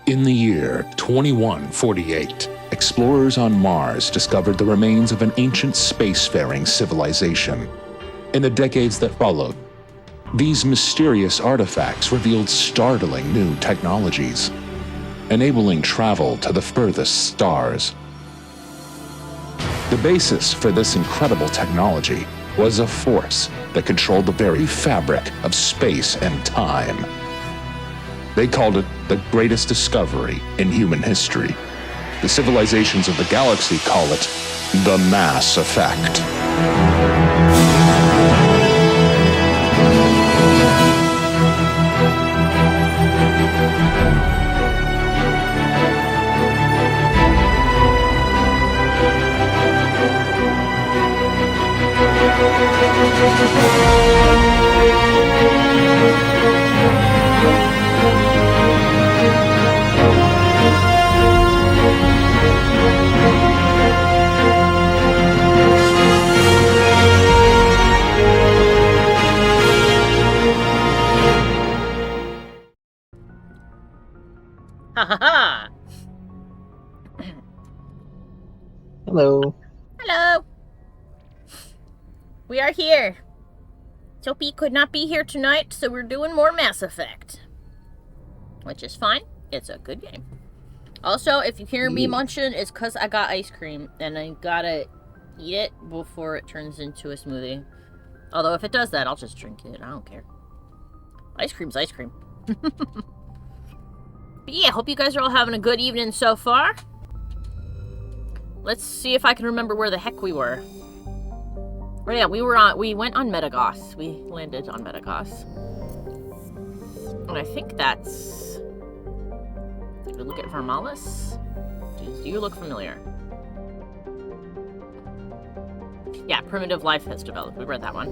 In the year 2148, explorers on Mars discovered the remains of an ancient spacefaring civilization. In the decades that followed, these mysterious artifacts revealed startling new technologies, enabling travel to the furthest stars. The basis for this incredible technology was a force that controlled the very fabric of space and time. They called it the greatest discovery in human history. The civilizations of the galaxy call it the Mass Effect. Ha ha ha! Hello. Hello! We are here. Sophie could not be here tonight, so we're doing more Mass Effect. Which is fine. It's a good game. Also, if you hear me munching, it's because I got ice cream, and I gotta eat it before it turns into a smoothie. Although if it does that, I'll just drink it. I don't care. Ice cream's ice cream. But yeah, hope you guys are all having a good evening so far. Let's see if I can remember where the heck we were. Oh yeah, we went on Metagos. We landed on Metagos. And I think that's... Did we look at Vermalis? Do you look familiar? Yeah, Primitive Life has developed. We read that one.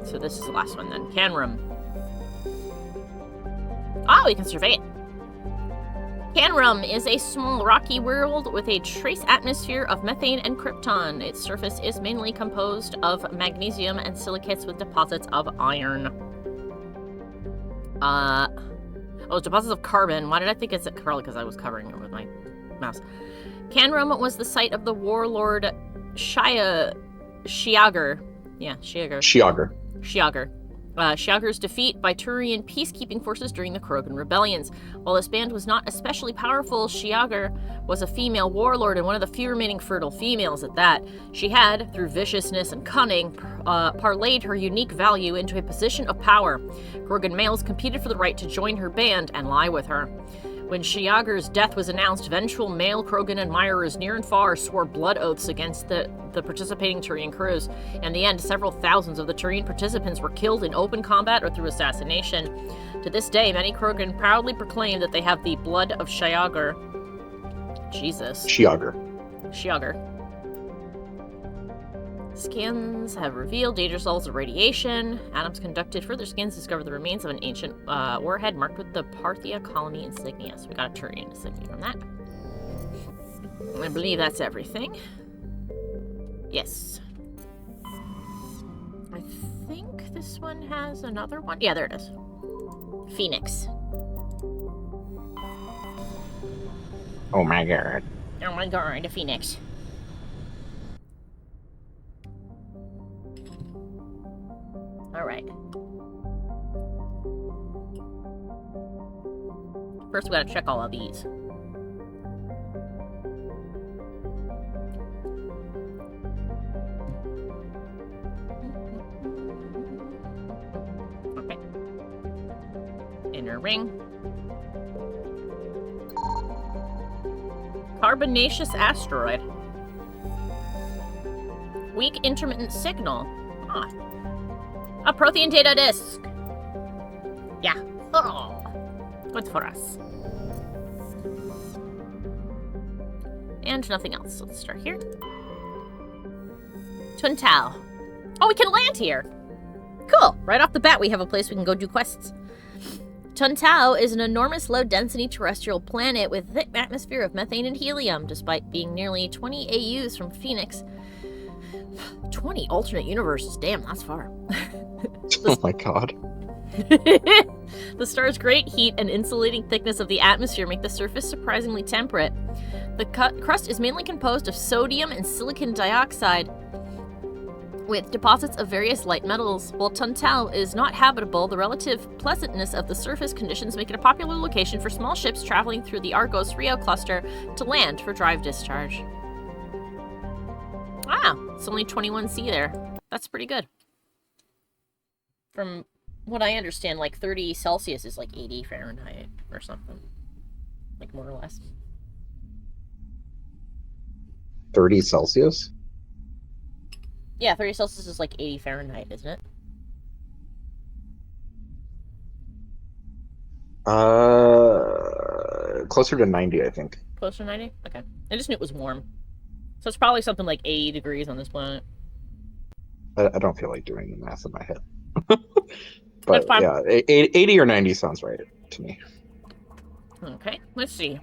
So this is the last one then. Canrum. Oh, we can survey it. Canrum is a small rocky world with a trace atmosphere of methane and krypton. Its surface is mainly composed of magnesium and silicates with deposits of iron. Deposits of carbon. Why did I think it's probably because I was covering it with my mouse. Canrum was the site of the warlord Shiagar. Yeah, Shiagar. Shiagar's defeat by Turian peacekeeping forces during the Krogan rebellions. While this band was not especially powerful, Shiagar was a female warlord and one of the few remaining fertile females at that. She had, through viciousness and cunning, parlayed her unique value into a position of power. Krogan males competed for the right to join her band and lie with her. When Shiagar's death was announced, vengeful male Krogan admirers near and far swore blood oaths against the participating Turian crews. In the end, several thousands of the Turian participants were killed in open combat or through assassination. To this day, many Krogan proudly proclaim that they have the blood of Shiagar. Jesus. Shiagar. Scans have revealed dangerous levels of radiation. Adams conducted further scans discovered the remains of an ancient warhead marked with the Parthia colony insignia. So we got a Turian insignia from that. I believe that's everything. Yes. I think this one has another one. Yeah, there it is. Phoenix. Oh my god. Oh my god, a Phoenix. Alright. First, we gotta check all of these. Okay. Inner ring. Carbonaceous asteroid. Weak intermittent signal. Ah. A Prothean data disk. Yeah. Oh. Good for us. And nothing else. Let's start here. Tuntao. Oh, we can land here. Cool. Right off the bat, we have a place we can go do quests. Tuntao is an enormous low-density terrestrial planet with a thick atmosphere of methane and helium. Despite being nearly 20 AUs from Phoenix, 20 alternate universes. Damn, that's far. Oh my god. The star's great heat and insulating thickness of the atmosphere make the surface surprisingly temperate. The crust is mainly composed of sodium and silicon dioxide, with deposits of various light metals. While Tuntau is not habitable, the relative pleasantness of the surface conditions make it a popular location for small ships traveling through the Argos Rio cluster to land for drive discharge. Wow, it's only 21°C there. That's pretty good. From what I understand, like 30 Celsius is like 80 Fahrenheit or something. Like more or less. 30 Celsius? Yeah, 30 Celsius is like 80 Fahrenheit, isn't it? Closer to 90, I think. Closer to 90? Okay. I just knew it was warm. So it's probably something like 80 degrees on this planet. I don't feel like doing the math in my head. That's But fine. yeah, 80 or 90 sounds right to me. Okay, let's see.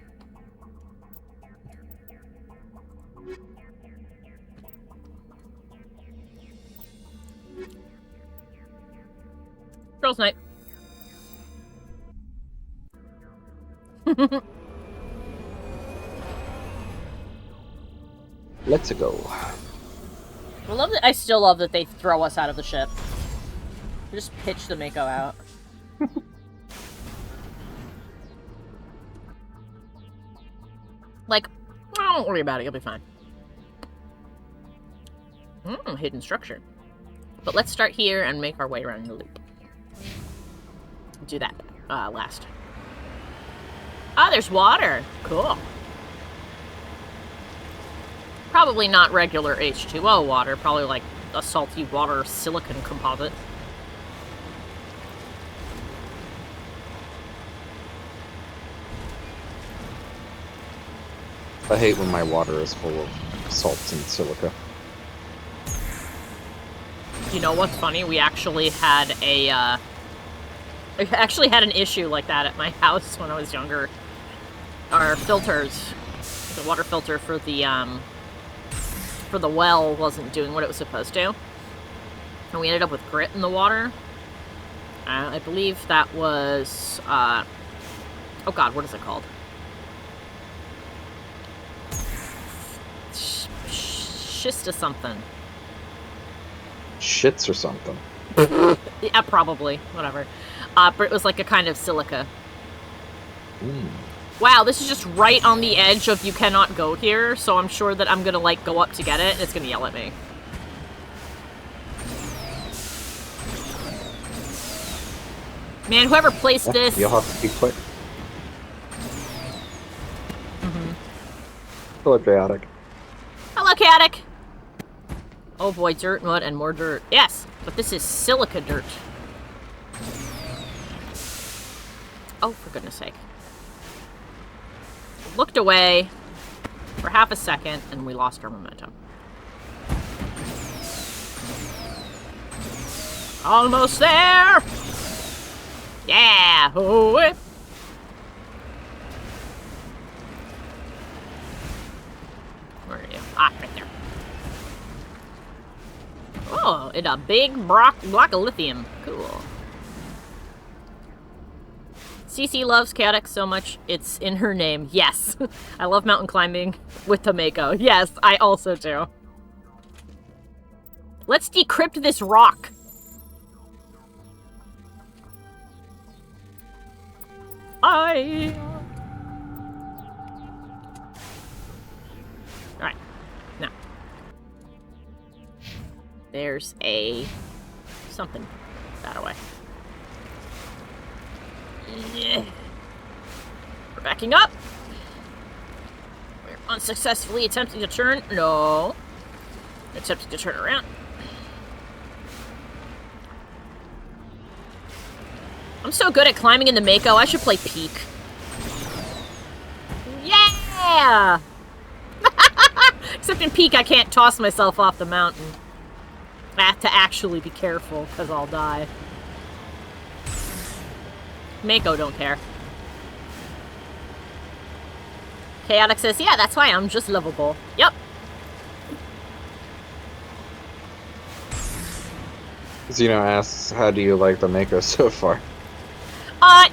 Girls' night. Let's go. I still love that they throw us out of the ship. Just pitch the Mako out. Like, oh, don't worry about it, you'll be fine. Hidden structure. But let's start here and make our way around the loop. Do that last. Ah, there's water. Cool. Probably not regular H2O water, probably like a salty water silicon composite. I hate when my water is full of salts and silica. You know what's funny? We actually had an issue like that at my house when I was younger. Our filters, the water filter for the well wasn't doing what it was supposed to. And we ended up with grit in the water. I believe that was, oh god, what is it called? Schista something. Shits or something. Yeah, probably. Whatever. But it was like a kind of silica. Wow, this is just right on the edge of you cannot go here, so I'm sure that I'm gonna, like, go up to get it, and it's gonna yell at me. Man, whoever placed this... You'll have to be quick. Hello, Chaotic. Hello, Chaotic! Oh boy, dirt, mud, and more dirt. Yes, but this is silica dirt. Oh, for goodness sake. Looked away for half a second, and we lost our momentum. Almost there! Yeah! Oh, it. Where are you? Ah, right there. Oh, in a big block of lithium. Cool. Cece loves Chaotic so much, it's in her name. Yes. I love mountain climbing with the Mako. Yes, I also do. Let's decrypt this rock. Alright. Now. There's a... something that away. Yeah. We're backing up. We're unsuccessfully attempting to turn. No. Attempting to turn around. I'm so good at climbing in the Mako, I should play Peak. Yeah! Except in Peak, I can't toss myself off the mountain. I have to actually be careful, because I'll die. Mako don't care. Chaotic says, yeah, that's why I'm just lovable. Yep. Zeno asks, how do you like the Mako so far?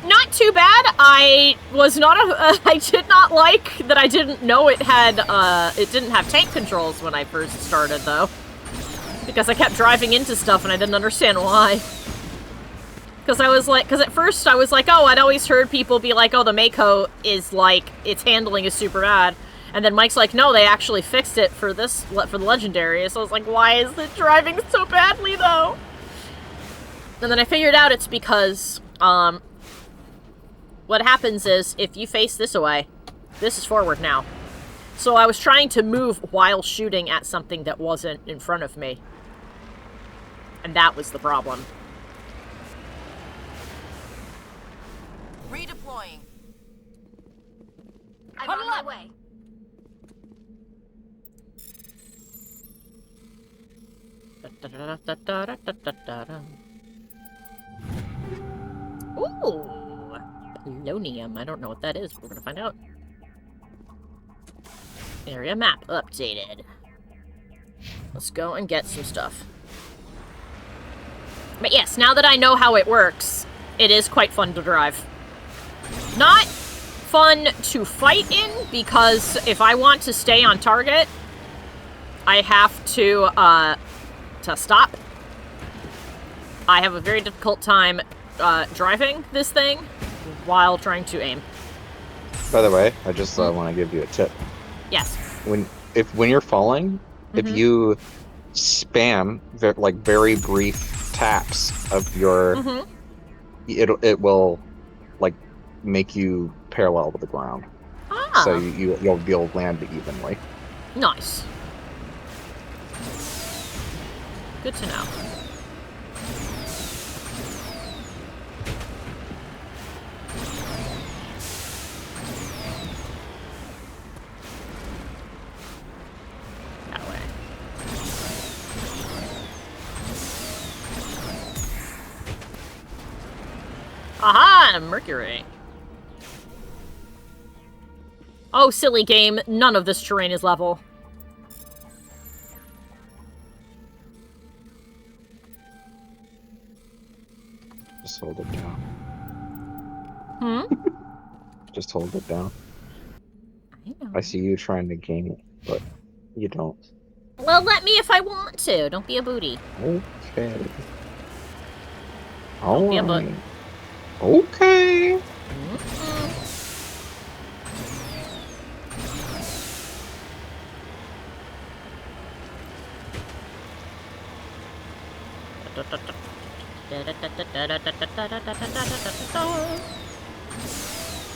Not too bad. I was not I did not like that I didn't know it had, it didn't have tank controls when I first started, though. Because I kept driving into stuff and I didn't understand why. Because at first I was like, oh, I'd always heard people be like, oh, the Mako is like, its handling is super bad. And then Mike's like, no, they actually fixed it for the Legendary. So I was like, why is it driving so badly, though? And then I figured out it's because, what happens is, if you face this away, this is forward now. So I was trying to move while shooting at something that wasn't in front of me. And that was the problem. Redeploying. I'm on my way. Ooh! Polonium. I don't know what that is. We're gonna find out. Area map updated. Let's go and get some stuff. But yes, now that I know how it works, it is quite fun to drive. Not fun to fight in, because if I want to stay on target, I have to stop. I have a very difficult time driving this thing while trying to aim. By the way, I just want to give you a tip. Yes. When you're falling, if you spam very brief taps of your, it will like make you parallel to the ground. Ah. So you'll land evenly. Nice. Good to know. That way. Aha! Mercury. Oh, silly game. None of this terrain is level. Just hold it down. Hmm? Just hold it down. I know. I see you trying to gain it, but you don't. Well, let me if I want to. Don't be a booty. Okay. Don't be a Alright. Okay.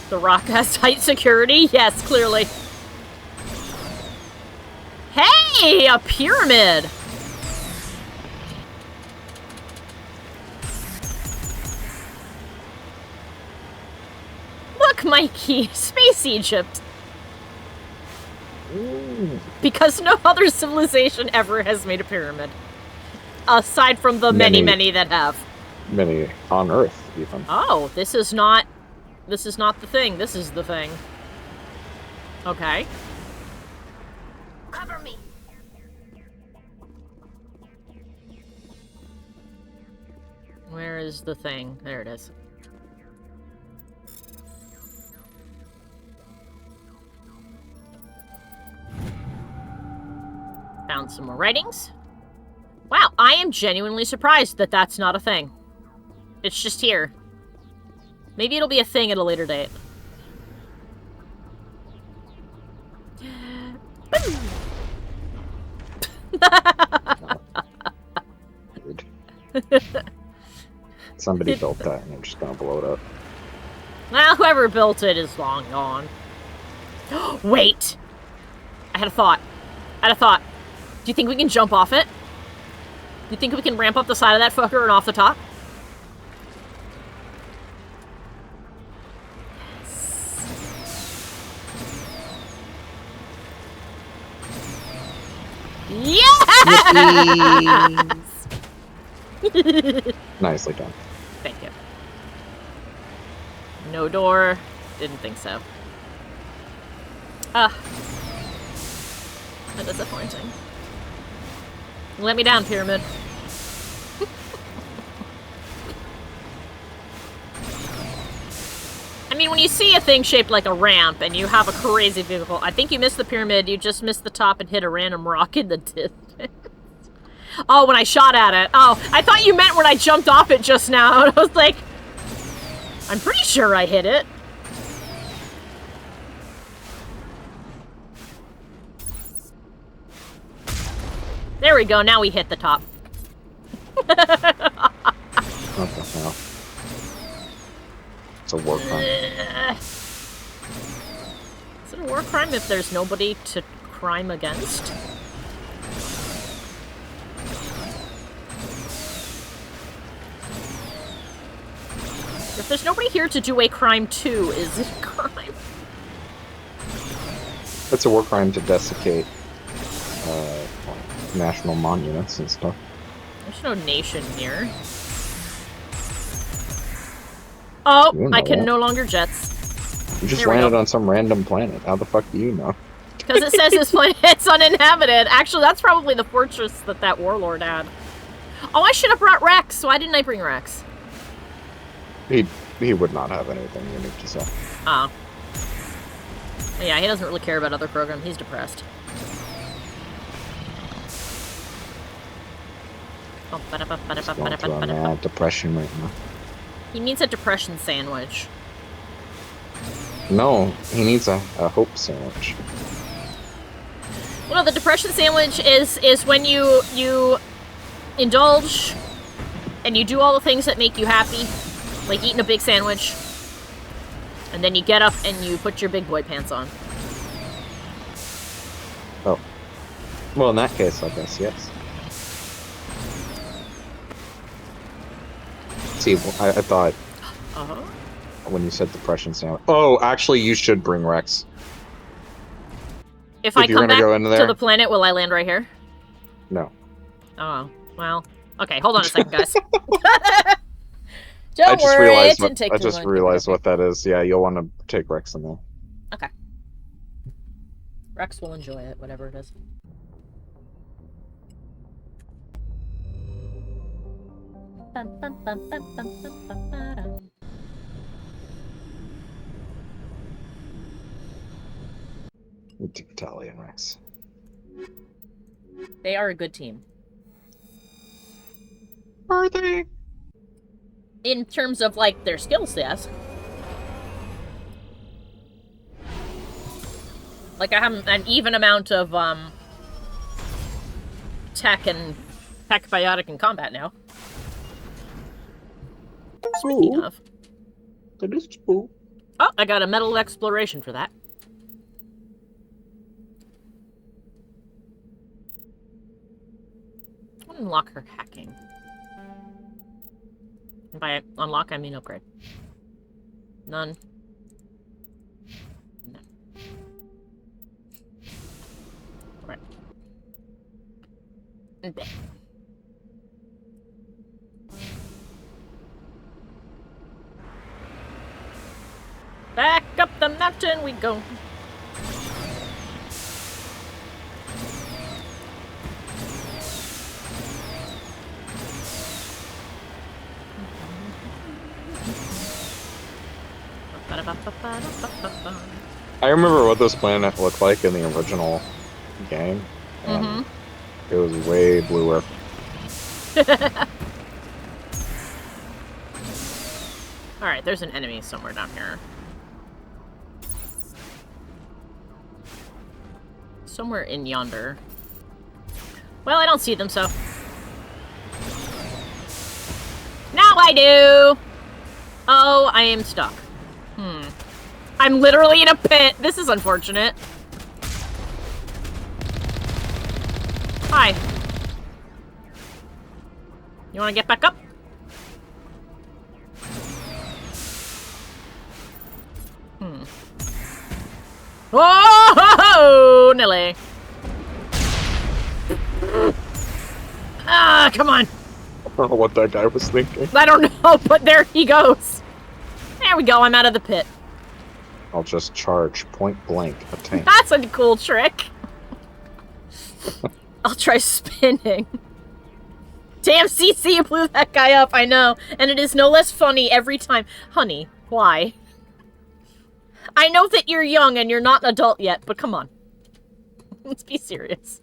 The rock has tight security? Yes, clearly. Hey! A pyramid! Look, Mikey! Space Egypt! Ooh. Because no other civilization ever has made a pyramid. Aside from the many that have. Many on Earth, even. Oh, this is not the thing. This is the thing. Okay. Cover me. Where is the thing? There it is. Found some more writings. Wow, I am genuinely surprised that that's not a thing. It's just here. Maybe it'll be a thing at a later date. Weird. Somebody built that and they're just gonna blow it up. Well, whoever built it is long gone. Wait! I had a thought. Do you think we can jump off it? You think we can ramp up the side of that fucker and off the top? Yes! Nicely done. Thank you. No door. Didn't think so. How disappointing. Let me down, Pyramid. mean, when you see a thing shaped like a ramp and you have a crazy vehicle, I think you missed the pyramid, you just missed the top and hit a random rock in the distance. Oh, when I shot at it. Oh, I thought you meant when I jumped off it just now. And I was like, I'm pretty sure I hit it. There we go, now we hit the top. What the hell? It's a war crime. Is it a war crime if there's nobody to crime against? If there's nobody here to do a crime to, is it a crime? It's a war crime to desiccate national monuments and stuff. There's no nation here. Oh, You know I can that. no longer jets. You just There we landed go. on some random planet. How the fuck do you know? Because it says this planet's uninhabited. Actually, that's probably the fortress that that warlord had. Oh, I should have brought Rex. Why didn't I bring Rex? He would not have anything unique to say. Oh. Yeah, he doesn't really care about other programs. He's depressed. He's going through a mad depression right now. He needs a depression sandwich. No, he needs a hope sandwich. Well, no, the depression sandwich is when you indulge and you do all the things that make you happy, like eating a big sandwich, and then you get up and you put your big boy pants on. Oh. Well, in that case, I guess, yes. See, I thought Uh-huh. when you said depression sandwich. Oh, actually, you should bring Rex. If I you're come gonna back go into to there- the planet, will I land right here? No. Oh, well. Okay, hold on a second, guys. I Don't just worry, it realized didn't take I too just long. realized what that is. Yeah, you'll want to take Rex in there. Okay. Rex will enjoy it, whatever it is. We take Tally and Rex. They are a good team. Are they? In terms of, like, their skill sets. Like, I have an even amount of, tech and biotic in combat now. Speaking of. That is true. Oh, I got a medal of exploration for that. Unlock her hacking. And by unlock, I mean upgrade. None. No. Right. And bang. Back up the mountain we go. I remember what this planet looked like in the original game. And it was way bluer. Alright, there's an enemy somewhere down here. Somewhere in yonder. Well, I don't see them, so... Now I do! Oh, I am stuck. I'm literally in a pit. This is unfortunate. Hi. You want to get back up? Oh, Nelly. Ah, come on. I don't know what that guy was thinking. I don't know, but there he goes. There we go, I'm out of the pit. I'll just charge point blank a tank. That's a cool trick. I'll try spinning. Damn, CC, you blew that guy up, I know. And it is no less funny every time. Honey, why? I know that you're young and you're not an adult yet, but come on. Let's be serious.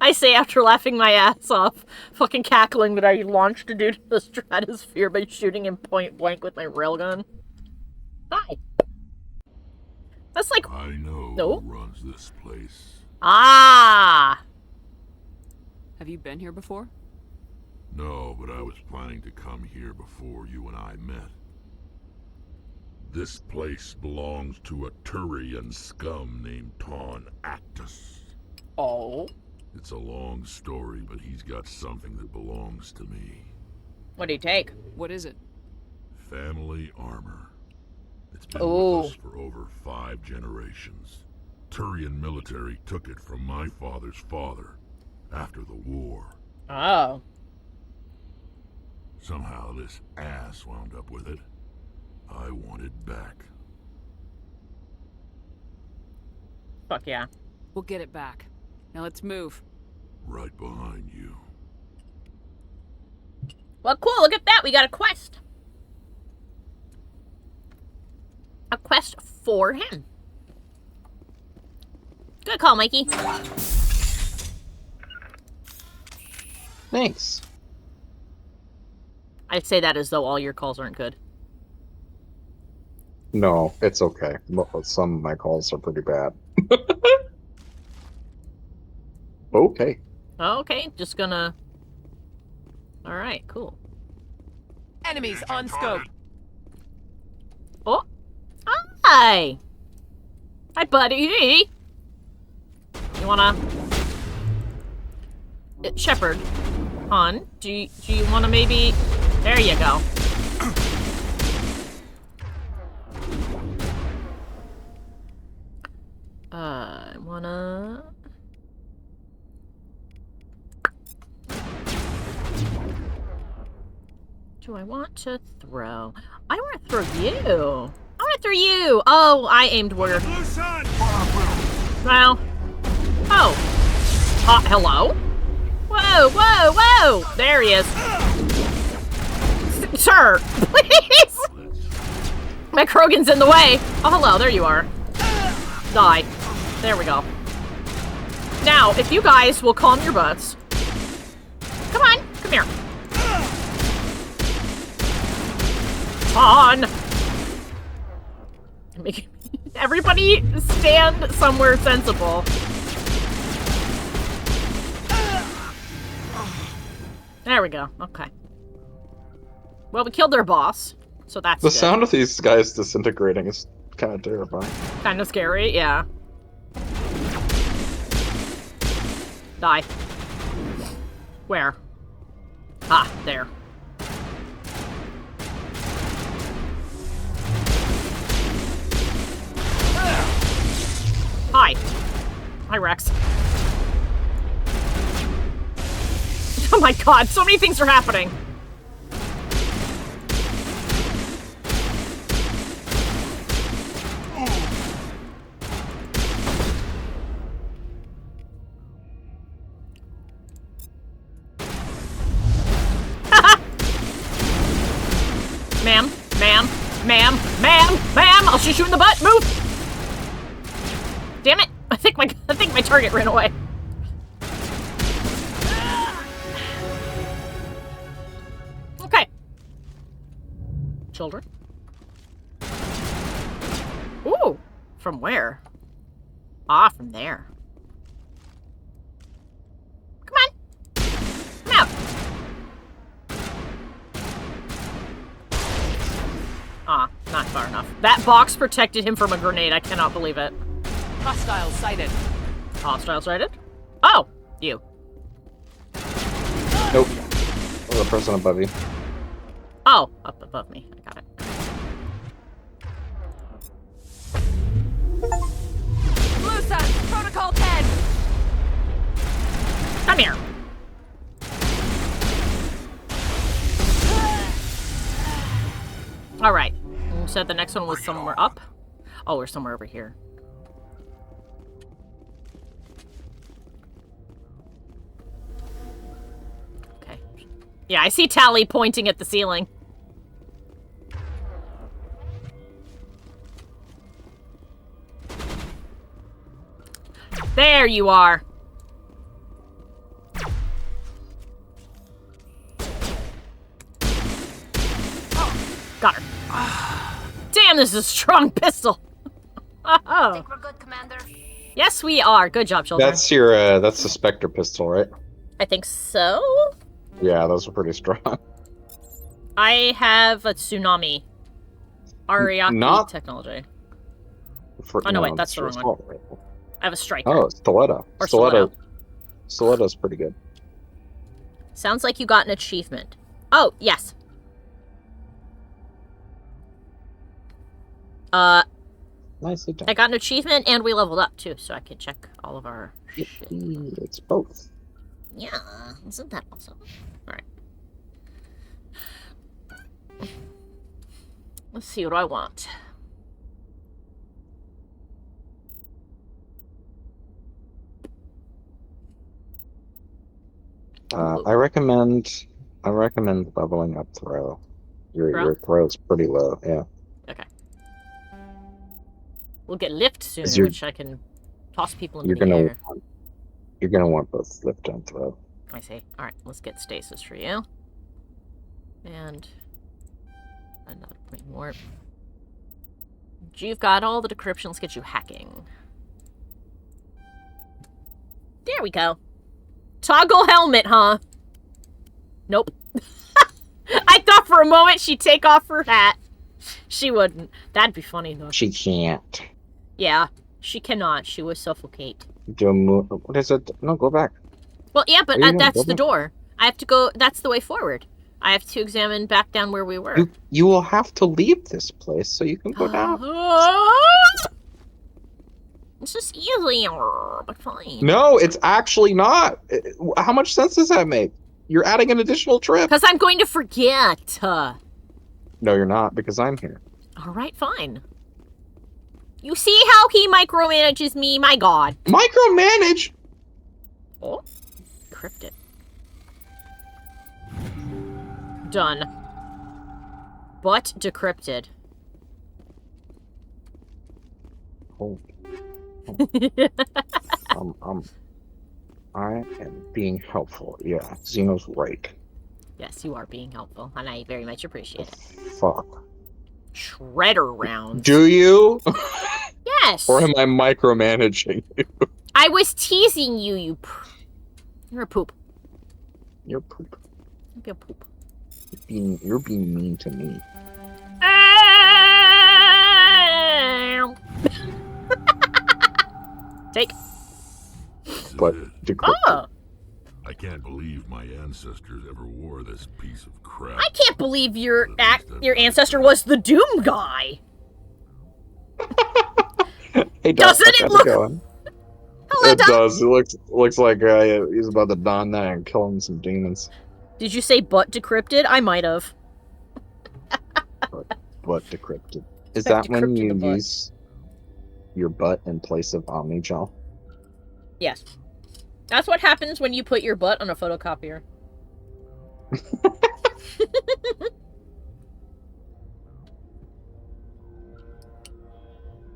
I say after laughing my ass off, fucking cackling that I launched a dude to the stratosphere by shooting him point blank with my railgun. Hi. That's like... I know No. who runs this place. Ah! Have you been here before? No, but I was planning to come here before you and I met. This place belongs to a Turian scum named Ton Actus. Oh? It's a long story, but he's got something that belongs to me. What do you take? What is it? Family armor. It's been Oh. with us for over 5 generations. Turian military took it from my father's father after the war. Oh. Somehow this ass wound up with it. I want it back. Fuck yeah. We'll get it back. Now let's move. Right behind you. Well, cool. Look at that. We got a quest. A quest for him. Good call, Mikey. Thanks. I say that as though all your calls aren't good. No, it's okay. Some of my calls are pretty bad. Okay. Okay, just gonna... Alright, cool. Enemies on scope. Oh! Hi! Hi, buddy! You wanna... Shepard, hon, do you wanna maybe... There you go. I wanna... Do I want to throw? I want to throw you. I want to throw you. Oh, I aimed weird. Well. Oh. Hello? Whoa, whoa, whoa. There he is. Sir, please. My Krogan's in the way. Oh, hello. There you are. Die. There we go. Now, if you guys will calm your butts. Come on. Come here. On! Everybody stand somewhere sensible. There we go. Okay. Well, we killed their boss, so that's The good. sound of these guys disintegrating is kind of terrifying. Kind of scary, yeah. Die. Where? Ah, there. Hi. Hi, Rex. Oh my god, so many things are happening. Ma'am, ma'am, ma'am, ma'am, ma'am, I'll shoot you in the butt. Move! Damn it! I think my target ran away. Okay. Children. Ooh! From where? Ah, from there. Come on! Come out! Ah, not far enough. That box protected him from a grenade. I cannot believe it. Hostiles sighted. Hostile sighted? Oh! You. Nope. There's a person above you. Oh! Up above me. I got it. Blue Sun, Protocol 10. Come here! Alright. You said the next one was somewhere up? Oh, we're somewhere over here. Okay. Yeah, I see Tally pointing at the ceiling. There you are. Got her. Damn, this is a strong pistol. Oh. Think we're good, Commander? Yes, we are. Good job, children. That's the Spectre pistol, right? I think so. Yeah, those are pretty strong. I have a tsunami. Ariake Not- technology. For, Oh, no, wait, it's that's the your wrong one. assault rifle. I have a striker. Oh, stiletto. Or stiletto. Stiletto's pretty good. Sounds like you got an achievement. Oh, yes. Nicely done. I got an achievement and we leveled up too, so I can check all of our shit. It's both. Yeah, isn't that awesome? Alright. Let's see, what do I want? I recommend leveling up throw. Your throw's pretty low, yeah. Okay. We'll get lift soon, 'Cause in which I can toss people into the air. You're gonna want both lift and throw. I see. Alright, let's get stasis for you. And another point more. You've got all the decryption. Let's get you hacking. There we go. Toggle helmet, huh? Nope. I thought for a moment she'd take off her hat. She wouldn't. That'd be funny, though. She can't. Yeah, she cannot. She will suffocate. What is it? No, go back. Well, yeah, but Where you going? that's Go the back. door. I have to go. That's the way forward. I have to examine back down where we were. You will have to leave this place so you can go down. It's just easy, but fine. No, it's actually not. How much sense does that make? You're adding an additional trip. Because I'm going to forget. No, you're not, because I'm here. All right, fine. You see how he micromanages me? My God. Micromanage? Oh, cryptic. Done. But decrypted. Oh. I am being helpful. Yeah, Xeno's right. Yes, you are being helpful, and I very much appreciate it. Fuck. Shredder rounds. Do you? Yes. Or am I micromanaging you? I was teasing you, You're a poop. You're poop. You're a poop. You're being mean to me. Take. This is But it. decrypted. Oh! I can't believe my ancestors ever wore this piece of crap. I can't believe your ancestor was the Doom guy. Hey, Doc, Doesn't it how's look- going? Hello, It Doc. does. It looks like he's about to don that and kill him some demons. Did you say butt decrypted? I might have. Butt decrypted. Is I've that when decrypted you the butt. use your butt in place of Omnigel? Yes. That's what happens when you put your butt on a photocopier.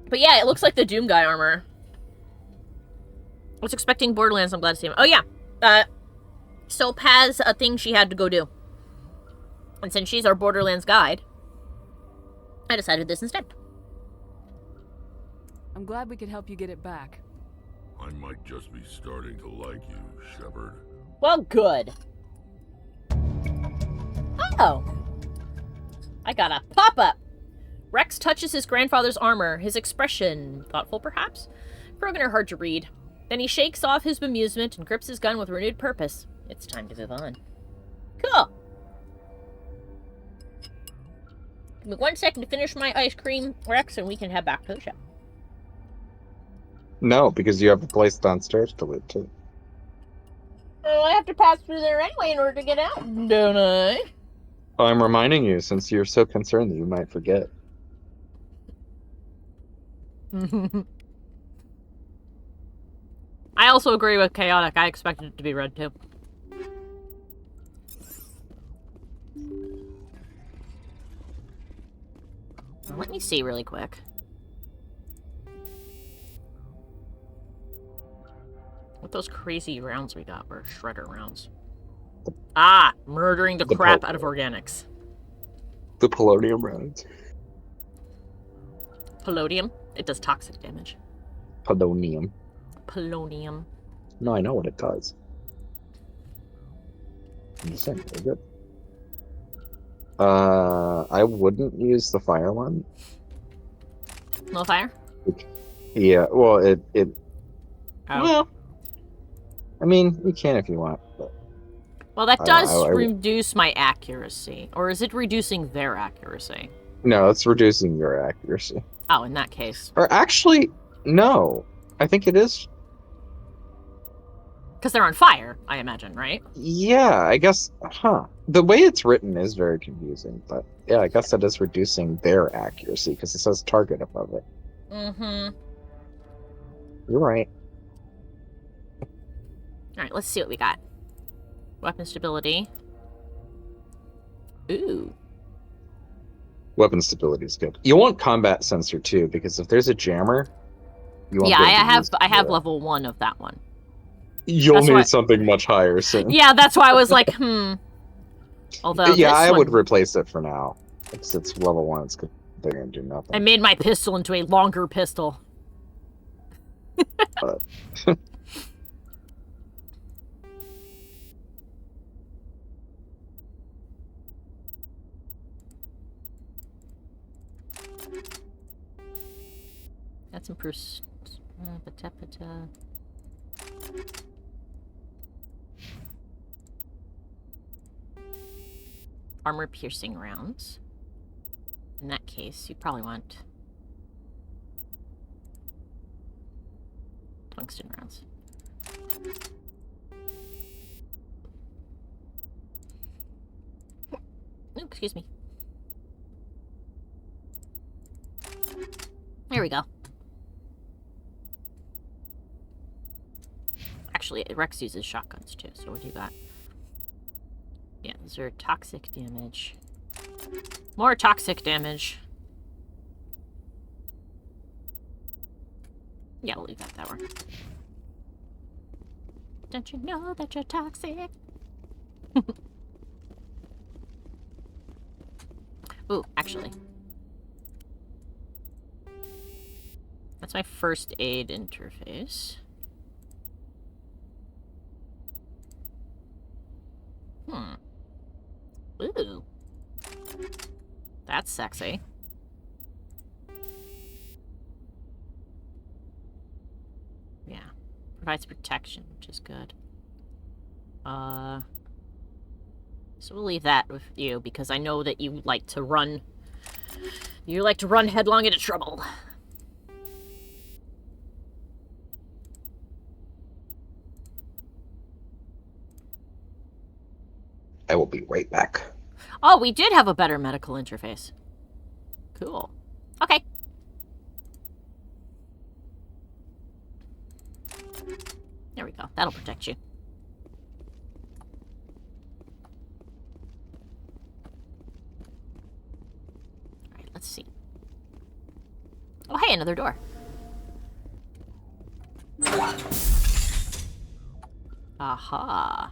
But yeah, it looks like the Doom guy armor. I was expecting Borderlands. I'm glad to see him. Oh yeah. Soap has a thing she had to go do. And since she's our Borderlands guide, I decided this instead. I'm glad we could help you get it back. I might just be starting to like you, Shepard. Well, good. Oh. I got a pop-up. Rex touches his grandfather's armor, his expression thoughtful, perhaps? Broken or hard to read. Then he shakes off his bemusement and grips his gun with renewed purpose. It's time to move on. Cool. Give me 1 second to finish my ice cream, Rex, and we can head back to the ship. No, because you have a place downstairs to live too. Oh, I have to pass through there anyway in order to get out, don't I? I'm reminding you since you're so concerned that you might forget. I also agree with Chaotic. I expected it to be red, too. Well, let me see really quick. What those crazy rounds we got were shredder rounds. Ah! Murdering the crap out of organics. The polonium rounds. Polonium? It does toxic damage. Polonium. Polonium. No, I know what it does. I'm just saying, they're good. I wouldn't use the fire one. No fire? Yeah, well, it Oh. well, I mean, you can if you want, but Well, that I- does I- reduce my accuracy. Or is it reducing their accuracy? no, it's reducing your accuracy. Oh, in that case. Or actually, no. I think it is. Because they're on fire, I imagine, right? Yeah, I guess, The way it's written is very confusing, but yeah, I guess that is reducing their accuracy because it says target above it. Mm-hmm. You're right. Alright, let's see what we got. Weapon stability. Ooh. Weapon stability is good. You want combat sensor too, because if there's a jammer, you won't Yeah, be able to I use have the- level 1 of that one. You'll That's need why- something much higher soon. Yeah, that's why I was like, Although Yeah, this I one, would replace it for now. Because it's level 1, it's good. They're gonna do nothing. I made my pistol into a longer pistol. That's improves. Pata-pata. Armor piercing rounds. In that case, you probably want tungsten rounds. Oh, excuse me. There we go. Actually, Rex uses shotguns too, so what do you got? Yeah, these are toxic damage. More toxic damage. Yeah, we'll leave that way. Don't you know that you're toxic? Ooh, actually. That's my first aid interface. Ooh. That's sexy. Yeah. Provides protection, which is good. So we'll leave that with you because I know that you like to run. You like to run headlong into trouble. I will be right back. Oh, we did have a better medical interface. Cool. Okay. There we go. That'll protect you. Alright, let's see. Oh, hey, another door. Aha.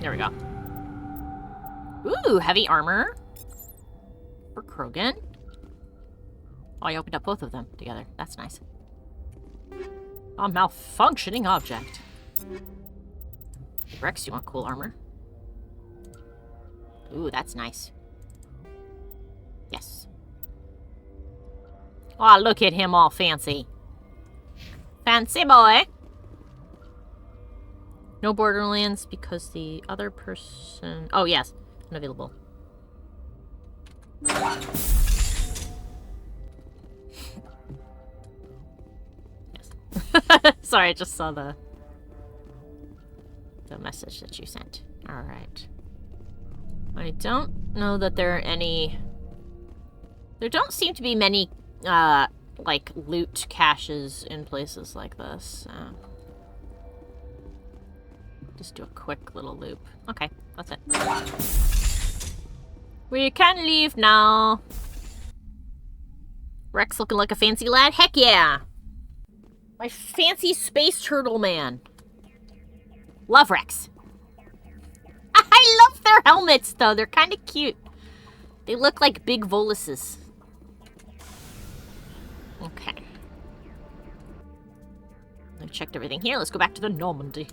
There we go. Ooh, heavy armor. For Krogan. Oh, I opened up both of them together. That's nice. A malfunctioning object. Rex, you want cool armor? Ooh, that's nice. Yes. Oh, look at him all fancy. Fancy boy. No Borderlands because the other person... Oh, yes. Unavailable. Yes. Sorry, I just saw the message that you sent. Alright. I don't know that there are any... There don't seem to be many like, loot caches in places like this. So. Just do a quick little loop. Okay, that's it. We can leave now. Rex looking like a fancy lad? Heck yeah! My fancy space turtle man. Love Rex. I love their helmets, though. They're kind of cute. They look like big Voluses. Okay. I've checked everything here. Let's go back to the Normandy.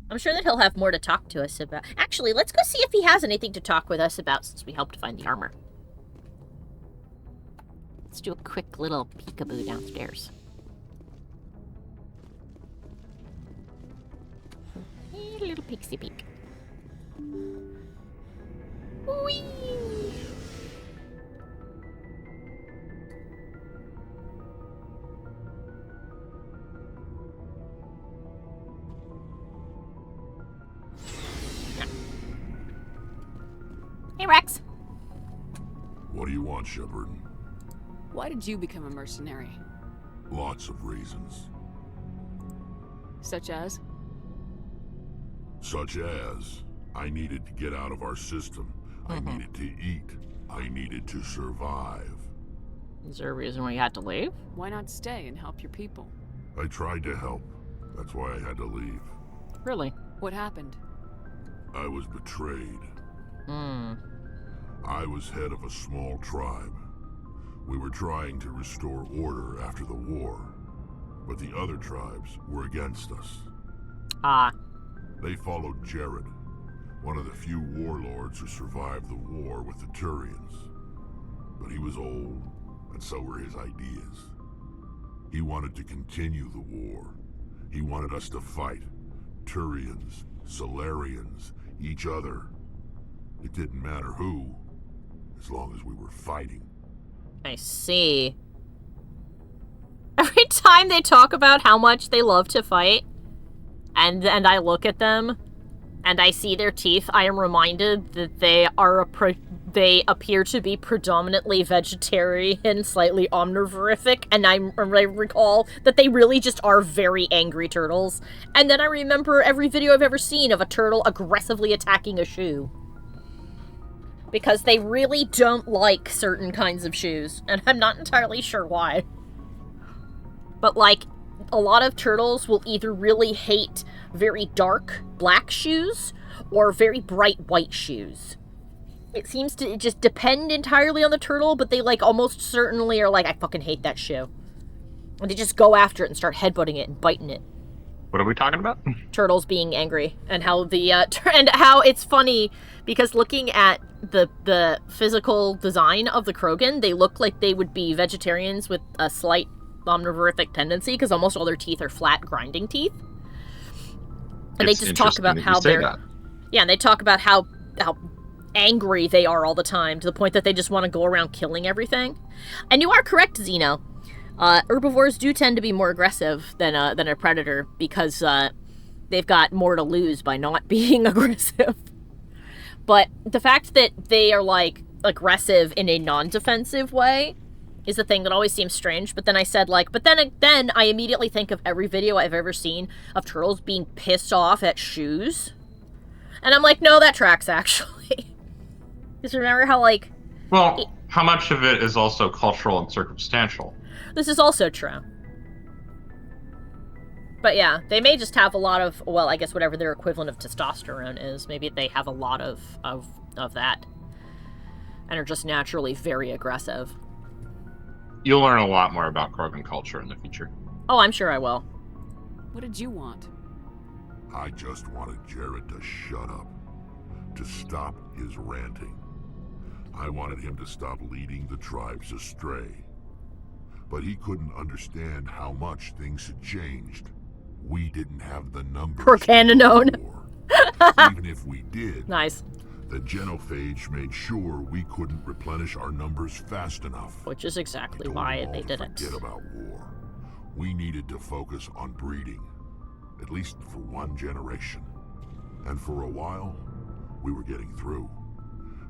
I'm sure that he'll have more to talk to us about. Actually, let's go see if he has anything to talk with us about since we helped find the armor. Let's do a quick little peekaboo downstairs. A little pixie peek. Whee! Hey, Rex. What do you want, Shepard? Why did you become a mercenary? Lots of reasons. Such as? Such as, I needed to get out of our system. I needed to eat. I needed to survive. Is there a reason why you had to leave? Why not stay and help your people? I tried to help. That's why I had to leave. Really? What happened? I was betrayed. Hmm. I was head of a small tribe. We were trying to restore order after the war, but the other tribes were against us. Ah. They followed Jared, one of the few warlords who survived the war with the Turians. But he was old, and so were his ideas. He wanted to continue the war. He wanted us to fight. Turians, Solarians, each other. It didn't matter who, as long as we were fighting. I see. Every time they talk about how much they love to fight, and I look at them, and I see their teeth, I am reminded that they appear to be predominantly vegetarian, slightly omnivorific, and I recall that they really just are very angry turtles. And then I remember every video I've ever seen of a turtle aggressively attacking a shoe. Because they really don't like certain kinds of shoes, and I'm not entirely sure why. But, like, a lot of turtles will either really hate very dark black shoes or very bright white shoes. It seems to just depend entirely on the turtle, but they, like, almost certainly are like, I fucking hate that shoe. And they just go after it and start headbutting it and biting it. What are we talking about? Turtles being angry, and how the and how it's funny because looking at the physical design of the Krogan, they look like they would be vegetarians with a slight omnivorific tendency because almost all their teeth are flat grinding teeth. And they just talk about how they're and they talk about how angry they are all the time to the point that they just want to go around killing everything. And you are correct, Zeno. Herbivores do tend to be more aggressive than a predator because they've got more to lose by not being aggressive. But the fact that they are, like, aggressive in a non-defensive way is the thing that always seems strange. But then I said, like, but then I immediately think of every video I've ever seen of turtles being pissed off at shoes. And I'm like, no, that tracks, actually. Just remember how, like... Well, how much of it is also cultural and circumstantial? This is also true. But yeah, they may just have a lot of, well, I guess whatever their equivalent of testosterone is. Maybe they have a lot of that. And are just naturally very aggressive. You'll learn a lot more about Krogan culture in the future. Oh, I'm sure I will. What did you want? I just wanted Jared to shut up, to stop his ranting. I wanted him to stop leading the tribes astray. But he couldn't understand how much things had changed. We didn't have the numbers. Poor Canonone. Even if we did, Nice. the genophage made sure we couldn't replenish our numbers fast enough. Which is exactly I told why them all they to didn't. Forget about war. We needed to focus on breeding, at least for one generation. And for a while, we were getting through.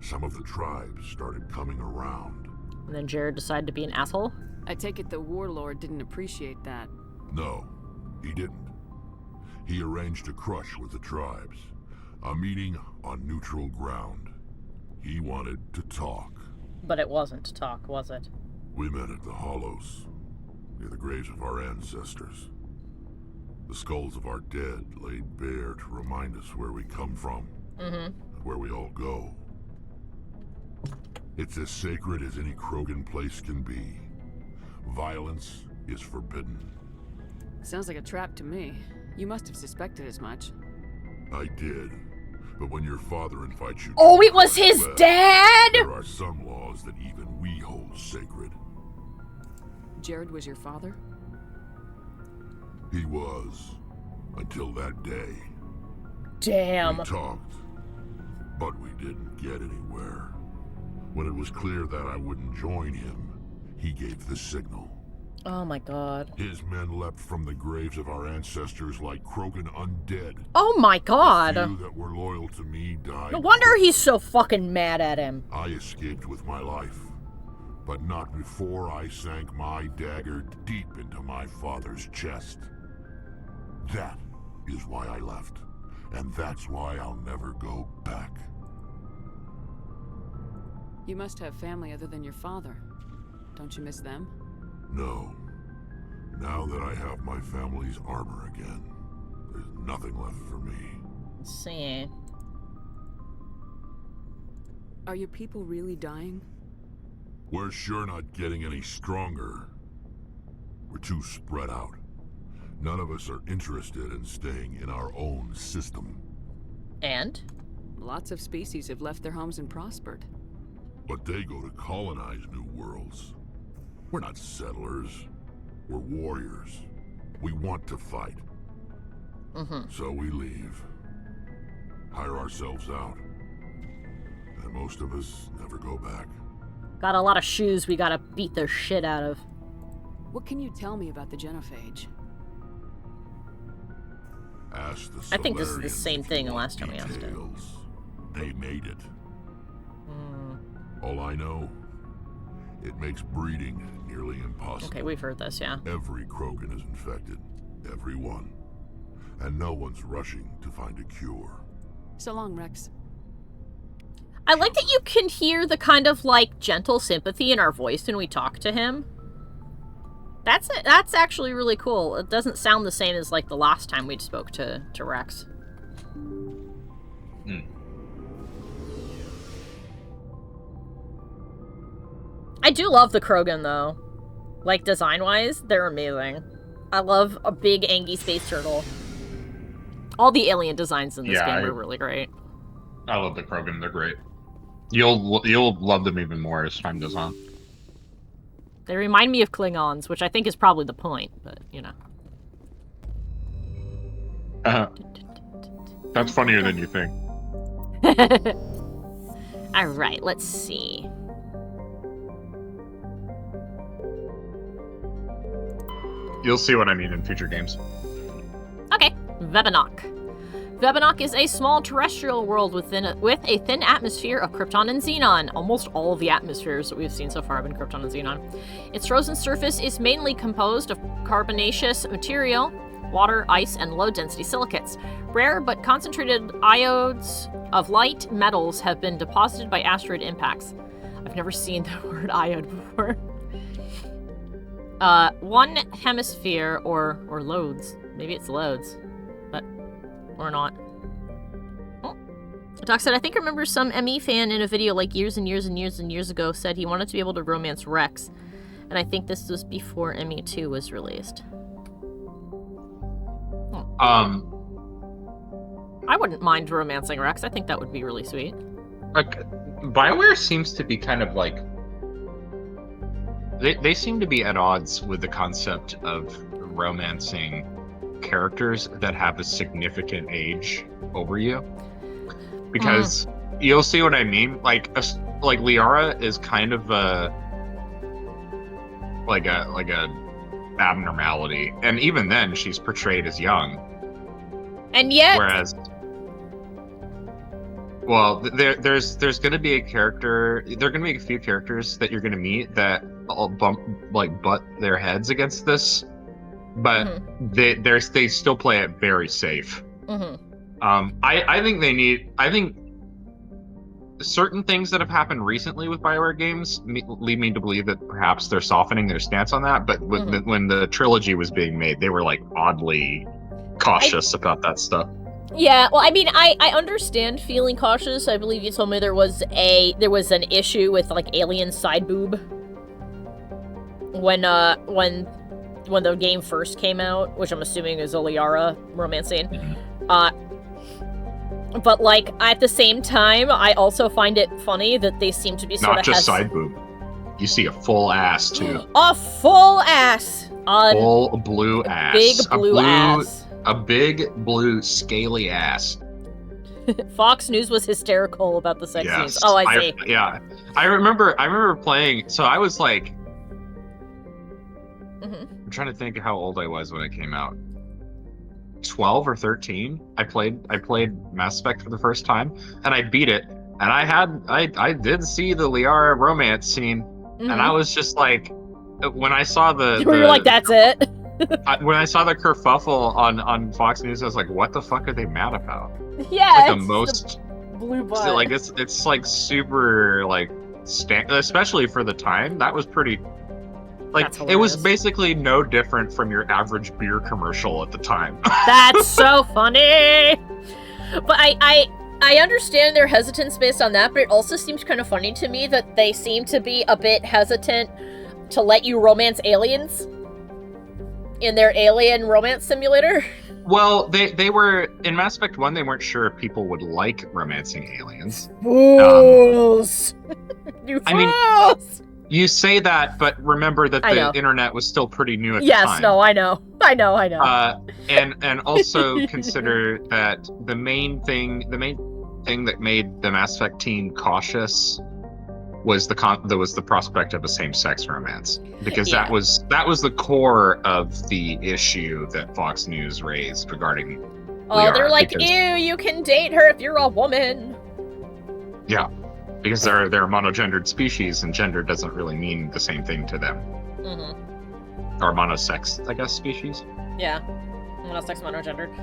Some of the tribes started coming around. And then Jared decided to be an asshole? I take it the warlord didn't appreciate that. No, he didn't. He arranged a crush with the tribes. A meeting on neutral ground. He wanted to talk. But it wasn't to talk, was it? We met at the Hollows, near the graves of our ancestors. The skulls of our dead laid bare to remind us where we come from, and where we all go. It's as sacred as any Krogan place can be. Violence is forbidden. Sounds like a trap to me. You must have suspected as much. I did. But when your father invites you to Oh, it was his dad? there are some laws that even we hold sacred. Jared was your father? He was. Until that day. Damn. We talked. But we didn't get anywhere. When it was clear that I wouldn't join him, he gave the signal. Oh my god. His men leapt from the graves of our ancestors like Krogan undead. Oh my god. The few that were loyal to me died. No wonder he's so fucking mad at him. I escaped with my life, but not before I sank my dagger deep into my father's chest. That is why I left, and that's why I'll never go back. You must have family other than your father. Don't you miss them? No. Now that I have my family's armor again, there's nothing left for me. Let's see. Are your people really dying? We're sure not getting any stronger. We're too spread out. None of us are interested in staying in our own system. And? Lots of species have left their homes and prospered. But they go to colonize new worlds. We're not settlers. We're warriors. We want to fight. So we leave. Hire ourselves out. And most of us never go back. Got a lot of shoes we gotta beat the shit out of. What can you tell me about the genophage? Ask the I think this is the Solarians same if you thing want last time we asked it. details. They made it. All I know, it makes breeding nearly impossible. Okay, we've heard this, yeah. Every Krogan is infected. Every one. And no one's rushing to find a cure. So long, Rex. I like that you can hear the kind of, like, gentle sympathy in our voice when we talk to him. That's actually really cool. It doesn't sound the same as, like, the last time we spoke to Rex. I do love the Krogan, though. Like, design-wise, they're amazing. I love a big, angry space turtle. All the alien designs in this game are really great. I love the Krogan. They're great. You'll love them even more as time goes on. They remind me of Klingons, which I think is probably the point, but, you know. That's funnier than you think. Alright, let's see. You'll see what I mean in future games. Okay, Vebenock. Vebenock is a small terrestrial world with a thin atmosphere of Krypton and Xenon. Almost all of the atmospheres that we've seen so far have been Krypton and Xenon. Its frozen surface is mainly composed of carbonaceous material, water, ice, and low-density silicates. Rare but concentrated iodes of light metals have been deposited by asteroid impacts. I've never seen the word iode before. One hemisphere, or loads. Maybe it's loads. But, or not. Oh. Doc said, I think I remember some ME fan in a video like years and years and years and years ago said he wanted to be able to romance Rex. And I think this was before ME2 was released. I wouldn't mind romancing Rex. I think that would be really sweet. Like, BioWare seems to be kind of like... They seem to be at odds with the concept of romancing characters that have a significant age over you. Because you'll see what I mean. Like Liara is kind of a abnormality, and even then she's portrayed as young. And yet, Whereas Well, there's going to be a character. There are going to be a few characters that you're going to meet that all butt their heads against this, but they still play it very safe. I think they need. I think certain things that have happened recently with BioWare games lead me to believe that perhaps they're softening their stance on that. But when the trilogy was being made, they were like oddly cautious about that stuff. Yeah, well, I mean, I understand feeling cautious. I believe you told me there was an issue with like alien side boob when the game first came out, which I'm assuming is a Liara romance scene. But like at the same time, I also find it funny that they seem to be sort of not just side boob. You see a full ass too. A full ass. Full blue ass. Big blue ass. A big blue scaly ass. Fox News was hysterical about the sex scenes. Yes. Oh, I see. I remember playing. So I was like, I'm trying to think of how old I was when it came out. 12 or 13. I played Mass Effect for the first time, and I beat it. And I did see the Liara romance scene, and I was just like, when I saw you're like, that's it. When I saw the kerfuffle on Fox News, I was like, "What the fuck are they mad about?" Yeah, like the most blue butt. Like it's like super like especially for the time. That was pretty. Like it was basically no different from your average beer commercial at the time. That's so funny. But I understand their hesitance based on that, but it also seems kind of funny to me that they seem to be a bit hesitant to let you romance aliens in their alien romance simulator. Well, they were in Mass Effect 1. They weren't sure if people would like romancing aliens. Fools! You fools! I mean, you say that, but remember that the internet was still pretty new at the time. Yes, no, I know. And also consider that the main thing that made the Mass Effect team cautious was the prospect of a same-sex romance, because that was the core of the issue that Fox News raised regarding Liara, they're like, ew, you can date her if you're a woman. Yeah, because they're a monogendered species, and gender doesn't really mean the same thing to them. Or monosex, I guess, species. Yeah, monosex, monogendered.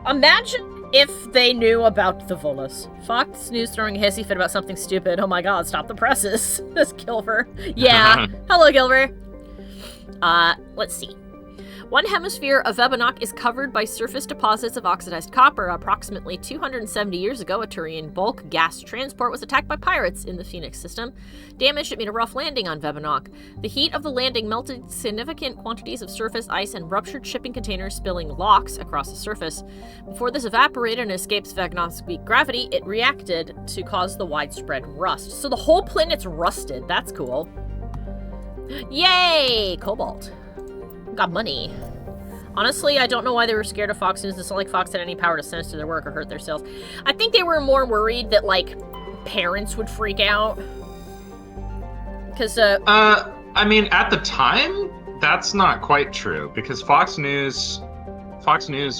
Imagine if they knew about the Volus. Fox News throwing a hissy fit about something stupid. Oh my god, stop the presses. This Gilver. Yeah. Hello, Gilver. Let's see. One hemisphere of Vebanock is covered by surface deposits of oxidized copper. Approximately 270 years ago, a Turian bulk gas transport was attacked by pirates in the Phoenix system. Damage, it made a rough landing on Vebanock. The heat of the landing melted significant quantities of surface ice and ruptured shipping containers, spilling locks across the surface. Before this evaporated and escapes Vebanock's weak gravity, it reacted to cause the widespread rust. So the whole planet's rusted. That's cool. Yay! Cobalt. Got money. Honestly, I don't know why they were scared of Fox News. It's not like Fox had any power to censor their work or hurt their sales. I think they were more worried that, like, parents would freak out. Because, I mean, at the time, that's not quite true. Because Fox News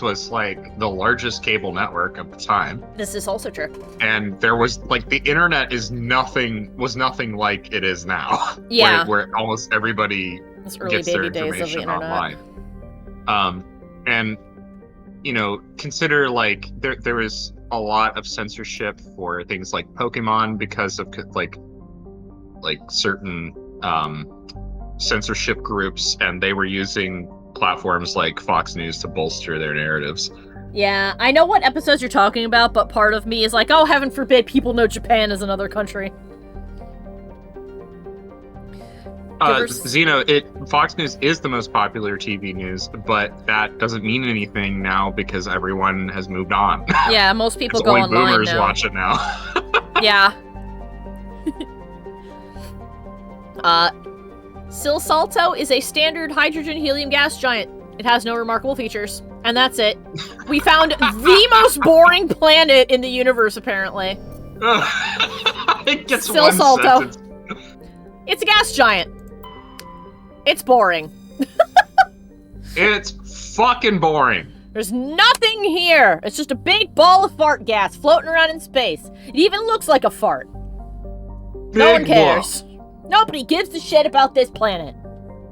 was, like, the largest cable network of the time. This is also true. And there was, like, the internet was nothing like it is now. Yeah. Where almost everybody gets their information online. And, you know, consider, like, there was a lot of censorship for things like Pokemon because of, like certain censorship groups, and they were using platforms like Fox News to bolster their narratives. Yeah, I know what episodes you're talking about, but part of me is like, oh, heaven forbid people know Japan is another country. Zeno, Fox News is the most popular TV news, but that doesn't mean anything now because everyone has moved on. Yeah, most people go only online boomers now. watch it now. Yeah. Silsalto is a standard hydrogen-helium gas giant. It has no remarkable features. And that's it. We found the most boring planet in the universe, apparently. It gets Silsalto. one sentence. It's a gas giant. It's boring. It's fucking boring. There's nothing here! It's just a big ball of fart gas floating around in space. It even looks like a fart. No one cares. Nobody gives a shit about this planet.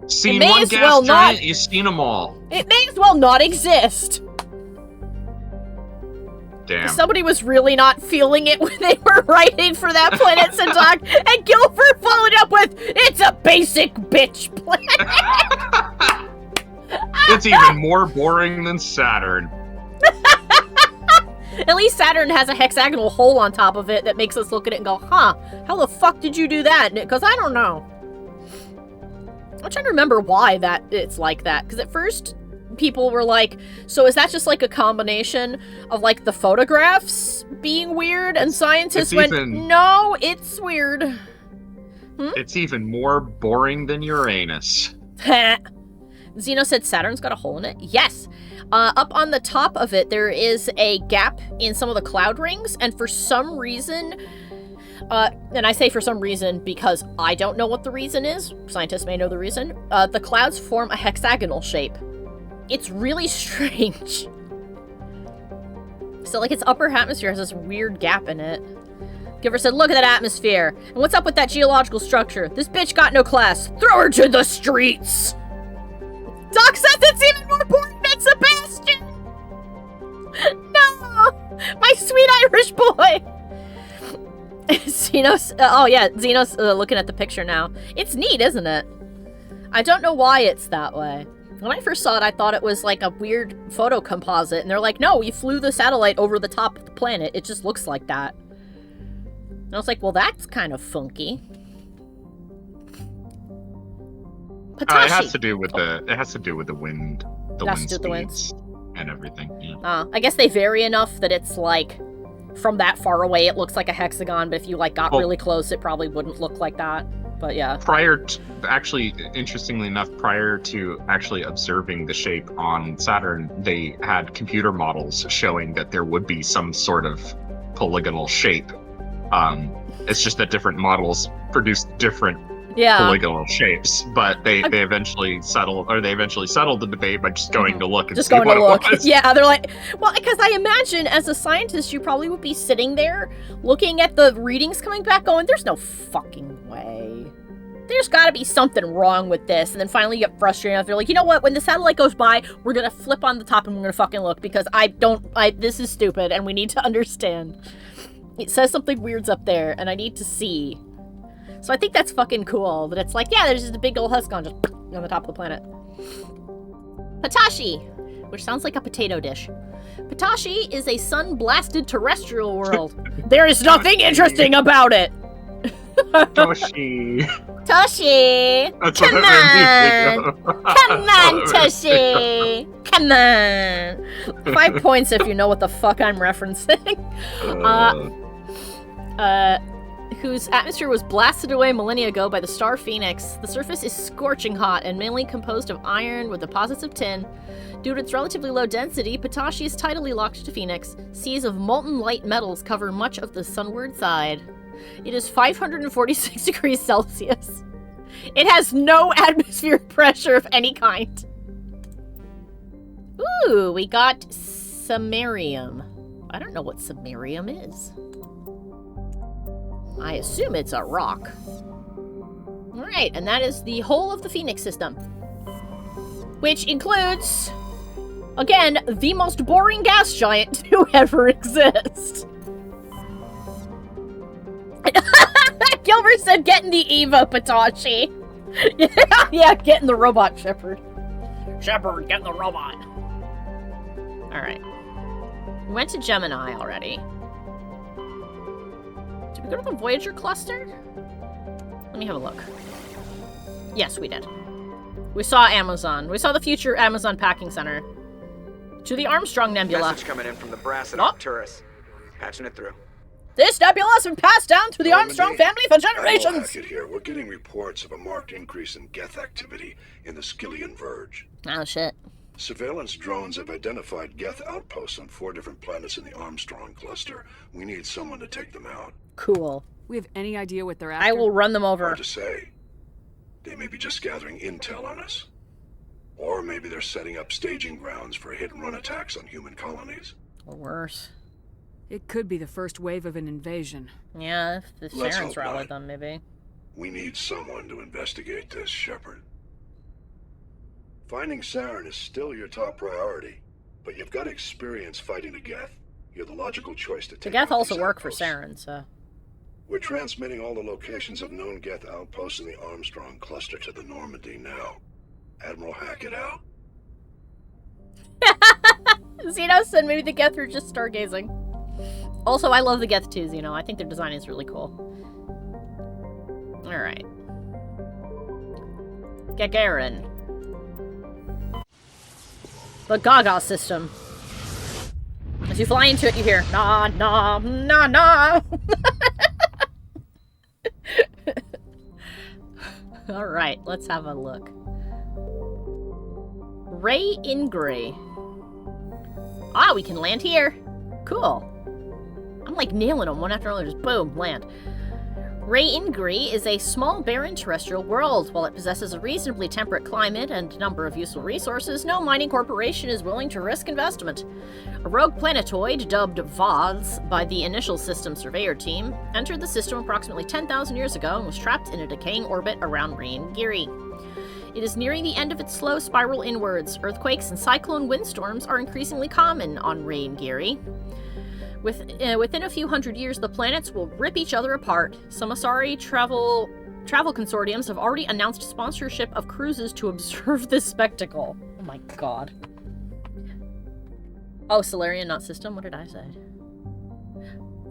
Seen one gas giant, you've seen them all. It may as well not exist. Damn. Somebody was really not feeling it when they were writing for that planet, Santok, and Guilford followed up with, "It's a basic bitch planet." It's even more boring than Saturn. At least Saturn has a hexagonal hole on top of it that makes us look at it and go, huh, how the fuck did you do that? Because I don't know. I'm trying to remember why that it's like that. Because at first, people were like, so is that just like a combination of like the photographs being weird? And scientists went, no, it's weird. It's even more boring than Uranus. Zeno said Saturn's got a hole in it. Yes. Up on the top of it, there is a gap in some of the cloud rings, and for some reason, and I say for some reason because I don't know what the reason is. Scientists may know the reason. The clouds form a hexagonal shape. It's really strange. So, like, its upper atmosphere has this weird gap in it. Giver said, look at that atmosphere. And what's up with that geological structure? This bitch got no class. Throw her to the streets. Doc says it's even more boring than Sebastian! No! My sweet Irish boy! Xenos, oh yeah, Xenos looking at the picture now. It's neat, isn't it? I don't know why it's that way. When I first saw it, I thought it was like a weird photo composite, and they're like, no, we flew the satellite over the top of the planet. It just looks like that. And I was like, well, that's kind of funky. Patashi. It has to do with the wind, wind speeds and everything. Yeah. I guess they vary enough that it's like from that far away it looks like a hexagon, but if you like got really close, it probably wouldn't look like that. But yeah. Interestingly enough, prior to actually observing the shape on Saturn, they had computer models showing that there would be some sort of polygonal shape. It's just that different models produced different polygonal shapes, but they eventually settled the debate by just going to look and see what it was. Yeah, they're like, well, because I imagine as a scientist, you probably would be sitting there looking at the readings coming back going, there's no fucking way. There's gotta be something wrong with this. And then finally you get frustrated enough. They're like, you know what? When the satellite goes by, we're gonna flip on the top and we're gonna fucking look because this is stupid and we need to understand. It says something weird's up there and I need to see. So I think that's fucking cool, that it's like, yeah, there's just a big old hexagon just on the top of the planet. Patashi, which sounds like a potato dish. Patashi is a sun-blasted terrestrial world. There is nothing interesting about it. Toshi. Toshi! Come on, Toshi! Come on! 5 points if you know what the fuck I'm referencing. Whose atmosphere was blasted away millennia ago by the star Phoenix. The surface is scorching hot and mainly composed of iron with deposits of tin. Due to its relatively low density, Patashi is tidally locked to Phoenix. Seas of molten light metals cover much of the sunward side. It is 546 degrees Celsius. It has no atmospheric pressure of any kind. Ooh, we got samarium. I don't know what samarium is. I assume it's a rock. Alright, and that is the whole of the Phoenix system. Which includes, again, the most boring gas giant to ever exist. Gilbert said, getting the Eva, Patashi. Yeah, getting the robot Shepard. Shepard, getting the robot. Alright. We went to Gemini already. Did we go to the Voyager cluster? Let me have a look. Yes, we did. We saw Amazon. We saw the future Amazon packing center. To the Armstrong Nebula. Message coming in from the brass at Arcturus. Patching it through. This nebula has been passed down through the Armstrong family for generations. Here. We're getting reports of a marked increase in Geth activity in the Skillian Verge. Oh, shit. Surveillance drones have identified Geth outposts on 4 different planets in the Armstrong cluster. We need someone to take them out. Cool. We have any idea what they're after? I will run them over. Hard to say. They may be just gathering intel on us. Or maybe they're setting up staging grounds for hit-and-run attacks on human colonies. Or worse. It could be the first wave of an invasion. Yeah, if the Let's Sarens hope rallied not. them, maybe. We need someone to investigate this, Shepard. Finding Saren is still your top priority, but you've got experience fighting the Geth. You're the logical choice to The take Geth out also these work for outposts. Saren, so... We're transmitting all the locations of known Geth outposts in the Armstrong cluster to the Normandy now. Admiral Hackett out. Xeno said maybe the Geth were just stargazing. Also, I love the Geth too, Xeno. I think their design is really cool. Alright. Gagarin. The Gaga system. As you fly into it, you hear, nah, nah, nah, nah. Alright, let's have a look. Ray Ingray. Ah, we can land here. Cool. I'm like nailing them one after another. Just boom, land. Ray Ingray is a small, barren terrestrial world. While it possesses a reasonably temperate climate and a number of useful resources, no mining corporation is willing to risk investment. A rogue planetoid, dubbed Vods by the initial system surveyor team, entered the system approximately 10,000 years ago and was trapped in a decaying orbit around Ray Ingray. It is nearing the end of its slow spiral inwards. Earthquakes and cyclone windstorms are increasingly common on Ray Ingray. Within a few hundred years, the planets will rip each other apart. Some Asari travel consortiums have already announced sponsorship of cruises to observe this spectacle. Oh my god. Oh, Solarian, not system? What did I say?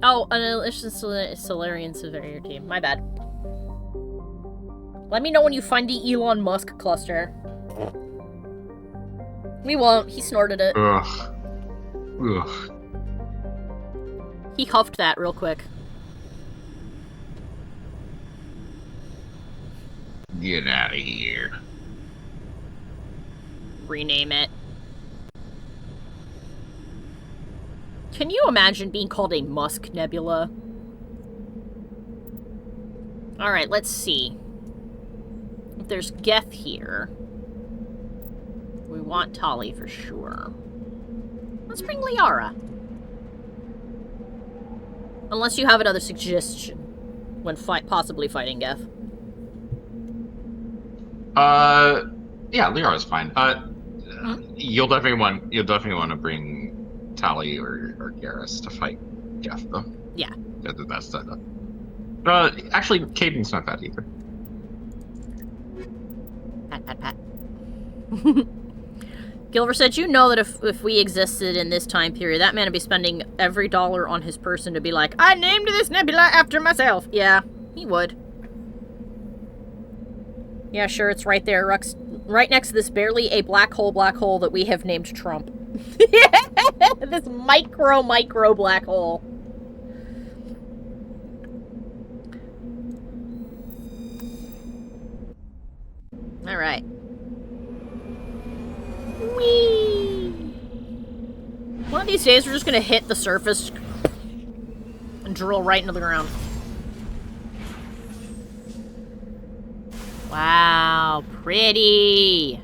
Oh, an Solarian surveyor team. My bad. Let me know when you find the Elon Musk cluster. We won't. He snorted it. Ugh. Ugh. He huffed that real quick. Get out of here. Rename it. Can you imagine being called a Musk Nebula? Alright, let's see. If there's Geth here, we want Tali for sure. Let's bring Liara. Unless you have another suggestion when possibly fighting Geth. Yeah, Liara's fine. You'll definitely want to bring Tali or Garrus to fight Geth, though. Yeah. That's that. Actually, Caden's not bad either. Pat, pat, pat. Gilver said, you know that if we existed in this time period, that man would be spending every dollar on his person to be like, I named this nebula after myself. Yeah, he would. Yeah, sure, it's right there, right next to this barely a black hole that we have named Trump. This micro black hole. Alright. Whee! One of these days we're just gonna hit the surface and drill right into the ground. Wow, pretty!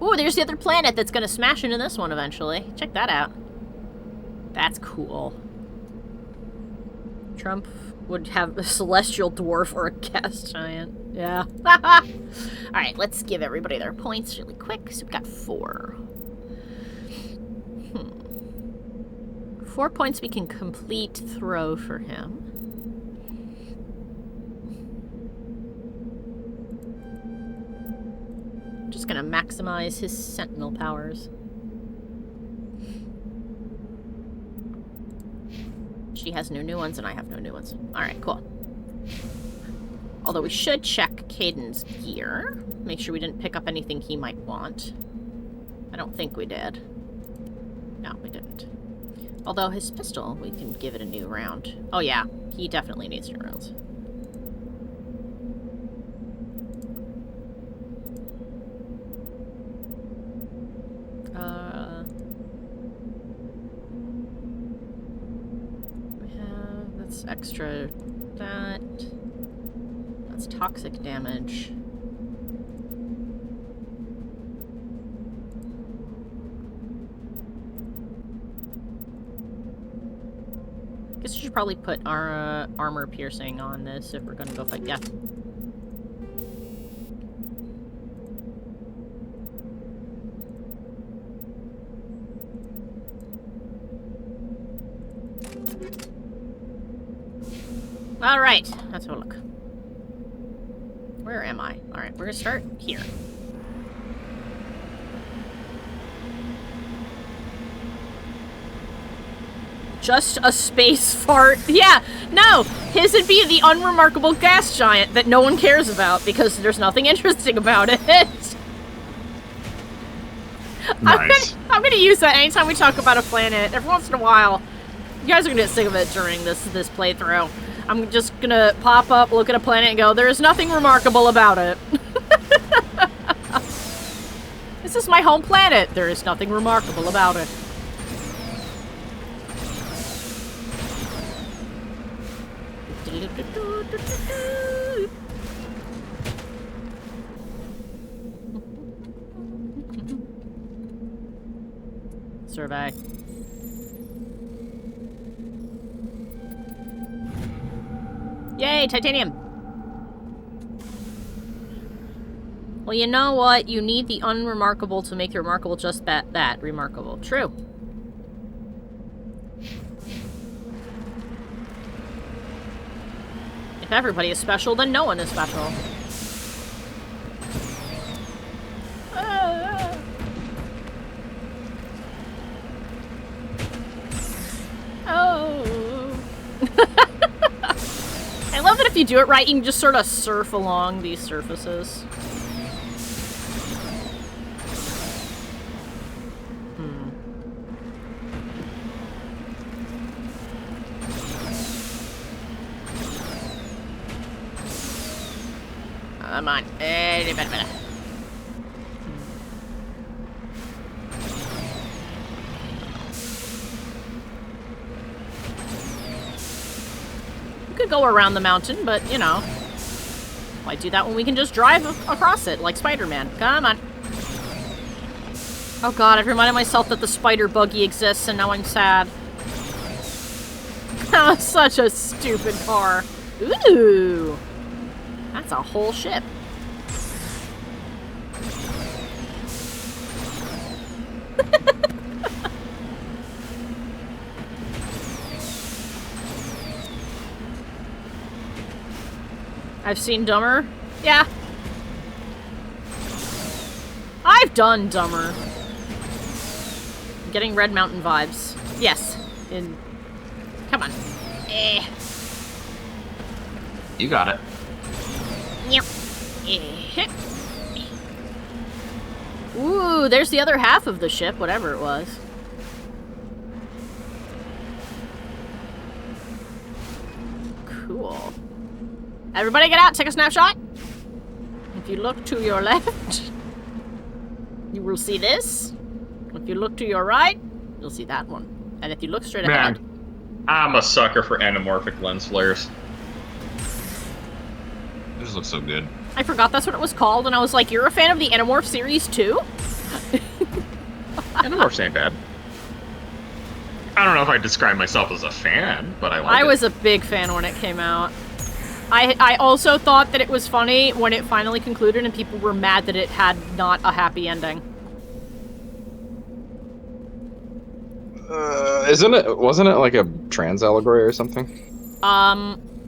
Ooh, there's the other planet that's gonna smash into this one eventually. Check that out. That's cool. Trump would have a celestial dwarf or a gas giant. Yeah. Alright, let's give everybody their points really quick. So we've got 4. 4 points we can complete throw for him. Just gonna maximize his sentinel powers. She has no new ones and I have no new ones. Alright, cool. Although we should check Caden's gear. Make sure we didn't pick up anything he might want. I don't think we did. No, we didn't. Although his pistol, we can give it a new round. Oh yeah, he definitely needs new rounds. We have... that's extra... that... that's toxic damage. Guess you should probably put our armor piercing on this if we're gonna go fight. Yeah. Alright, let's have a look. Where am I? Alright, we're gonna start here. Just a space fart. Yeah, no! His would be the unremarkable gas giant that no one cares about because there's nothing interesting about it. Nice. I'm gonna use that anytime we talk about a planet. Every once in a while. You guys are gonna get sick of it during this playthrough. I'm just gonna pop up, look at a planet, and go, there's nothing remarkable about it. This is my home planet. There is nothing remarkable about it. Survey. Yay, titanium! Well, you know what? You need the unremarkable to make the remarkable just that remarkable. True. If everybody is special, then no one is special. Oh. I love that if you do it right, you can just sort of surf along these surfaces. Come on. We could go around the mountain, but, you know. Why do that when we can just drive across it, like Spider-Man? Come on. Oh god, I've reminded myself that the spider buggy exists, and now I'm sad. That was such a stupid car. Ooh! That's a whole ship. I've seen Dumber. Yeah. I've done Dumber. I'm getting Red Mountain vibes. Yes. Come on. You got it. Yep. Ooh, there's the other half of the ship, whatever it was. Cool. Everybody get out, take a snapshot. If you look to your left, you will see this. If you look to your right, you'll see that one. And if you look straight ahead... I'm a sucker for anamorphic lens flares. This looks so good. I forgot that's what it was called, and I was like, you're a fan of the Animorph series too? Animorphs ain't bad. I don't know if I'd describe myself as a fan, but I like it. I was a big fan when it came out. I also thought that it was funny when it finally concluded and people were mad that it had not a happy ending. Wasn't it like a trans allegory or something?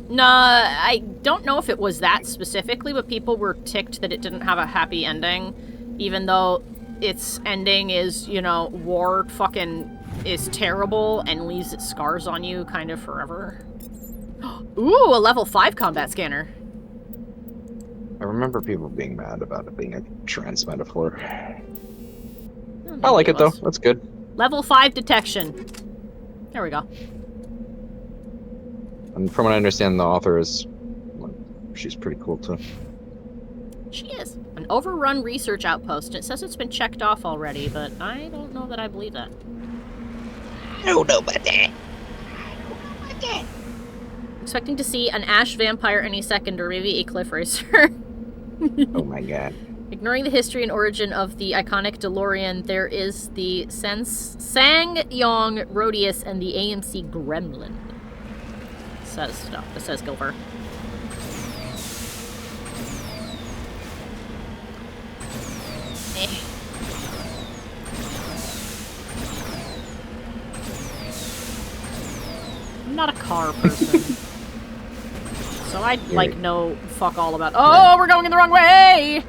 No, I don't know if it was that specifically, but people were ticked that it didn't have a happy ending, even though its ending is, you know, war fucking is terrible and leaves its scars on you kind of forever. Ooh, a level 5 combat scanner. I remember people being mad about it being a trans metaphor. I like it though, that's good. Level 5 detection. There we go. And from what I understand, the author is... she's pretty cool, too. She is. An overrun research outpost. It says it's been checked off already, but I don't know that I believe that. I don't know about that. Expecting to see an ash vampire any second, or maybe a cliff racer. Oh my god. Ignoring the history and origin of the iconic DeLorean, there is the Sang-Yong Rodius and the AMC Gremlin. says stuff. It says Gilver. Eh. I'm not a car person. So I, like, know fuck all about... Oh, we're going in the wrong way!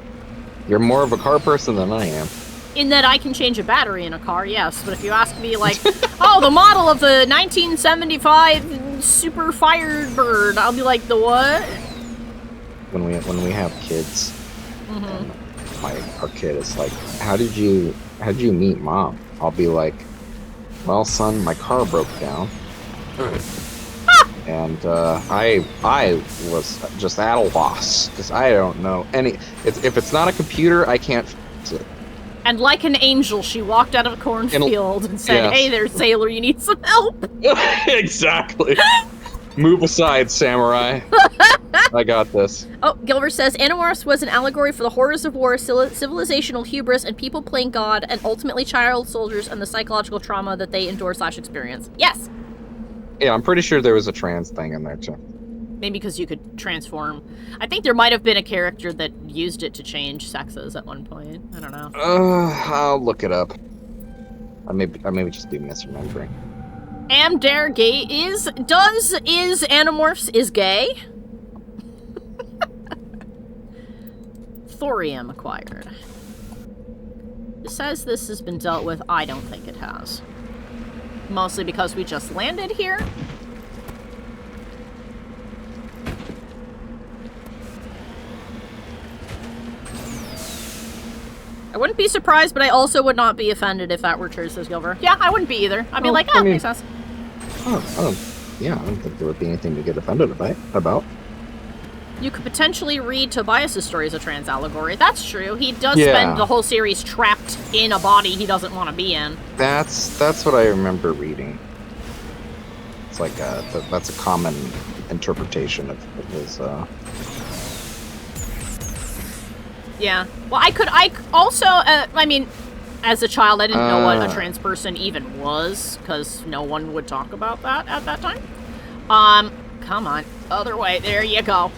You're more of a car person than I am. In that I can change a battery in a car, yes. But if you ask me, like, oh, the model of the 1975 Super Firebird, I'll be like, the what? When we have kids, and our kid is like, how did you meet mom? I'll be like, well, son, my car broke down. And I was just at a loss because I don't know any. If it's not a computer, I can't fix it. And like an angel, she walked out of a cornfield and said, yes. "Hey there, sailor, you need some help." Exactly. Move aside, samurai. I got this. Oh, Gilbert says, Animorphs was an allegory for the horrors of war, civilizational hubris, and people playing God, and ultimately child soldiers and the psychological trauma that they endure/experience. Yes. Yeah, I'm pretty sure there was a trans thing in there too. Maybe because you could transform. I think there might have been a character that used it to change sexes at one point. I don't know. I'll look it up. I may just be misremembering. Am dare gay is Animorphs is gay? Thorium acquired. It says this has been dealt with. I don't think it has. Mostly because we just landed here. I wouldn't be surprised, but I also would not be offended if that were true, says Gilver. Yeah, I wouldn't be either. I'd be like, makes sense. I don't think there would be anything to get offended about. You could potentially read Tobias' story as a trans allegory. That's true. He does spend the whole series trapped in a body he doesn't want to be in. That's what I remember reading. It's like that's a common interpretation of his. Yeah. Well, I also, I mean, as a child, I didn't know what a trans person even was, because no one would talk about that at that time. Come on. Other way. There you go.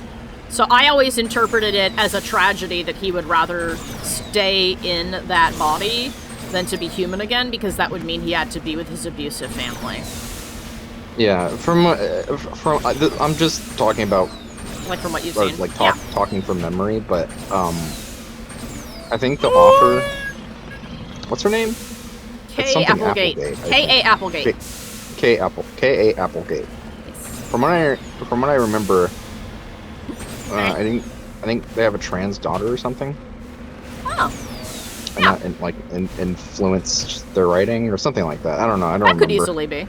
So I always interpreted it as a tragedy that he would rather stay in that body than to be human again, because that would mean he had to be with his abusive family. Yeah, from I'm just talking about, like, from what you've seen, like talking from memory, but I think the author, what's her name? K. Applegate. K.A. Applegate. K.A. Applegate. From what I remember, I think they have a trans daughter or something. Oh. And that influenced their writing or something like that. I don't know. I don't remember. That could easily be.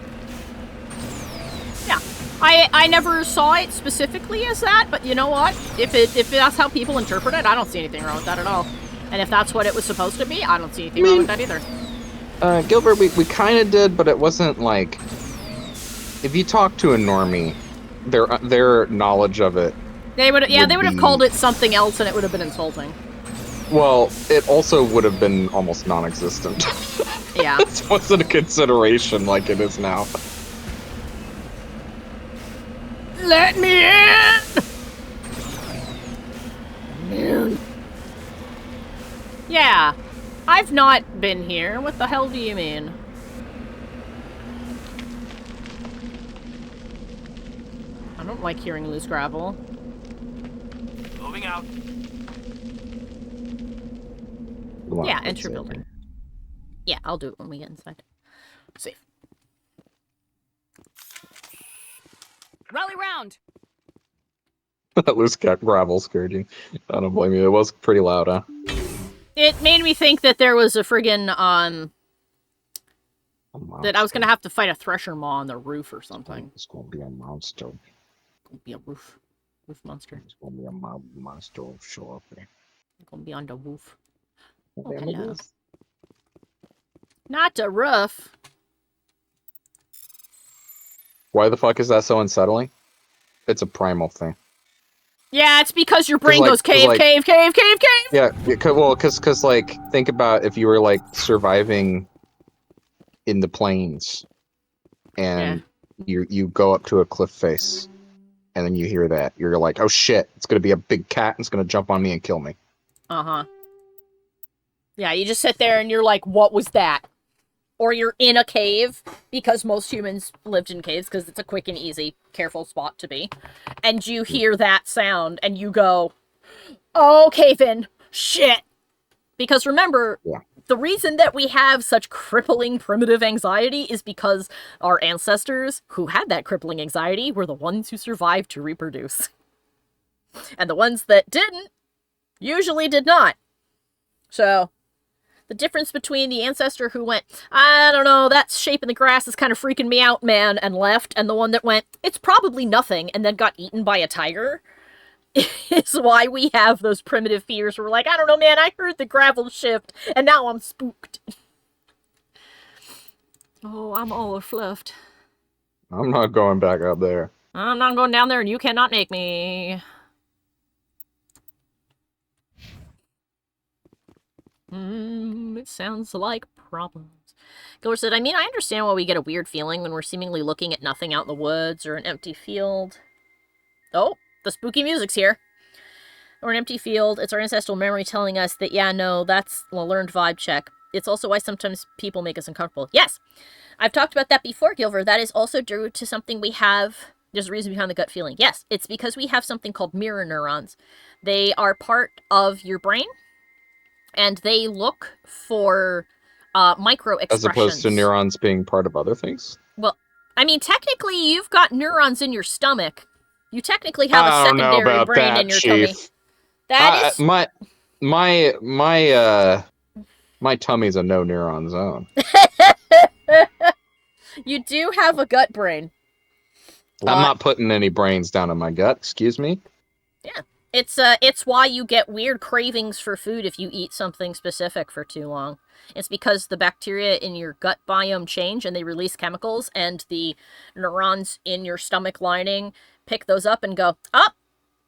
Yeah. I never saw it specifically as that, but you know what? If that's how people interpret it, I don't see anything wrong with that at all. And if that's what it was supposed to be, I don't see anything wrong with that either. Gilbert, we kind of did, but it wasn't like, if you talk to a normie, their knowledge of it. They would have called it something else, and it would have been insulting. Well, it also would have been almost non-existent. Yeah. It wasn't a consideration like it is now. Let me in! Man. Yeah. I've not been here. What the hell do you mean? I don't like hearing loose gravel. Moving out. Yeah, enter building. Yeah, I'll do it when we get inside. Safe. Rally round! That loose gravel scared you. I don't blame you. It was pretty loud, huh? It made me think that there was a friggin', that I was gonna have to fight a thresher maw on the roof or something. It's gonna be a monster. It's gonna be a roof monster. It's gonna be a monster show up there. It's gonna be on the roof. Oh, hello. Not the roof. Why the fuck is that so unsettling? It's a primal thing. Yeah, it's because your brain goes cave. Yeah, well, because like, think about if you were like surviving in the plains, and you go up to a cliff face, and then you hear that. You're like, oh shit, it's gonna be a big cat and it's gonna jump on me and kill me. Uh-huh. Yeah, you just sit there and you're like, what was that? Or you're in a cave, because most humans lived in caves, because it's a quick and easy, careful spot to be. And you hear that sound, and you go, oh, cave-in, shit. Because remember, the reason that we have such crippling primitive anxiety is because our ancestors who had that crippling anxiety were the ones who survived to reproduce. And the ones that didn't usually did not. So, the difference between the ancestor who went, I don't know, that shape in the grass is kind of freaking me out, man, and left, and the one that went, it's probably nothing, and then got eaten by a tiger, is why we have those primitive fears where we're like, I don't know, man, I heard the gravel shift, and now I'm spooked. Oh, I'm all fluffed. I'm not going back up there. I'm not going down there, and you cannot make me. It sounds like problems. Goer said, I mean, I understand why we get a weird feeling when we're seemingly looking at nothing out in the woods or an empty field. Oh, the spooky music's here. Or an empty field. It's our ancestral memory telling us that, yeah, no, that's a learned vibe check. It's also why sometimes people make us uncomfortable. Yes! I've talked about that before, Gilver. That is also due to something we have. There's a reason behind the gut feeling. Yes, it's because we have something called mirror neurons. They are part of your brain, and they look for micro expressions. As opposed to neurons being part of other things? Well, I mean, technically, you've got neurons in your stomach. You technically have a secondary brain in your tummy. That is... My tummy's a no neuron zone. You do have a gut brain. I'm not putting any brains down in my gut, excuse me? Yeah. It's why you get weird cravings for food if you eat something specific for too long. It's because the bacteria in your gut biome change and they release chemicals, and the neurons in your stomach lining pick those up and go,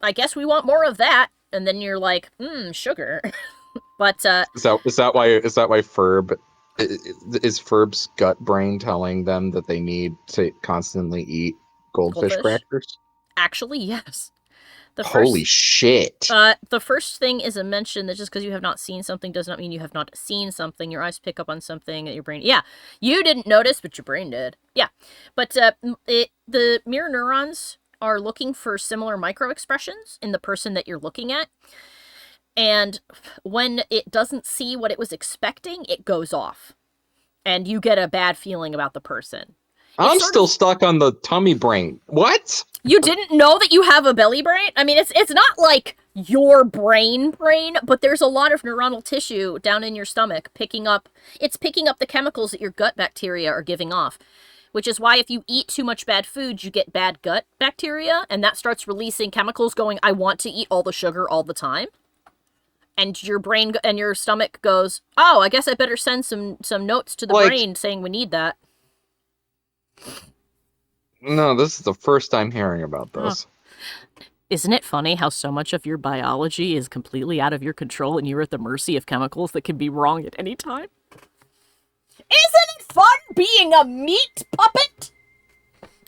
I guess we want more of that. And then you're like, sugar. But is that why Ferb is Ferb's gut brain telling them that they need to constantly eat goldfish crackers? Actually, yes. Holy shit. The first thing is a mention that just because you have not seen something does not mean you have not seen something. Your eyes pick up on something that your brain... Yeah, you didn't notice, but your brain did. Yeah, but the mirror neurons are looking for similar micro-expressions in the person that you're looking at. And when it doesn't see what it was expecting, it goes off. And you get a bad feeling about the person. I'm still stuck on the tummy brain. What? You didn't know that you have a belly brain? I mean, it's not like your brain, but there's a lot of neuronal tissue down in your stomach picking up the chemicals that your gut bacteria are giving off. Which is why if you eat too much bad food, you get bad gut bacteria, and that starts releasing chemicals going, I want to eat all the sugar all the time. And your brain and your stomach goes, oh, I guess I better send some notes to the brain saying we need that. No, this is the first time hearing about this. Isn't it funny how so much of your biology is completely out of your control and you're at the mercy of chemicals that can be wrong at any time? Isn't it fun being a meat puppet?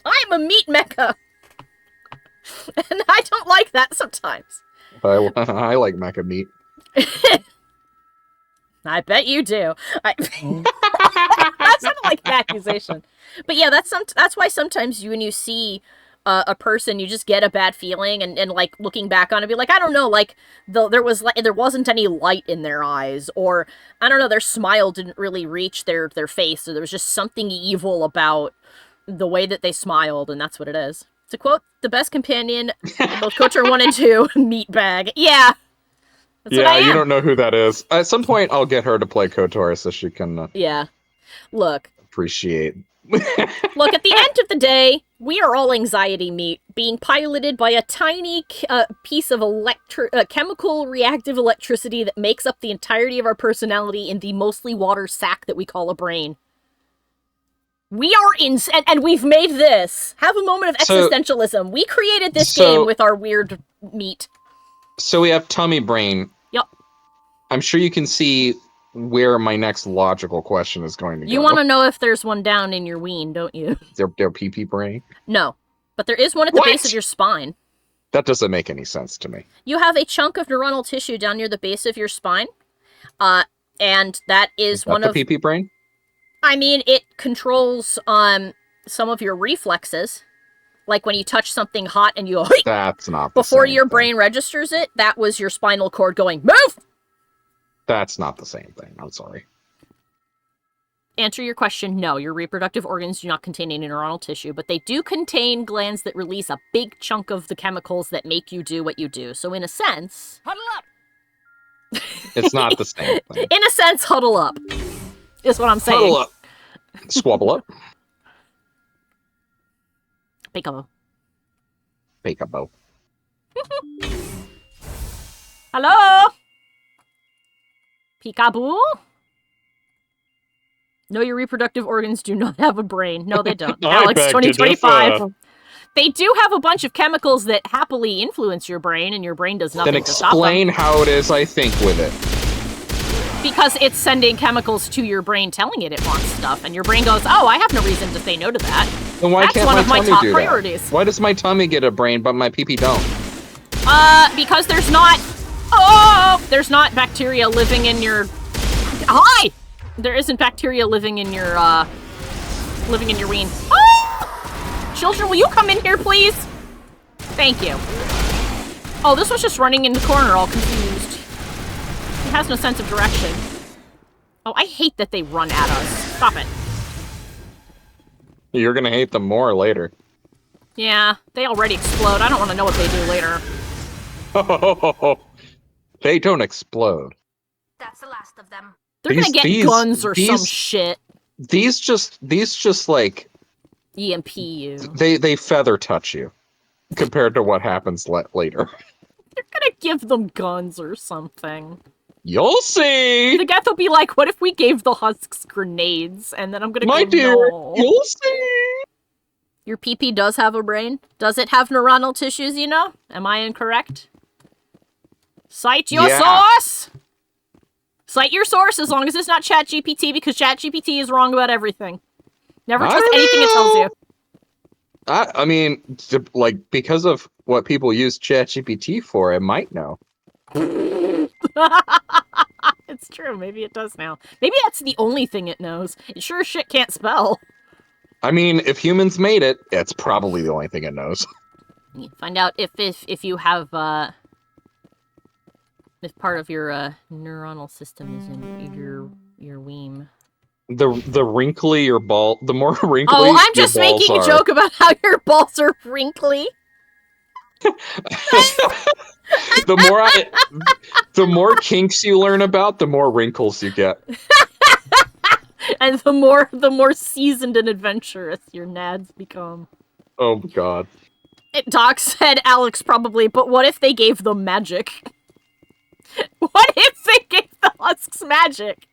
I'm a meat mecha. And I don't like that sometimes. I like mecha meat. I bet you do. That sounded like an accusation. But yeah, that's why sometimes when you see a person, you just get a bad feeling, and like looking back on it, be like, I don't know, like there wasn't any light in their eyes, or I don't know, their smile didn't really reach their face, or there was just something evil about the way that they smiled, and that's what it is. To quote the best companion, both KOTOR 1 and 2, meatbag. Yeah. That's what I am. You don't know who that is. At some point, I'll get her to play KOTOR so she can. Yeah. Look. Appreciate. Look, at the end of the day, we are all anxiety meat, being piloted by a tiny piece of chemical reactive electricity that makes up the entirety of our personality in the mostly water sack that we call a brain. We are and we've made this. Have a moment of existentialism. We created this game with our weird meat. So we have tummy brain. Yep. I'm sure you can see where my next logical question is going to go. You want to know if there's one down in your ween, don't you? Their pee-pee brain? No. But there is one at the base What? of your spine. That doesn't make any sense to me. You have a chunk of neuronal tissue down near the base of your spine. And that is one the of... PP brain? I mean, it controls some of your reflexes. Like when you touch something hot and you go... That's not the Before same your thing. brain registers it, that was your spinal cord going, move! That's not the same thing. I'm sorry. Answer your question, no. Your reproductive organs do not contain any neuronal tissue, but they do contain glands that release a big chunk of the chemicals that make you do what you do. So in a sense... Huddle up! It's not the same thing. In a sense, huddle up. Is what I'm saying. Huddle up. Squabble up. Peekaboo. Peekaboo. Hello? Peekaboo? No, your reproductive organs do not have a brain. No, they don't. Alex, 2025. They do have a bunch of chemicals that happily influence your brain, and your brain does nothing Then to stop them. explain how it is I think with it. Because it's sending chemicals to your brain telling it wants stuff, and your brain goes, oh, I have no reason to say no to that. Then why That's can't one my of my tummy top do priorities. That? Why does my tummy get a brain but my pee-pee don't? Because there's not... Oh! There's not bacteria living in your... Hi! There isn't bacteria living in your ween. Oh! Children, will you come in here, please? Thank you. Oh, this was just running in the corner all confused. He has no sense of direction. Oh, I hate that they run at us. Stop it. You're gonna hate them more later. Yeah, they already explode. I don't want to know what they do later. They don't explode. That's the last of them. They're gonna get guns or some shit. These just like EMP you. they feather touch you compared to what happens later. They're gonna give them guns or something. You'll see. The Geth will be like, what if we gave the husks grenades? And then I'm gonna My go, dear, no. you'll see. Your PP does have a brain? Does it have neuronal tissues, you know? Am I incorrect? Cite your source! Cite your source as long as it's not ChatGPT, because ChatGPT is wrong about everything. Never trust anything it tells you. I mean, like, because of what people use ChatGPT for, it might know. It's true, maybe it does now. Maybe that's the only thing it knows. It sure as shit can't spell. I mean, if humans made it, it's probably the only thing it knows. You find out if you have, if part of your, neuronal system is in your weem. The wrinkly your ball, the more wrinkly Oh, I'm just your balls making a are. joke about how your balls are wrinkly. The more kinks you learn about, the more wrinkles you get. And the more seasoned and adventurous your nads become. Oh god. Doc said Alex probably, but what if they gave them magic? What if they gave the husks magic?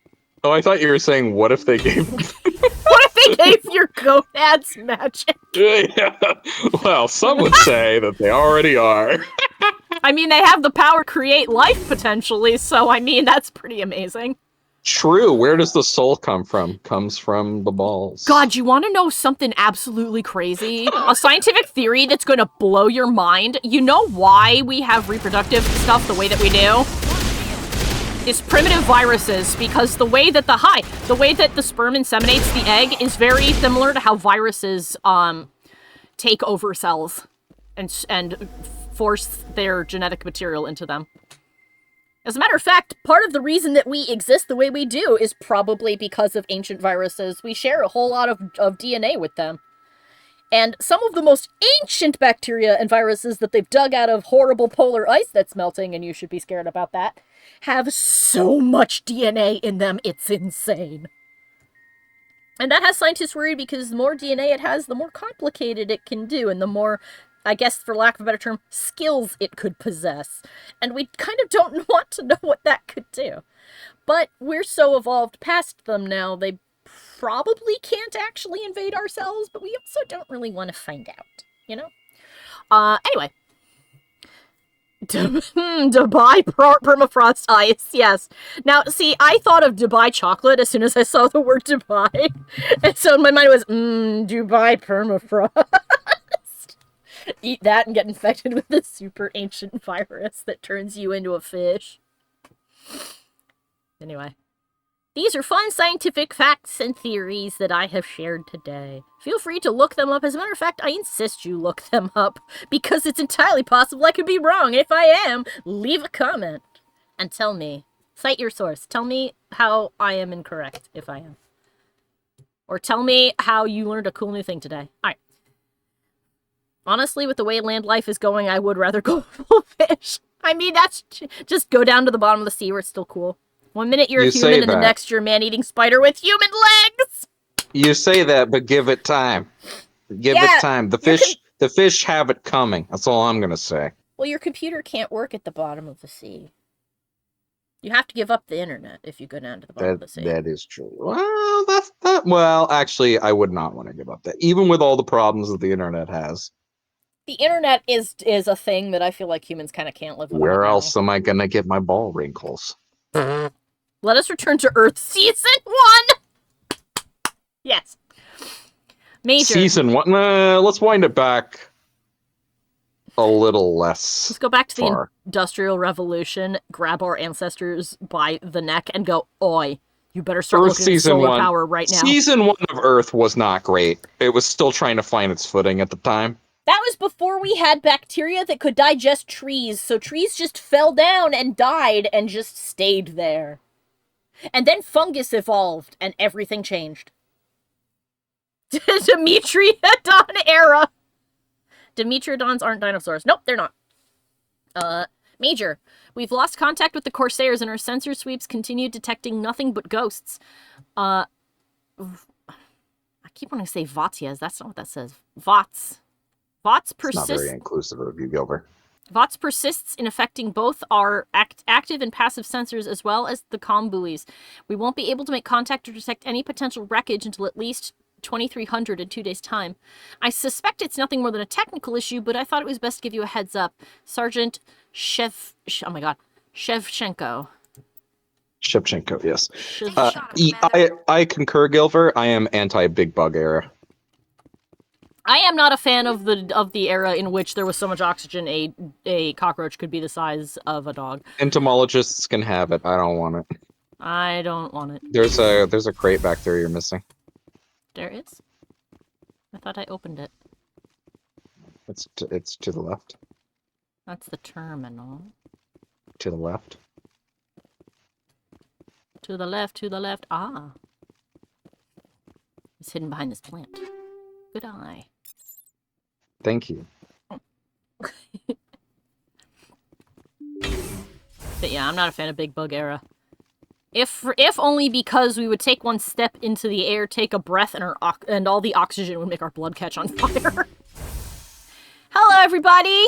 Oh, I thought you were saying, what if they gave... What if they gave your gonads magic? Yeah. Well, some would say that they already are. I mean, they have the power to create life, potentially, so, I mean, that's pretty amazing. True. Where does the soul come from? Comes from the balls. God, you want to know something absolutely crazy? A scientific theory that's going to blow your mind? You know why we have reproductive stuff the way that we do? Is primitive viruses, because the way that the sperm inseminates the egg is very similar to how viruses take over cells and force their genetic material into them. As a matter of fact, part of the reason that we exist the way we do is probably because of ancient viruses. We share a whole lot of DNA with them. And some of the most ancient bacteria and viruses that they've dug out of horrible polar ice that's melting, and you should be scared about that, have so much DNA in them, it's insane. And that has scientists worried because the more DNA it has, the more complicated it can do, and the more, I guess for lack of a better term, skills it could possess. And we kind of don't want to know what that could do. But we're so evolved past them now, they probably can't actually invade our cells, but we also don't really want to find out, you know? Anyway. Dubai permafrost ice, yes. Now, see, I thought of Dubai chocolate as soon as I saw the word Dubai. And so in my mind it was, Dubai permafrost. Eat that and get infected with this super ancient virus that turns you into a fish. Anyway. These are fun scientific facts and theories that I have shared today. Feel free to look them up. As a matter of fact, I insist you look them up, because it's entirely possible I could be wrong. If I am, leave a comment and tell me. Cite your source. Tell me how I am incorrect, if I am. Or tell me how you learned a cool new thing today. Alright. Honestly, with the way land life is going, I would rather go full fish. I mean, that's... Just go down to the bottom of the sea where it's still cool. One minute you're a human, and the next you're a man-eating spider with human legs! You say that, but give it time. Give it time. The fish have it coming. That's all I'm gonna say. Well, your computer can't work at the bottom of the sea. You have to give up the internet if you go down to the bottom of the sea. That is true. Well, well, actually, I would not want to give up that. Even with all the problems that the internet has. The internet is a thing that I feel like humans kind of can't live without. Where else am I gonna get my ball wrinkles? Let us return to Earth Season 1! Yes. Major. Season 1? Let's wind it back a little less. Let's go back to far. The Industrial Revolution, grab our ancestors by the neck, and go, oi, you better start looking at solar power right now. Season 1 of Earth was not great. It was still trying to find its footing at the time. That was before we had bacteria that could digest trees, so trees just fell down and died and just stayed there. And then fungus evolved, and everything changed. Dimetrodon era. Dimetrodons aren't dinosaurs. Nope, they're not. Major. We've lost contact with the Corsairs, and our sensor sweeps continue detecting nothing but ghosts. I keep wanting to say Vatias. That's not what that says. Vots. Vots persists. Not very inclusive of you, Gilbert. VOTS persists in affecting both our active and passive sensors as well as the comm buoys. We won't be able to make contact or detect any potential wreckage until at least 2300 in 2 days' time. I suspect it's nothing more than a technical issue, but I thought it was best to give you a heads up. Sergeant Shevchenko. Shevchenko, yes. I concur, Gilbert. I am anti-Big Bug era. I am not a fan of the era in which there was so much oxygen a cockroach could be the size of a dog. Entomologists can have it. I don't want it. I don't want it. There's a crate back there you're missing. There is? I thought I opened it. It's to the left. That's the terminal. To the left. To the left, to the left. Ah. It's hidden behind this plant. Good eye. Thank you. But yeah, I'm not a fan of Big Bug era. If only because we would take one step into the air, take a breath, and all the oxygen would make our blood catch on fire. Hello, everybody!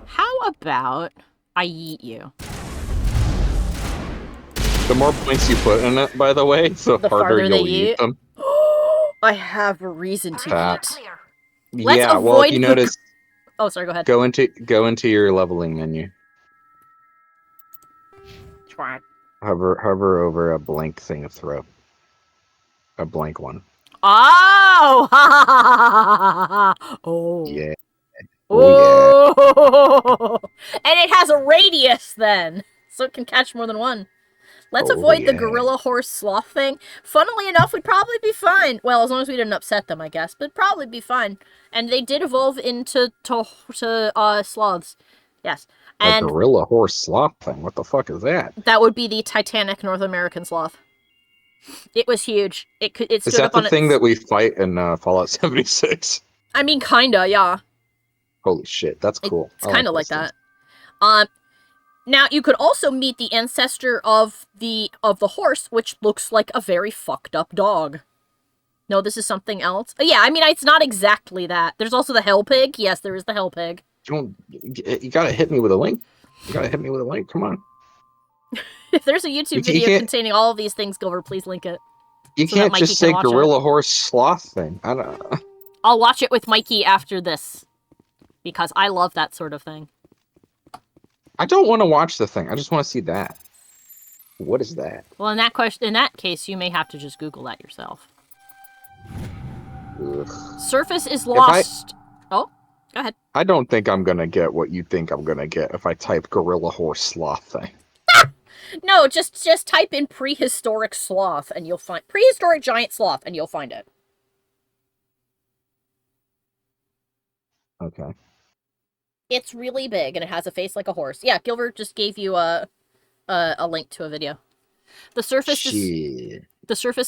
How about I yeet you? The more points you put in it, by the way, the harder you'll eat them. I have a reason to eat. Yeah, well, if you notice... Oh, sorry, go ahead. Go into your leveling menu. Try. Hover over a blank thing of throw. A blank one. Oh! Oh. Yeah. Oh, yeah. And it has a radius then, so it can catch more than one. Let's avoid the gorilla horse sloth thing. Funnily enough, we'd probably be fine. Well, as long as we didn't upset them, I guess. But probably be fine. And they did evolve into sloths. Yes. And a gorilla horse sloth thing? What the fuck is that? That would be the Titanic North American sloth. It was huge. It stood is that up on the thing that we fight in Fallout 76? I mean, kinda, yeah. Holy shit, that's cool. It's kind of like that. Now, you could also meet the ancestor of the horse, which looks like a very fucked up dog. No, this is something else. Yeah, I mean, it's not exactly that. There's also the hell pig. Yes, there is the hell pig. You gotta hit me with a link. Come on. If there's a YouTube video containing all of these things, Gilbert, please link it. You can't just say gorilla horse sloth thing. I don't know. I'll watch it with Mikey after this. Because I love that sort of thing. I don't want to watch the thing. I just want to see that. What is that? Well, in that case, you may have to just Google that yourself. Ugh. Surface is lost. Oh, go ahead. I don't think I'm gonna get what you think I'm gonna get if I type gorilla horse sloth thing. No, just type in prehistoric sloth and you'll find prehistoric giant sloth and you'll find it. Okay. It's really big and it has a face like a horse. Yeah, Gilbert just gave you a link to a video. The surface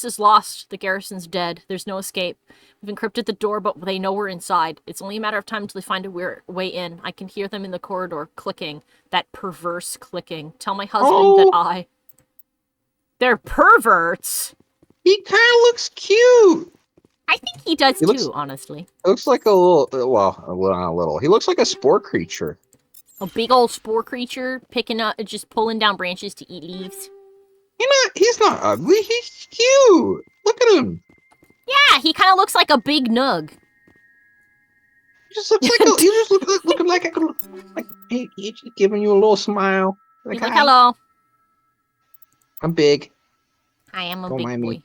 is lost. The garrison's dead. There's no escape. We've encrypted the door, but they know we're inside. It's only a matter of time until they find a way in. I can hear them in the corridor clicking. That perverse clicking. Tell my husband that they're perverts. He kind of looks cute. I think he does too, honestly. Looks like a little, well, not a little. He looks like a spore creature. A big old spore creature picking up, just pulling down branches to eat leaves. He's not ugly. He's cute. Look at him. Yeah, he kind of looks like a big nug. He just looks like he just looking like he's giving you a little smile. He's like, hello. I'm big. I am a Don't big mind boy. me.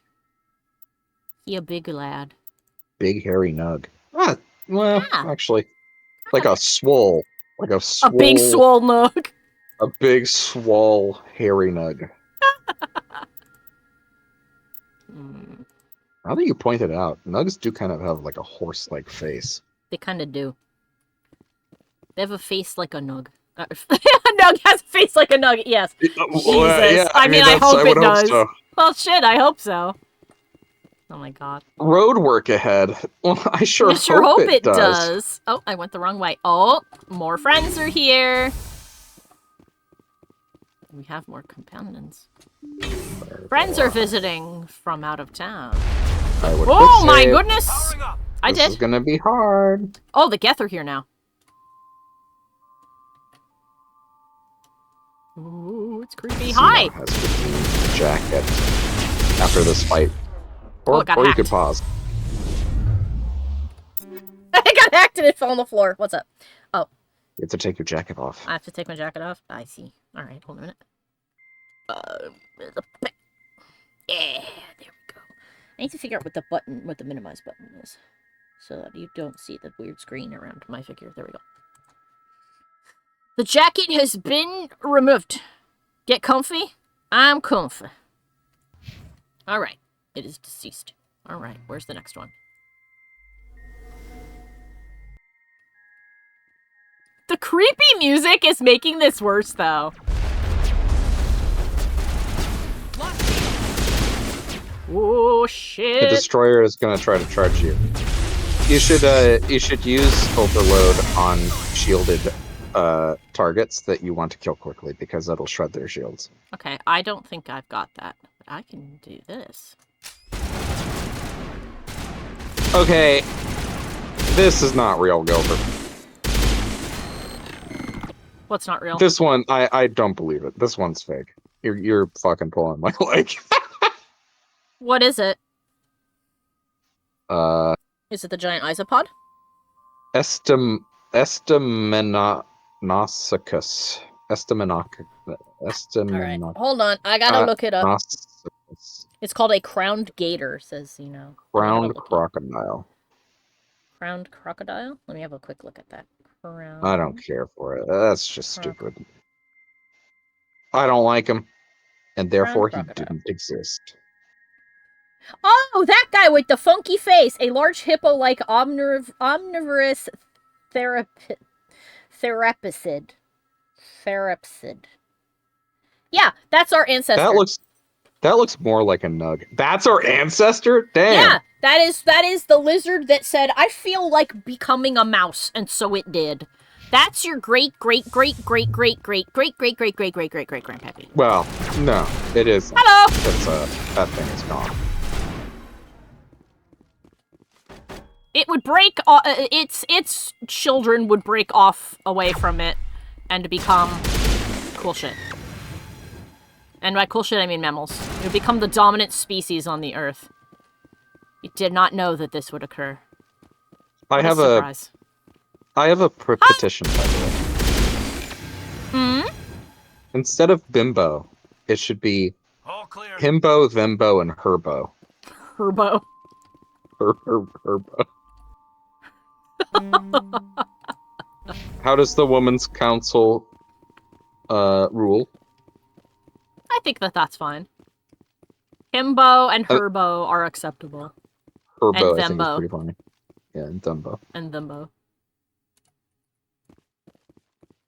He a big lad. Big hairy nug. Well, Yeah. actually, like a swole. Like a swole. A big swole nug. A big swole hairy nug. Now that you pointed out, nugs do kind of have like a horse-like face. They kind of do. They have a face like a nug. A nug has a face like a nug, yes. Jesus. Yeah, I mean, I hope it does. So. Well, shit, I hope so. Oh my god. Road work ahead. Well, I sure hope it does. Oh, I went the wrong way. Oh, more friends are here. We have more companions. Friends are visiting from out of town. Oh my goodness! I did. This is gonna be hard. Oh, the Geth are here now. Ooh, it's creepy. Hi! Has 15 jacket after this fight. Or you could pause. I got hacked and it fell on the floor. What's up? Oh. You have to take your jacket off. I have to take my jacket off? I see. Alright, hold on a minute. Yeah, there we go. I need to figure out what the minimize button is. So that you don't see the weird screen around my figure. There we go. The jacket has been removed. Get comfy? I'm comfy. Alright. It is deceased. Alright, where's the next one? The creepy music is making this worse, though. Oh, shit. The destroyer is gonna try to charge you. You should use overload on shielded targets that you want to kill quickly, because that'll shred their shields. Okay, I don't think I've got that. But I can do this. Okay. This is not real, Gilbert. What's not real? This one, I don't believe it. This one's fake. You're fucking pulling my leg. What is it? Is it the giant isopod? Estemenocus. Alright, hold on. I gotta look it up. It's called a crowned gator, says, you know. Crowned crocodile. Crowned crocodile? Let me have a quick look at that. Crowned... I don't care for it. That's just stupid. I don't like him. And therefore he didn't exist. Oh, that guy with the funky face! A large hippo-like omnivorous therapsid. Yeah, that's our ancestor. That looks more like a nug. That's our ancestor? Damn. Yeah, that is the lizard that said, I feel like becoming a mouse, and so it did. That's your great-great-great-great-great-great-great-great-great-great-great-great-grandpappy. Well, no, it is. Hello! That thing is gone. It would break, its children would break off away from it and become cool shit. And by cool shit, I mean mammals. It would become the dominant species on the Earth. You did not know that this would occur. I have a petition, by the way. Instead of bimbo, it should be himbo, thembo, and herbo. Herbo. Herbo. How does the Women's Council rule? I think that's fine. Himbo and Herbo are acceptable. Herbo, And I think, is Thembo. pretty funny. Yeah, and Dumbo. And Thembo.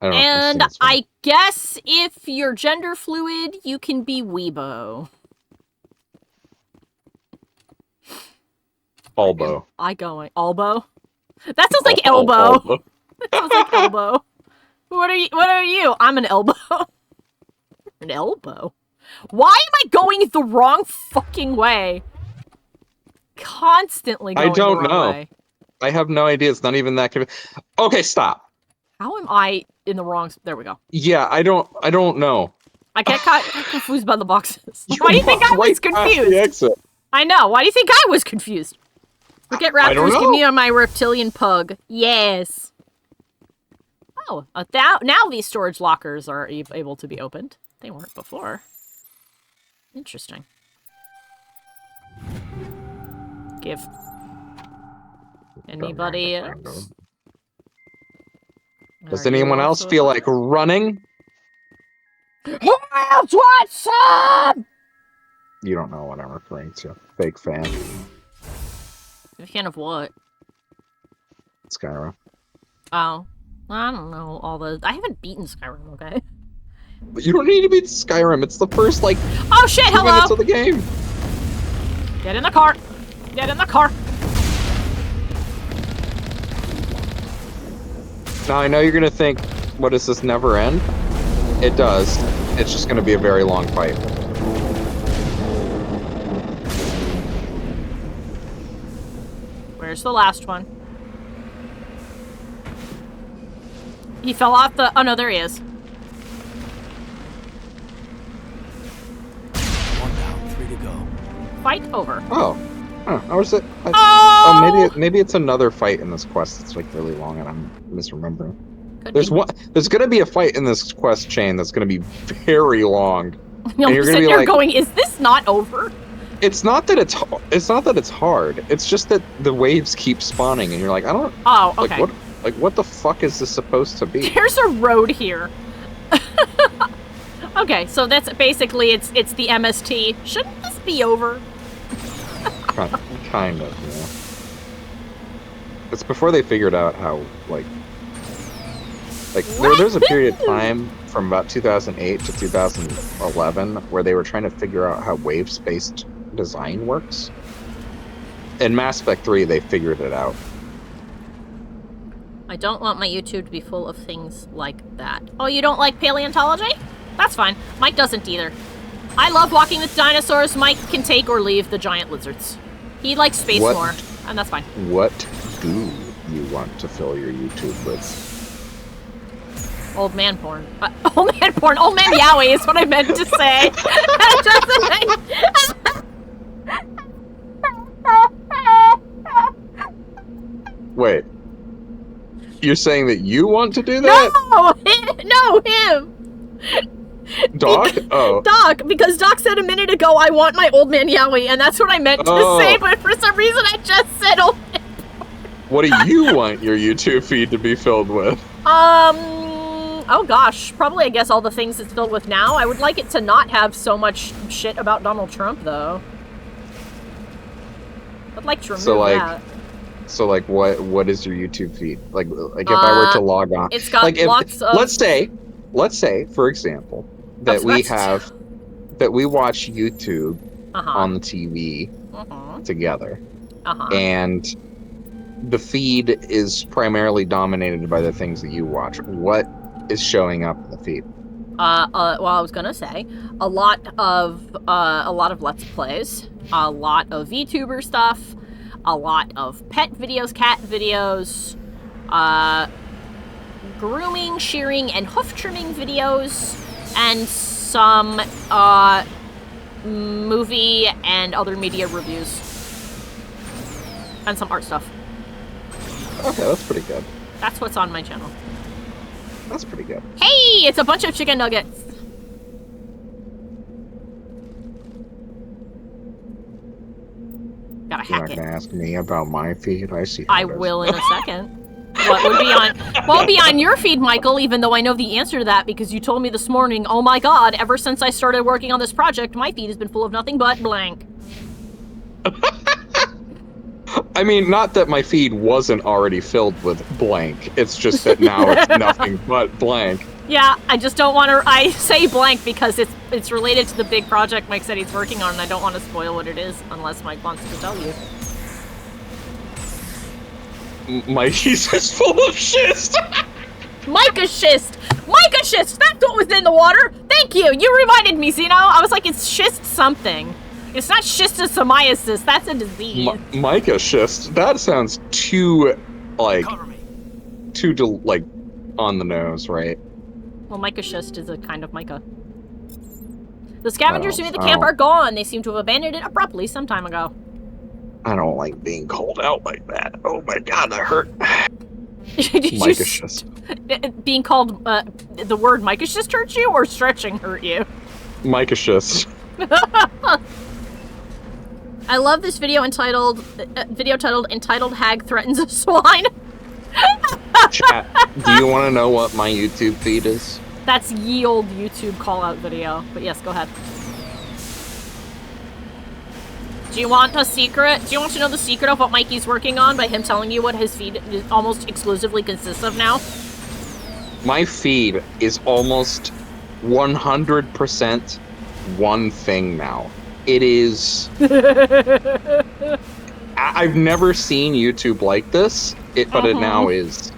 I don't know. And I guess if you're gender fluid, you can be Weebo. Albo. Albo? That sounds like elbow. Albo. That sounds like elbow. What are you? I'm an elbow. An elbow? Why am I going the wrong fucking way? Constantly going the wrong way. I have no idea. It's not even that Okay, stop. How am I in the wrong... There we go. Yeah, I don't know. I get confused by the boxes. Why do you think I was confused? The exit. I know. Why do you think I was confused? Forget raptors, give me on my reptilian pug. Yes. Oh, now these storage lockers are able to be opened. They weren't before. Interesting. Give. Anybody else? Does anyone else feel like running? Who else wants some? You don't know what I'm referring to. Fake fan. A fan of what? Skyrim. Oh. I don't know all the... I haven't beaten Skyrim, okay? But you don't need to beat Skyrim. It's the first, like... Oh shit, 2 minutes of the game. Get in the car. Get in the car. Now, I know you're gonna think, what, does this never end? It does. It's just gonna be a very long fight. Where's the last one? He fell off the... Oh, no, there he is. 1 down, 3 to go. Fight over. Oh. Huh, I was it. Maybe it's another fight in this quest that's like really long and I'm misremembering. There's gonna be a fight in this quest chain that's gonna be very long. You're sitting there going, is this not over? It's not that it's hard. It's just that the waves keep spawning and you're like, I don't... Oh, okay. What the fuck is this supposed to be? There's a road here. Okay, so that's basically, it's the MST. Shouldn't this be over? Kind of, yeah. It's before they figured out how, there's a period of time from about 2008 to 2011 where they were trying to figure out how wave-spaced design works. In Mass Effect 3, they figured it out. I don't want my YouTube to be full of things like that. Oh, you don't like paleontology? That's fine. Mike doesn't either. I love walking with dinosaurs. Mike can take or leave the giant lizards. He likes space more, and that's fine. What do you want to fill your YouTube with? Old man porn. Old man porn. Old man yaoi is what I meant to say. Wait. You're saying that you want to do that? No, him. Doc? Oh. Doc, because Doc said a minute ago, I want my old man yaoi, and that's what I meant to say, but for some reason I just said old man. What do you want your YouTube feed to be filled with? Oh gosh, probably I guess all the things it's filled with now. I would like it to not have so much shit about Donald Trump, though. I'd like to remove that. So, what is your YouTube feed? Like if I were to log on... It's got lots of... Let's say, for example, that we watch YouTube on the TV together. And the feed is primarily dominated by the things that you watch. What is showing up in the feed? Well, I was gonna say a lot of Let's Plays, a lot of VTuber stuff, a lot of pet videos, cat videos, grooming, shearing, and hoof trimming videos, and some movie and other media reviews, and some art stuff. Okay, that's pretty good. That's what's on my channel. That's pretty good. Hey, it's a bunch of chicken nuggets. Gotta You're hack not it. gonna ask me about my feed? I see. How I it is. will in a second. What would be on your feed, Michael, even though I know the answer to that because you told me this morning, oh my god, ever since I started working on this project, my feed has been full of nothing but blank. I mean, not that my feed wasn't already filled with blank. It's just that now it's nothing but blank. Yeah, I just don't want to. I say blank because it's related to the big project Mike said he's working on, and I don't want to spoil what it is unless Mike wants to tell you. Mikey's is full of schist. Mica schist! Mica schist! That's what was in the water! Thank you! You reminded me, Zeno! I was like, it's schist something. It's not schistosomiasis, that's a disease. Mica schist? That sounds too, like, on the nose, right? Well, mica schist is a kind of mica. The scavengers who made the camp are gone. They seem to have abandoned it abruptly some time ago. I don't like being called out like that. Oh my god, that hurt. Mica schist. Being called, the word mica schist hurt you, or stretching hurt you? Mica schist. I love this video titled "Entitled Hag Threatens a Swine." Chat, do you want to know what my YouTube feed is? That's ye old YouTube call-out video. But yes, go ahead. Do you want a secret? Do you want to know the secret of what Mikey's working on by him telling you what his feed almost exclusively consists of now? My feed is almost 100% one thing now. It is... I've never seen YouTube like this, but it now is.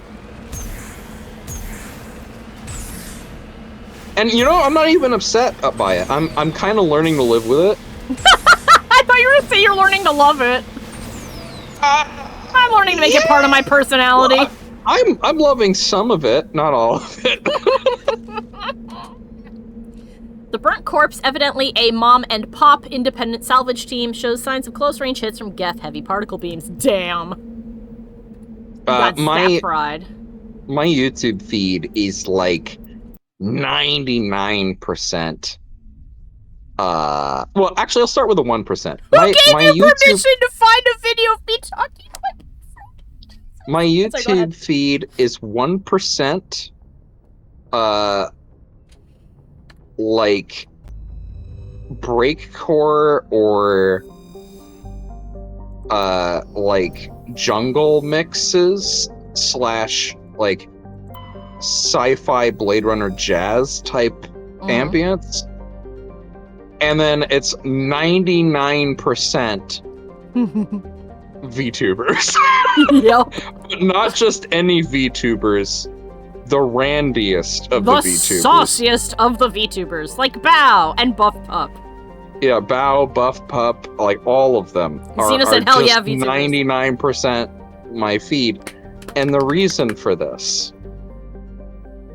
And you know, I'm not even upset by it. I'm kind of learning to live with it. I thought you were gonna say you're learning to love it. I'm learning to make it part of my personality. Well, I'm loving some of it, not all of it. The burnt corpse, evidently a mom and pop independent salvage team, shows signs of close-range hits from Geth heavy particle beams. Damn. My fried. My YouTube feed is like 99%. Well, actually, I'll start with the 1%. Who gave you permission to find a video of me talking about my YouTube feed is 1%. Like breakcore or like jungle mixes / like sci-fi Blade Runner jazz type ambience, and then it's 99% VTubers. Yep. But not just any VTubers, the randiest of the VTubers. The sauciest of the VTubers, like Bao and Buff Pup. Yeah, Bao, Buff Pup, like all of them are said, hell just yeah, VTubers. 99% my feed. And the reason for this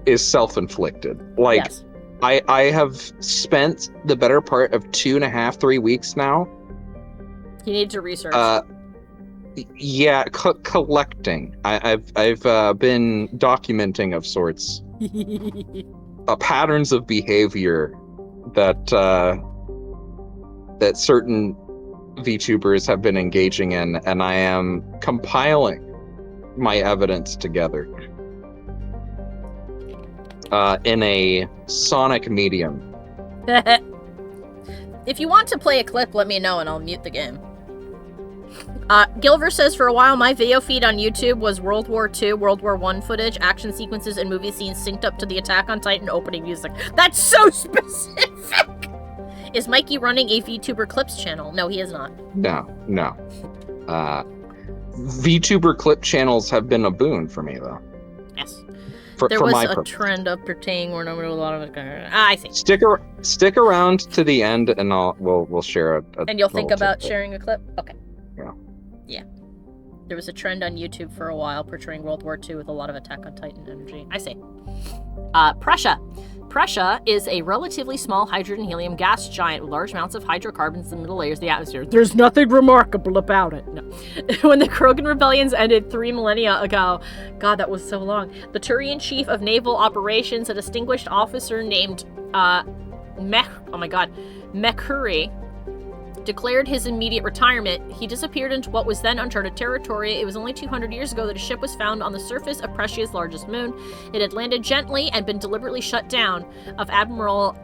is self-inflicted. Like, yes. I have spent the better part of 2.5, 3 weeks now. You need to research. Yeah, collecting. I've been documenting of sorts patterns of behavior that that certain VTubers have been engaging in, and I am compiling my evidence together in a sonic medium. If you want to play a clip, let me know and I'll mute the game. Gilver says, for a while, my video feed on YouTube was World War II, World War I footage, action sequences, and movie scenes synced up to the Attack on Titan opening music. That's so specific! Is Mikey running a VTuber Clips channel? No, he is not. No. VTuber clip channels have been a boon for me, though. Yes. There was a trend of pertaining where a lot of it. I see. Stick around to the end, and we'll share and you'll think about sharing a clip? Okay. Yeah. There was a trend on YouTube for a while portraying World War II with a lot of Attack on Titan energy. I see. Prussia. Prussia is a relatively small hydrogen-helium gas giant with large amounts of hydrocarbons in the middle layers of the atmosphere. There's nothing remarkable about it. No. When the Krogan rebellions ended 3 millennia ago, God, that was so long, the Turian chief of naval operations, a distinguished officer named Mekhuri, declared his immediate retirement. He disappeared into what was then uncharted territory. It was only 200 years ago that a ship was found on the surface of Prescia's largest moon. It had landed gently and been deliberately shut down. Of Admiral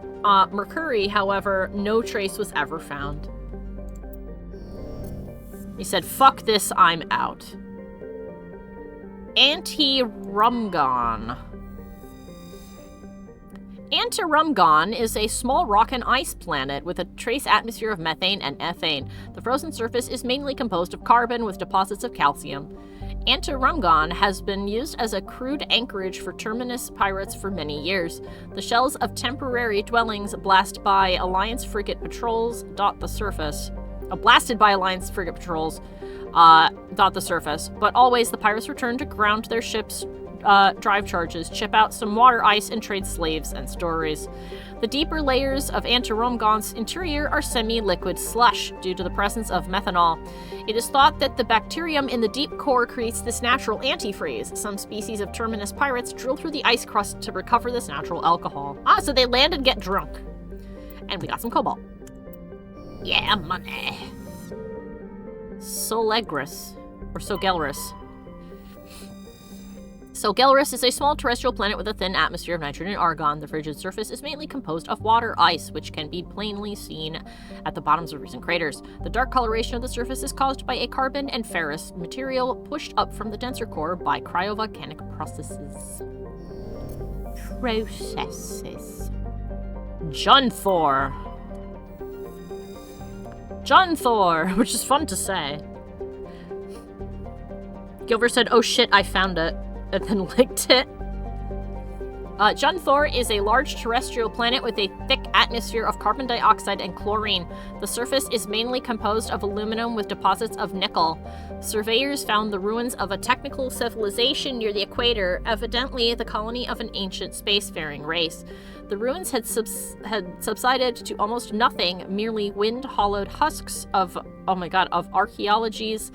Mercury, however, no trace was ever found. He said, "Fuck this, I'm out." Anti-Rumgon. Anti-Rumgon is a small rock and ice planet with a trace atmosphere of methane and ethane. The frozen surface is mainly composed of carbon with deposits of calcium. Anti-Rumgon has been used as a crude anchorage for terminus pirates for many years. The shells of temporary dwellings blasted by Alliance frigate patrols dot the surface. Dot the surface, but always the pirates return to ground their ships' drive charges, chip out some water ice, and trade slaves and stories. The deeper layers of Anti-Rumgon's interior are semi-liquid slush due to the presence of methanol. It is thought that the bacterium in the deep core creates this natural antifreeze. Some species of terminus pirates drill through the ice crust to recover this natural alcohol. So they land and get drunk. And we got some cobalt. Yeah, money. Solegris, or Sogelris. Sogelris is a small terrestrial planet with a thin atmosphere of nitrogen and argon. The frigid surface is mainly composed of water ice, which can be plainly seen at the bottoms of recent craters. The dark coloration of the surface is caused by a carbon and ferrous material pushed up from the denser core by cryovolcanic processes. Junthor. Junthor, which is fun to say. Gilbert said, "Oh shit, I found it," and then linked it. Junthor is a large terrestrial planet with a thick atmosphere of carbon dioxide and chlorine. The surface is mainly composed of aluminum with deposits of nickel. Surveyors found the ruins of a technical civilization near the equator, evidently the colony of an ancient spacefaring race. The ruins had subsided to almost nothing, merely wind-hollowed husks of archaeologies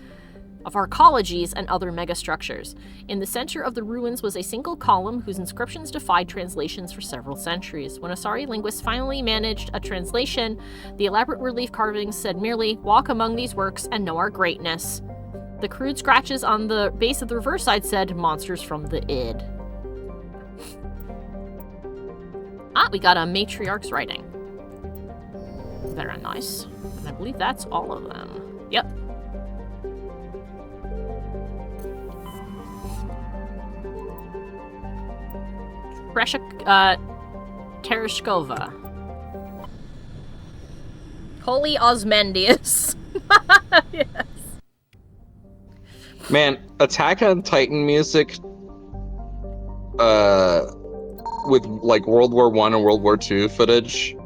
and other megastructures. In the center of the ruins was a single column whose inscriptions defied translations for several centuries. When Asari linguists finally managed a translation, the elaborate relief carvings said merely, "Walk among these works and know our greatness." The crude scratches on the base of the reverse side said, "Monsters from the id." We got a matriarch's writing. Very nice. And I believe that's all of them. Yep. Tereshkova. Holy Osmandius. Yes. Man, Attack on Titan music, with like World War I and World War II footage,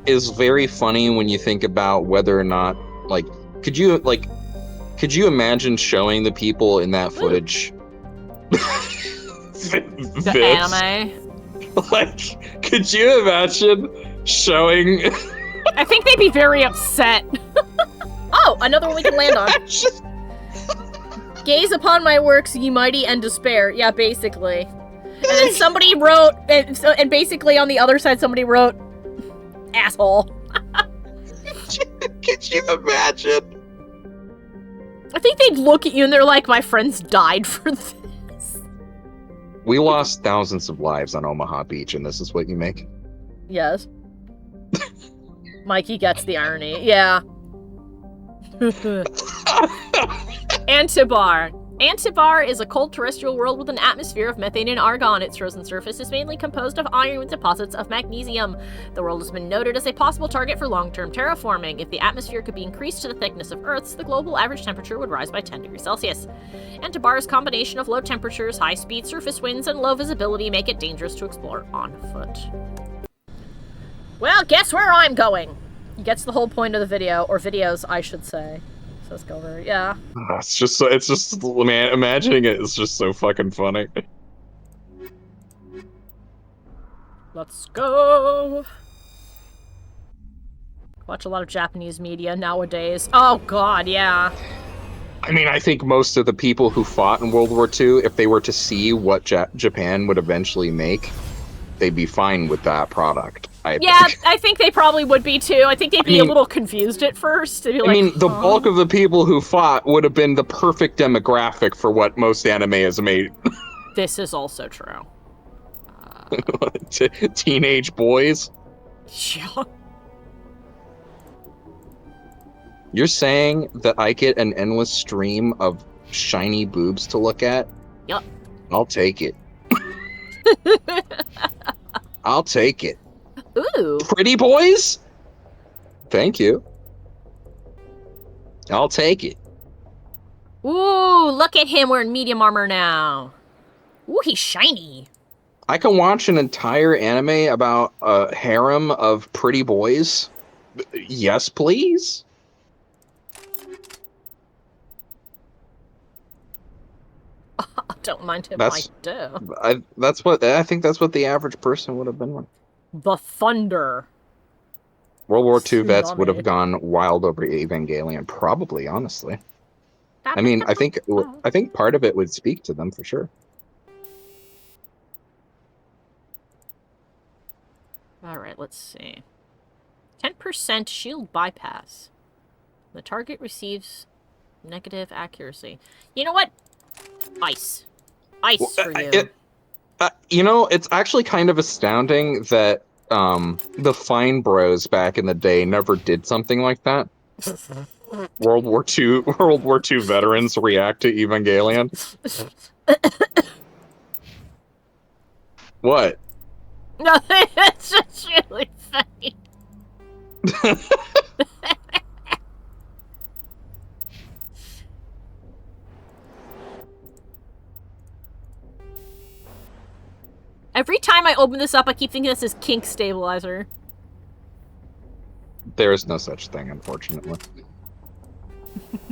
is very funny when you think about whether or not, like, could you imagine showing the people in that footage The anime? Like, could you imagine showing? I think they'd be very upset. Oh, another one we can land on. Gaze upon my works, ye mighty, and despair. Yeah, basically. And then somebody wrote, and basically on the other side, somebody wrote, asshole. Could you imagine? I think they'd look at you and they're like, my friends died for this. We lost thousands of lives on Omaha Beach, and this is what you make? Yes. Mikey gets the irony. Yeah. Antibar. Antibar is a cold terrestrial world with an atmosphere of methane and argon. Its frozen surface is mainly composed of iron with deposits of magnesium. The world has been noted as a possible target for long-term terraforming. If the atmosphere could be increased to the thickness of Earth's, the global average temperature would rise by 10 degrees Celsius. Antibar's combination of low temperatures, high-speed surface winds, and low visibility make it dangerous to explore on foot. Well, guess where I'm going? Gets the whole point of the video, or videos, I should say. Says Gilbert, yeah. It's just, man, imagining it is just so fucking funny. Let's go. Watch a lot of Japanese media nowadays. Oh god, yeah. I mean, I think most of the people who fought in World War II, if they were to see what Japan would eventually make, they'd be fine with that product. Yeah, think. I think they probably would be too. I think they'd be a little confused at first. They'd be like, the bulk of the people who fought would have been the perfect demographic for what most anime is made. This is also true. Teenage boys. Yeah. You're saying that I get an endless stream of shiny boobs to look at? Yup. I'll take it. I'll take it. Ooh. Pretty boys? Thank you. I'll take it. Ooh, look at him wearing medium armor now. Ooh, he's shiny. I can watch an entire anime about a harem of pretty boys. Yes, please. Don't mind him, That's- I do. I think that's what the average person would have been like. The thunder. World War II vets Tsunami. would have gone wild over Evangelion, probably, honestly. I mean, I think part of it would speak to them for sure. Alright, let's see. 10% shield bypass. The target receives negative accuracy. You know what? Ice. Ice for you. It's actually kind of astounding that the Fine Bros back in the day never did something like that. World War II veterans react to Evangelion. What? No, it's just really funny. Every time I open this up, I keep thinking this is kink stabilizer. There is no such thing, unfortunately.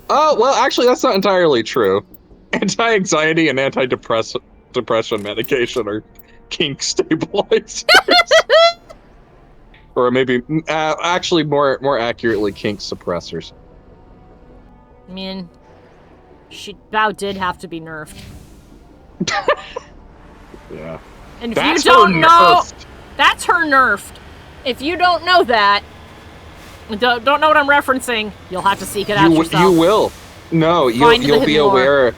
Oh, well, actually, that's not entirely true. Anti-anxiety and depression medication are kink stabilizers. Or maybe, actually, more accurately, kink suppressors. I mean, Bao did have to be nerfed. Yeah. And if That's you don't her know, nerfed. that's her nerfed. If you don't know that, don't know what I'm referencing, you'll have to seek it out yourself. You will. No, Find the you'll be hidden lore. aware.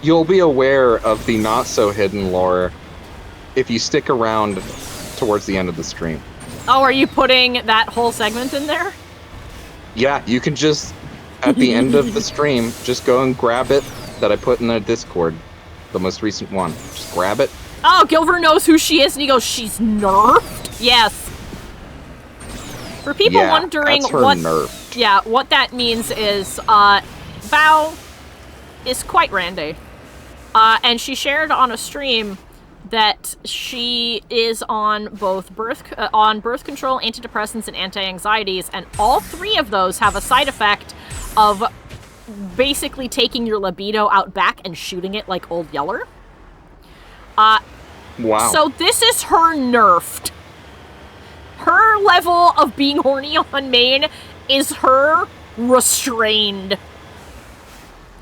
You'll be aware of the not so hidden lore if you stick around towards the end of the stream. Oh, are you putting that whole segment in there? Yeah, you can just at the end of the stream just go and grab it that I put in the Discord, the most recent one. Just grab it. Oh, Gilver knows who she is, and he goes, "She's nerfed." Yes. For people Yeah, wondering that's her what, nerfed. yeah, what that means is, Bao is quite randy, and she shared on a stream that she is on both birth control, antidepressants, and anti-anxieties, and all three of those have a side effect of basically taking your libido out back and shooting it like Old Yeller. Wow. So this is her nerfed. Her level of being horny on main is her restrained.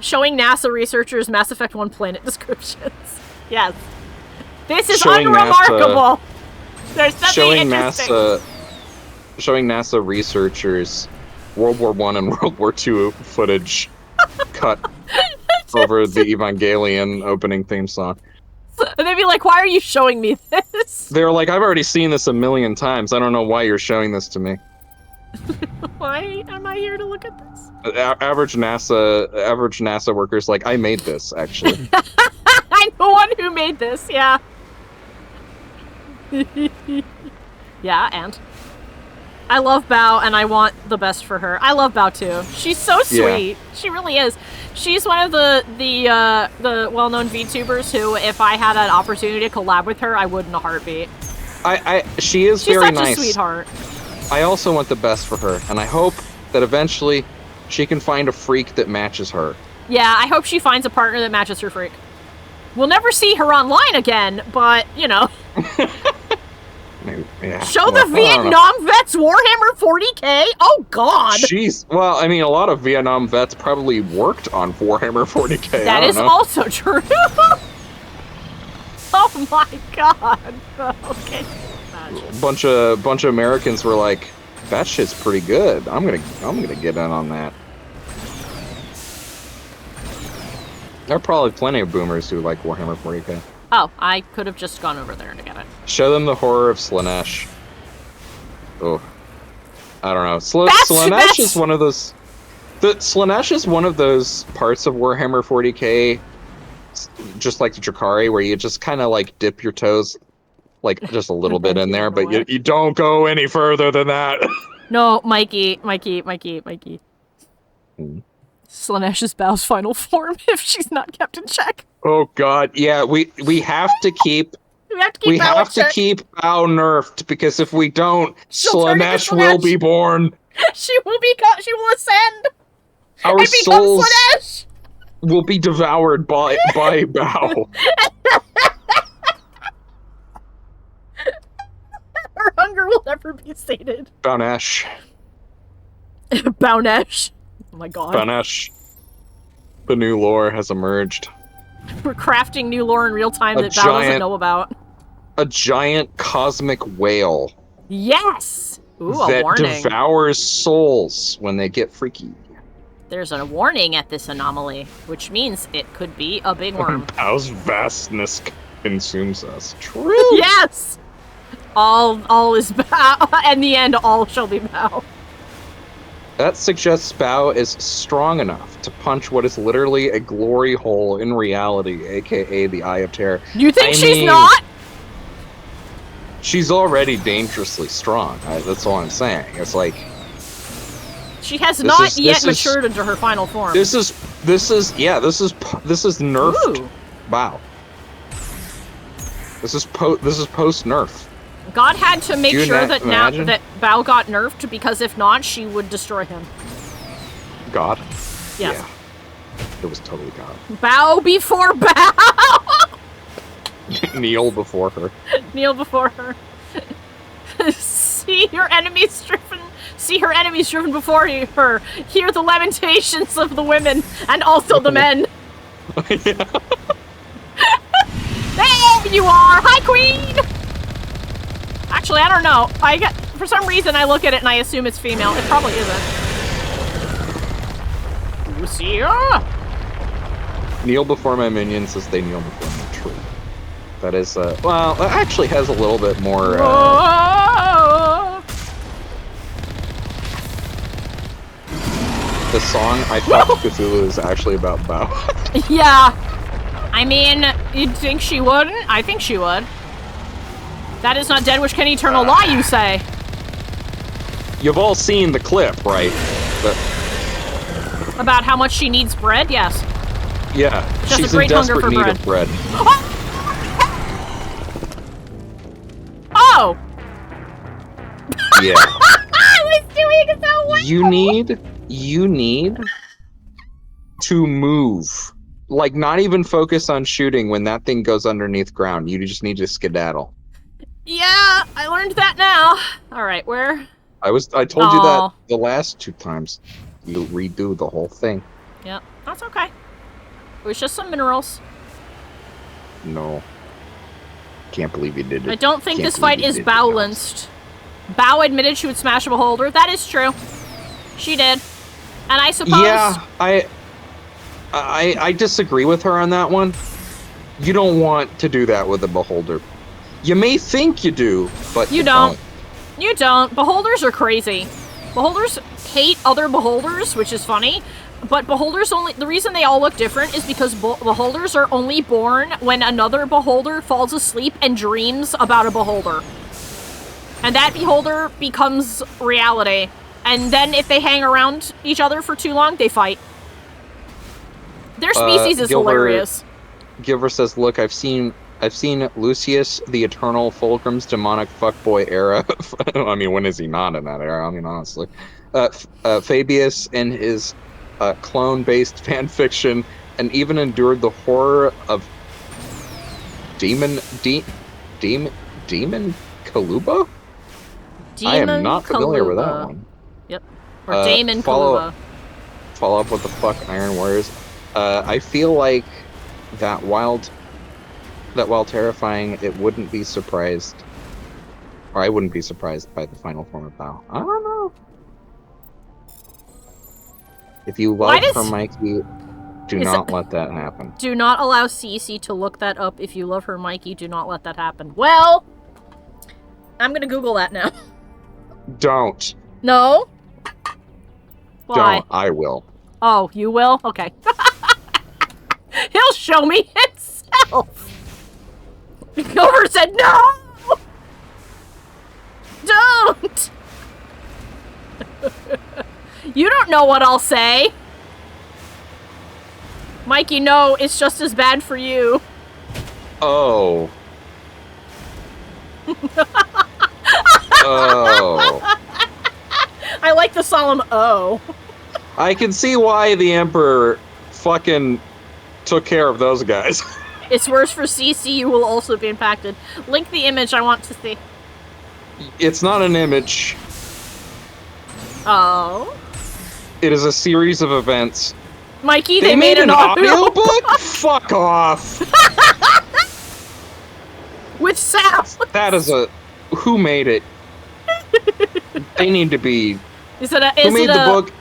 Showing NASA researchers Mass Effect 1 planet descriptions. Yes. This is Showing unremarkable. There's nothing interesting. Showing NASA researchers World War I and World War II footage cut over the Evangelion opening theme song. And they'd be like, "Why are you showing me this?" They're like, "I've already seen this a million times. I don't know why you're showing this to me." Why am I here to look at this? Average NASA workers like, "I made this actually." I'm the one who made this. Yeah. Yeah, and I love Bao, and I want the best for her. I love Bao too. She's so sweet. Yeah. She really is. She's one of the well-known VTubers who, if I had an opportunity to collab with her, I would in a heartbeat. She's very nice. She's such a sweetheart. I also want the best for her, and I hope that eventually she can find a freak that matches her. Yeah, I hope she finds a partner that matches her freak. We'll never see her online again, but, you know. Yeah. Show the Vietnam vets Warhammer 40k? Oh, God. Jeez. Well, I mean, a lot of Vietnam vets probably worked on Warhammer 40k. That is also true. Oh, my God. Okay. bunch of Americans were like, that shit's pretty good. I'm gonna get in on that. There are probably plenty of boomers who like Warhammer 40k. Oh, I could have just gone over there to get it. Show them the horror of Slaanesh. Oh, I don't know. Slaanesh is one of those. Slaanesh is one of those parts of Warhammer 40k, just like the Drakari, where you just kind of like dip your toes, like just a little bit in there, but you don't go any further than that. No, Mikey. Slaanesh's Bow's final form if she's not kept in check. Oh God, yeah, we have to keep. We have to keep Bow nerfed, because if we don't, Slaanesh will be born. She will ascend. Our souls will be devoured by Bow. Her hunger will never be sated. Bownesh. Bownesh. Oh my God. Bownesh. The new lore has emerged. We're crafting new lore in real time that Bow doesn't know about. A giant cosmic whale. Yes! Ooh, a warning. That devours souls when they get freaky. There's a warning at this anomaly, which means it could be a big worm. Bow's vastness consumes us. True. Yes! All is Bow. In the end, all shall be Bow. That suggests Bow is strong enough to punch what is literally a glory hole in reality, aka the Eye of Terror. You think she's not? She's already dangerously strong. That's all I'm saying. It's like she has not yet matured into her final form. This is nerfed. Ooh. Bow. This is post nerf. God had to make sure that that Bow got nerfed, because if not, she would destroy him. God? Yes. Yeah. It was totally God. Bow before Bow! Kneel before her. Kneel before her. See her enemies driven before her. Hear the lamentations of the women and also the men. Yeah. There you are! Hi, Queen! Actually, I don't know. For some reason, I look at it and I assume it's female. It probably isn't. Lucia! Kneel before my minions as they kneel before my tree. That is, well, that actually has a little bit more, The song, I Thought Cthulhu, is actually about Bow. Yeah. I mean, you'd think she wouldn't? I think she would. That is not dead which can eternal lie, you say. You've all seen the clip, right? About how much she needs bread? Yes. Yeah, she's a great in desperate hunger for need of bread. Oh! Yeah. I was doing so well! You need to move. Like, not even focus on shooting when that thing goes underneath ground. You just need to skedaddle. Yeah, I learned that now. Alright, where? I told you that the last 2 times. You redo the whole thing. Yep, that's okay. It was just some minerals. No. Can't believe you did it. I don't think this fight is balanced. Bow admitted she would smash a beholder. That is true. She did. And I suppose... Yeah, I disagree with her on that one. You don't want to do that with a beholder. You may think you do, but you don't. You don't. Beholders are crazy. Beholders hate other beholders, which is funny. But beholders the reason they all look different is because beholders are only born when another beholder falls asleep and dreams about a beholder. And that beholder becomes reality. And then if they hang around each other for too long, they fight. Their species is hilarious. Gilver says, look, I've seen Lucius, the Eternal, Fulcrum's demonic fuckboy era. I mean, when is he not in that era? I mean, honestly. Fabius and his clone-based fanfiction, and even endured the horror of Demon Kaluba? I am not familiar with that one. Yep. Or Damon Kaluba. Follow up with the fuck Iron Warriors. I feel like that while terrifying, it wouldn't be surprised Or I wouldn't be surprised by the final form of Bao. I don't know. If you love her, Mikey, do not let that happen. Do not allow Cece to look that up. If you love her, Mikey, do not let that happen. Well, I'm gonna Google that now. Don't. No? Why? Don't. I will. Oh, you will? Okay. He'll show me himself. Gilbert said no! Don't! You don't know what I'll say. Mikey, no, it's just as bad for you. Oh. Oh. I like the solemn oh. I can see why the Emperor fucking took care of those guys. It's worse for CC, you will also be impacted. Link the image I want to see. It's not an image. Oh. It is a series of events. Mikey, they made an audio book? Fuck off. With sound. That is a... Who made it? They need to be... Who made the book?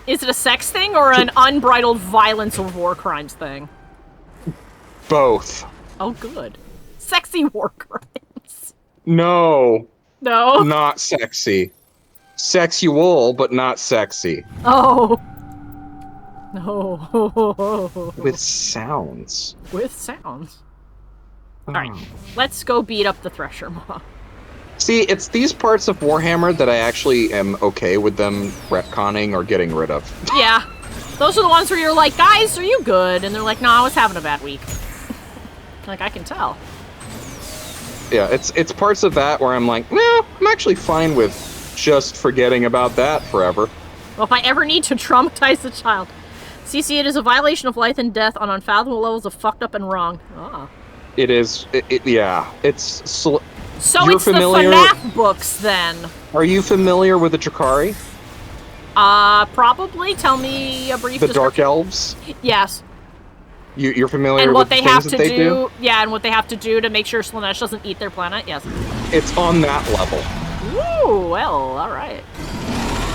Is it a sex thing or an unbridled violence or war crimes thing? Both. Oh, good. Sexy war crimes. No. No? Not sexy. Sexual, but not sexy. Oh. No. With sounds. With sounds. Alright, let's go beat up the Thresher Maw. See, it's these parts of Warhammer that I actually am okay with them retconning or getting rid of. Yeah. Those are the ones where you're like, guys, are you good? And they're like, no, I was having a bad week. Like, I can tell. Yeah, it's parts of that where I'm like, nah, I'm actually fine with just forgetting about that forever. Well, if I ever need to traumatize a child. CC, it is a violation of life and death on unfathomable levels of fucked up and wrong. Ah. It is, yeah, it's... So You're it's familiar... the FNAF books, then. Are you familiar with the Drakari? Probably. Tell me a brief The Dark Elves? Yes. You're familiar and what with they the have things to that they do? Yeah, and what they have to do to make sure Slanesh doesn't eat their planet, yes. It's on that level. Ooh, well, alright.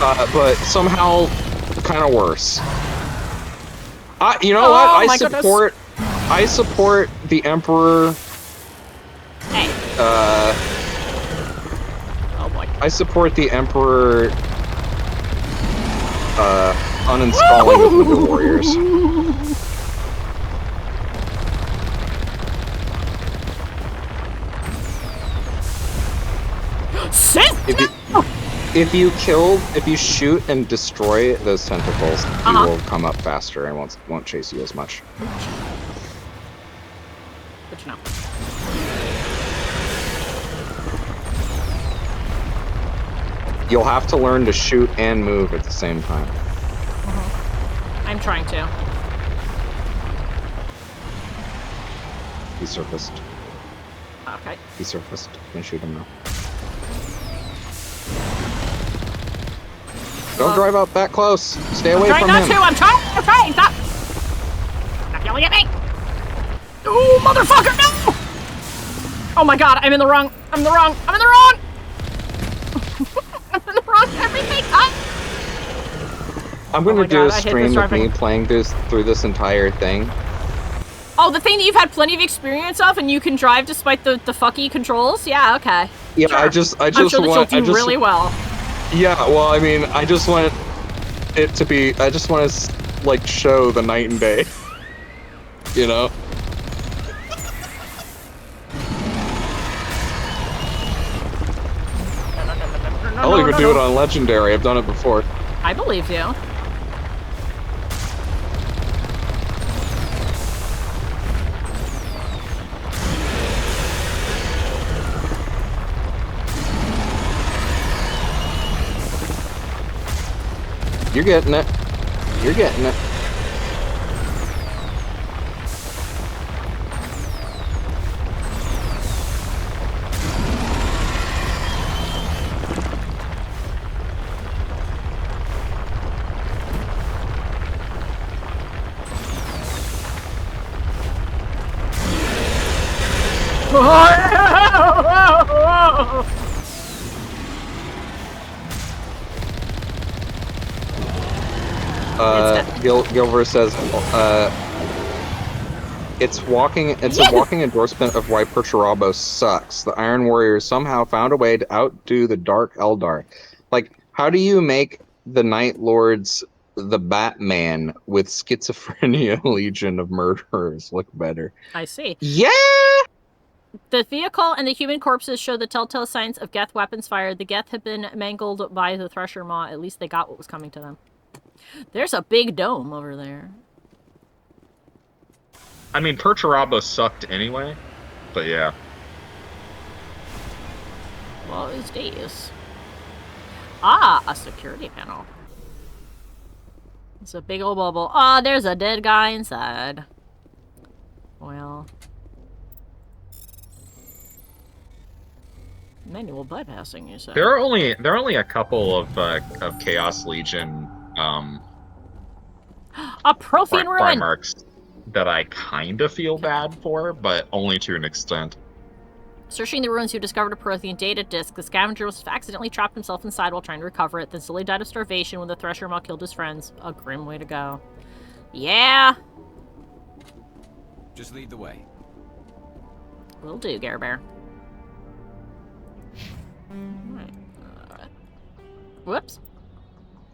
But somehow kind of worse. You know what? I support the Emperor. Hey. Oh boy. I support the Emperor uninstalling the Warriors. If you shoot and destroy those tentacles, he will come up faster and won't chase you as much. Good to know. You'll have to learn to shoot and move at the same time. I'm trying to. He surfaced. Okay. He surfaced. You can shoot him now. Don't drive up that close. Stay away from him. I'm trying! Stop! Stop yelling at me! Ooh, motherfucker, no! Oh my god, I'm in the wrong everything! I'm gonna do a stream of me playing through this entire thing. Oh, the thing that you've had plenty of experience of, and you can drive despite the fucky controls? Yeah, okay. Yeah, sure. I just I'm sure that you'll do really well. Yeah, well, I mean, I just want it to be, I just want to, like, show the night and day. You know? I'll even do it on Legendary, I've done it before. I believe you. You're getting it. You're getting it. Gilver says, it's a walking endorsement of why Perturabo sucks. The Iron Warriors somehow found a way to outdo the Dark Eldar. Like, how do you make the Night Lords the Batman with schizophrenia legion of murderers look better? I see. Yeah! The vehicle and the human corpses show the telltale signs of Geth weapons fired. The Geth had been mangled by the Thresher Maw. At least they got what was coming to them. There's a big dome over there. I mean, Perturabo sucked anyway, but yeah. Well, these days. Ah, a security panel. It's a big old bubble. Ah, there's a dead guy inside. Well. Manual bypassing, you said. There are only a couple of Chaos Legion a Prothean ruin. Primarchs that I kind of feel bad for, but only to an extent. Searching the ruins, you discovered a Prothean data disk. The scavenger must have accidentally trapped himself inside while trying to recover it, then slowly died of starvation when the Thresher Maw killed his friends. A grim way to go. Yeah. Just lead the way. Will do, Gare Bear. Right. Whoops.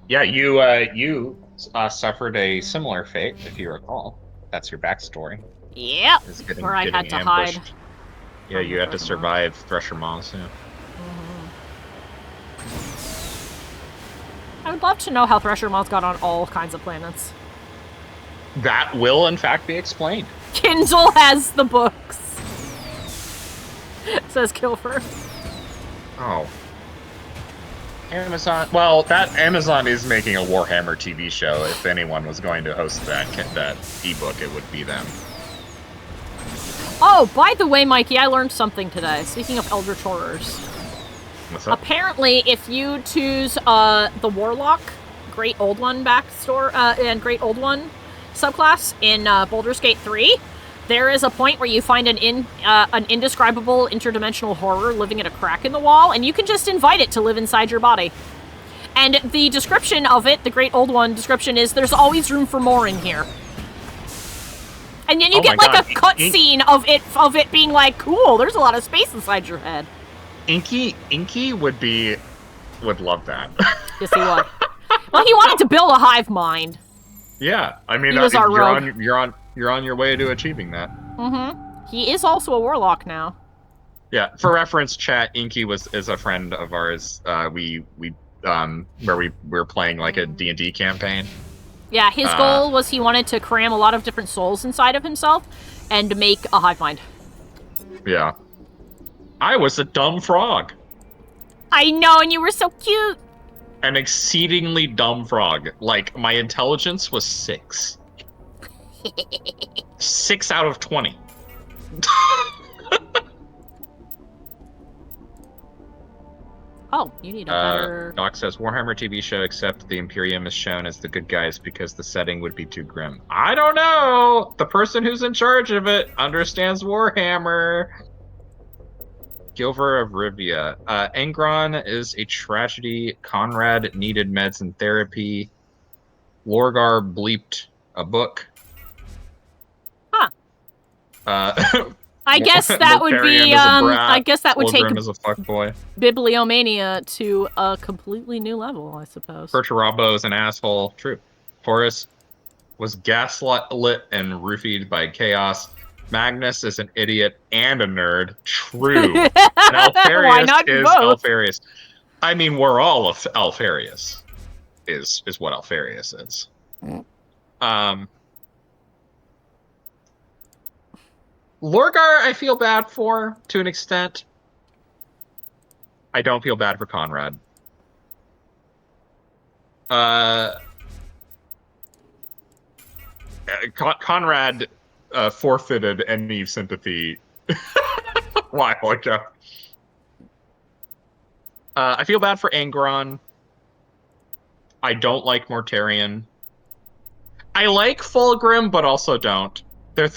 Yeah, you suffered a similar fate, if you recall. That's your backstory. Yep. Where I had to hide. Yeah, you had to survive Thresher Maws. Yeah. I would love to know how Thresher Maws got on all kinds of planets. That will, in fact, be explained. Kindle has the books. Says Kilfer. Oh. Amazon. Well, that Amazon is making a Warhammer TV show. If anyone was going to host that ebook, it would be them. Oh, by the way, Mikey, I learned something today. Speaking of Eldritch Horrors. What's up? Apparently, if you choose the Warlock, Great Old One backstory, and Great Old One subclass in Baldur's Gate 3, there is a point where you find an indescribable interdimensional horror living in a crack in the wall, and you can just invite it to live inside your body. And the description of it, the Great Old One description, is there's always room for more in here. And then you get like a cutscene of it being like, cool, there's a lot of space inside your head. Inky would love that. Yes, he would. Well, he wanted to build a hive mind. Yeah, I mean, He was our rogue. You're on your way to achieving that. Mm-hmm. He is also a warlock now. Yeah, for reference, chat, Inky is a friend of ours. Where we were playing like a D&D campaign. Yeah, his goal was he wanted to cram a lot of different souls inside of himself and make a hive mind. Yeah. I was a dumb frog. I know, and you were so cute. An exceedingly dumb frog. Like, my intelligence was 6. 6 out of 20. Oh, you need a better... Doc says, Warhammer TV show, except the Imperium is shown as the good guys because the setting would be too grim. I don't know! The person who's in charge of it understands Warhammer. Gilver of Rivia. Angron is a tragedy. Conrad needed meds and therapy. Lorgar bleeped a book. Huh. I guess that would be, I guess that would take as a fuckboy. Bibliomania to a completely new level, I suppose. Perturabo is an asshole. True. Horus was gaslit and roofied by chaos. Magnus is an idiot and a nerd. True. And Alfarius Why not is both? Alfarius. I mean, we're all Alfarius. Is what Alfarius is. Lorgar, I feel bad for, to an extent. I don't feel bad for Conrad. Conrad forfeited any sympathy a while ago. I feel bad for Angron. I don't like Mortarion. I like Fulgrim, but also don't. They're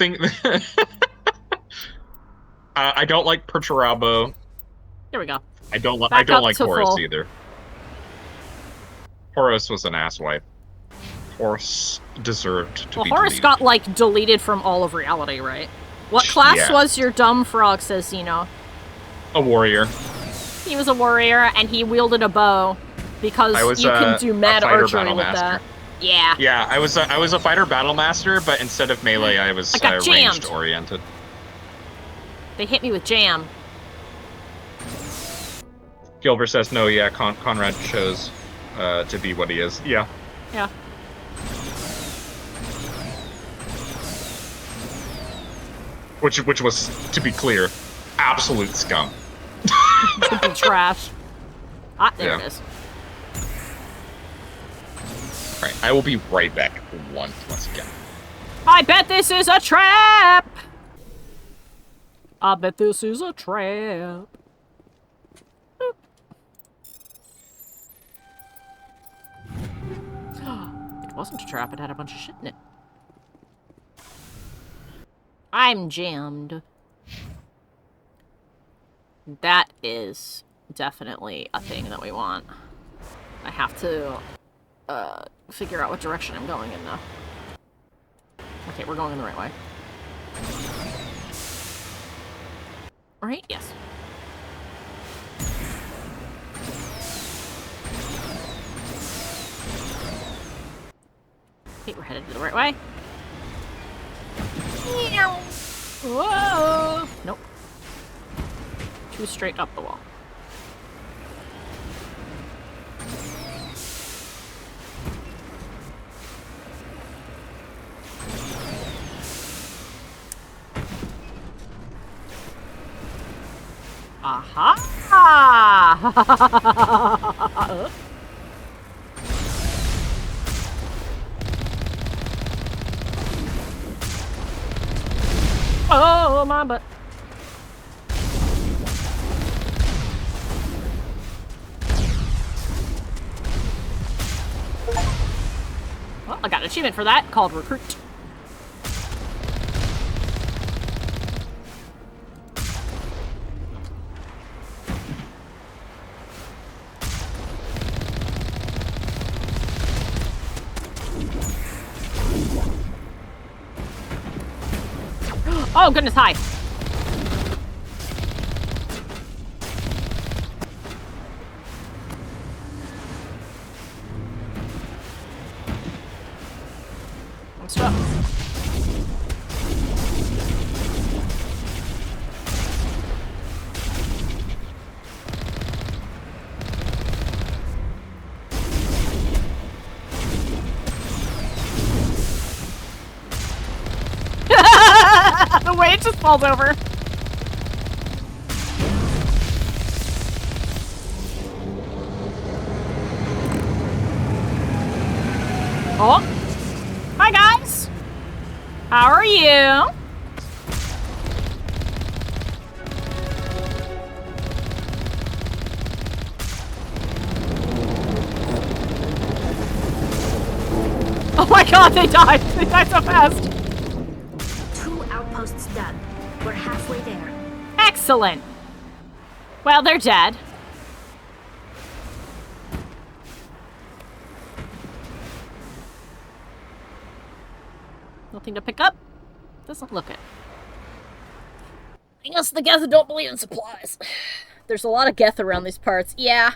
I don't like Perturabo. Here we go. I don't like to Horus full. either. Horus was an asswipe. Horace deserved to Well, be Horace deleted. got, like, deleted from all of reality, right? What class Yeah. was your dumb frog, says Zeno? A warrior. He was a warrior, and he wielded a bow, because I was you can do a mad fighter archery battle with master. that. Yeah. Yeah, I was a fighter battle master, but instead of melee, I was I got jammed. ranged oriented. They hit me with jam. Gilbert says no. Yeah, Conrad chose to be what he is. Yeah. Yeah. Which was, to be clear, absolute scum. Could be trash. Ah, there Yeah. it is. Right, I will be right back once again. I bet this is a trap! I bet this is a trap. Boop. It wasn't a trap, it had a bunch of shit in it. I'm jammed. That is definitely a thing that we want. I have to figure out what direction I'm going in now. Okay, we're going in the right way. Right? Yes. Okay, we're headed to the right way. Whoa! Nope. Too straight up the wall. Aha! Oh, my butt. Well, I got an achievement for that called Recruit. Oh, goodness, hi. Let's go. The way it just falls over. Oh. Hi, guys. How are you? Oh my god, they died. They died so fast. 2 outposts done. We're halfway there. Excellent. Well, they're dead. Nothing to pick up? Doesn't look it. I guess the Geth don't believe in supplies. There's a lot of Geth around these parts. Yeah.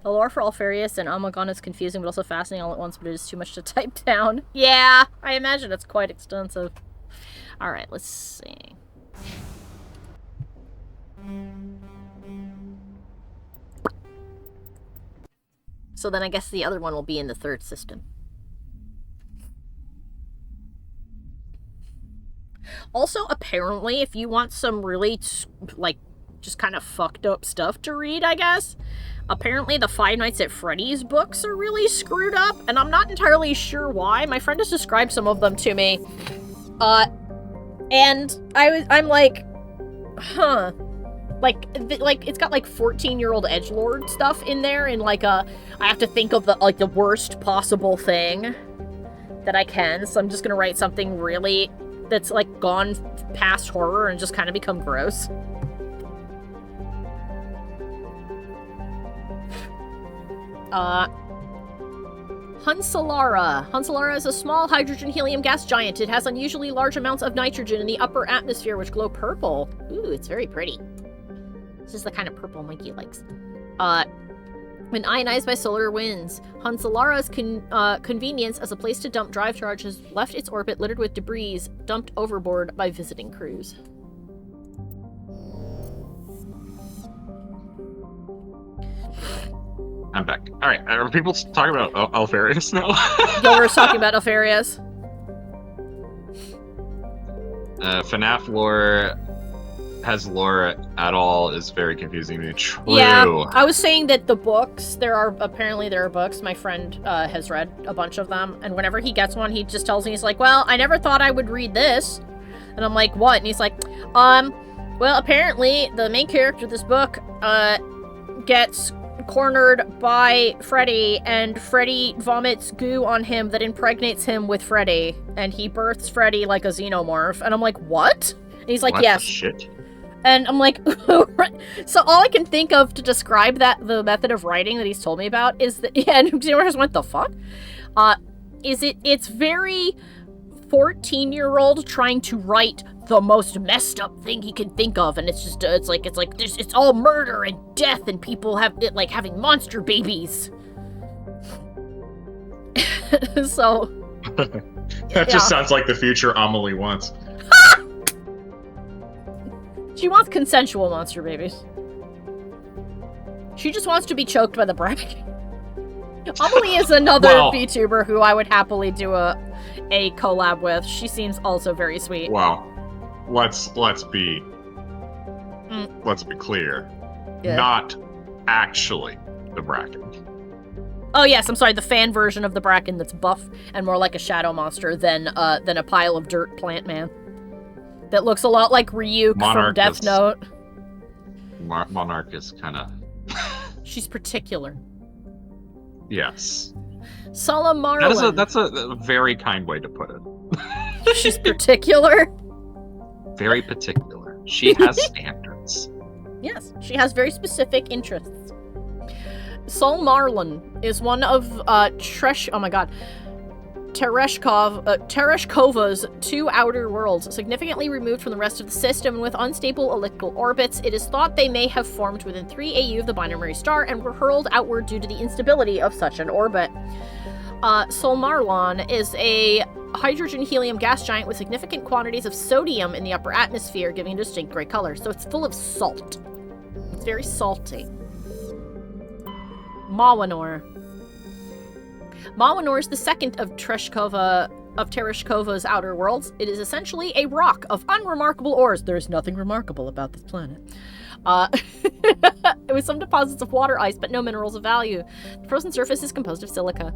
The lore for Alfarius and Amagon is confusing but also fascinating all at once, but it is too much to type down. Yeah, I imagine it's quite extensive. Alright, let's see. So then I guess the other one will be in the third system. Also, apparently, if you want some really, like, just kind of fucked up stuff to read, I guess, apparently the Five Nights at Freddy's books are really screwed up, and I'm not entirely sure why. My friend has described some of them to me. And I'm like, huh. Like, it's got, like, 14-year-old edgelord stuff in there, and, like, I have to think of, the worst possible thing that I can, so I'm just gonna write something really that's, like, gone past horror and just kind of become gross. Hunsalara. Hunsalara is a small hydrogen-helium gas giant. It has unusually large amounts of nitrogen in the upper atmosphere, which glow purple. Ooh, it's very pretty. This is the kind of purple Mikey likes. When ionized by solar winds, Hunsalara's convenience as a place to dump drive charge has left its orbit littered with debris dumped overboard by visiting crews. I'm back. All right, are people talking about Alfarius now? Gilbert's talking about Alfarius. FNAF lore has lore at all is very confusing to me. True. Yeah, I was saying that the books, there are books. My friend has read a bunch of them, and whenever he gets one, he just tells me, he's like, well, I never thought I would read this. And I'm like, what? And he's like, well, apparently the main character of this book gets cornered by Freddy, and Freddy vomits goo on him that impregnates him with Freddy, and he births Freddy like a xenomorph. And I'm like, what? And he's like, what yes. The shit? And I'm like, so all I can think of to describe the method of writing that he's told me about is that, yeah, and xenomorphs went, the fuck? It's very 14-year-old trying to write the most messed up thing he can think of, and it's just it's all murder and death, and people having monster babies. So that just sounds like the future Amelie wants. She wants consensual monster babies. She just wants to be choked by the bracken. Amelie is another VTuber who I would happily do a collab with. She seems also very sweet. Wow. Let's be clear. Yeah. Not actually the Bracken. Oh yes, I'm sorry, the fan version of the Bracken that's buff and more like a shadow monster than a pile of dirt plant man. That looks a lot like Ryuk from Death Note. Monarch is kind of... She's particular. Yes. Salamarlin. That's a very kind way to put it. She's particular? Very particular. She has standards. Yes, she has very specific interests. Solmarlin is one of Tereshkova's two outer worlds, significantly removed from the rest of the system and with unstable elliptical orbits. It is thought they may have formed within 3 AU of the binary star and were hurled outward due to the instability of such an orbit. Solmarlon is a hydrogen-helium gas giant with significant quantities of sodium in the upper atmosphere, giving a distinct gray color. So it's full of salt. It's very salty. Mawanor. Mawanor is the second of Tereshkova's outer worlds. It is essentially a rock of unremarkable ores. There is nothing remarkable about this planet. With some deposits of water ice, but no minerals of value. The frozen surface is composed of silica.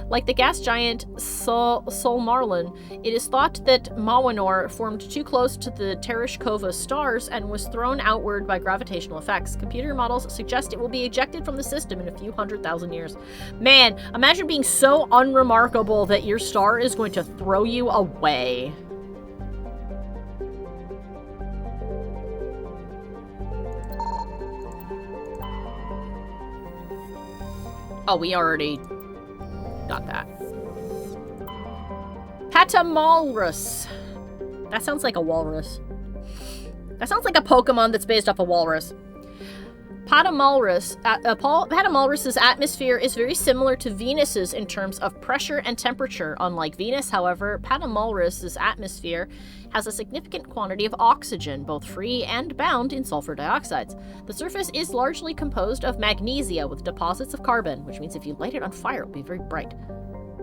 Like the gas giant Solmarlin, it is thought that Mawanor formed too close to the Tereshkova stars and was thrown outward by gravitational effects. Computer models suggest it will be ejected from the system in a few 100,000 years. Man, imagine being so unremarkable that your star is going to throw you away. Oh, we already got that. Patamalrus. That sounds like a walrus. That sounds like a Pokemon that's based off a walrus. Patamalrus's atmosphere is very similar to Venus's in terms of pressure and temperature. Unlike Venus, however, Patamalrus's atmosphere has a significant quantity of oxygen, both free and bound in sulfur dioxides. The surface is largely composed of magnesia with deposits of carbon, which means if you light it on fire, it'll be very bright.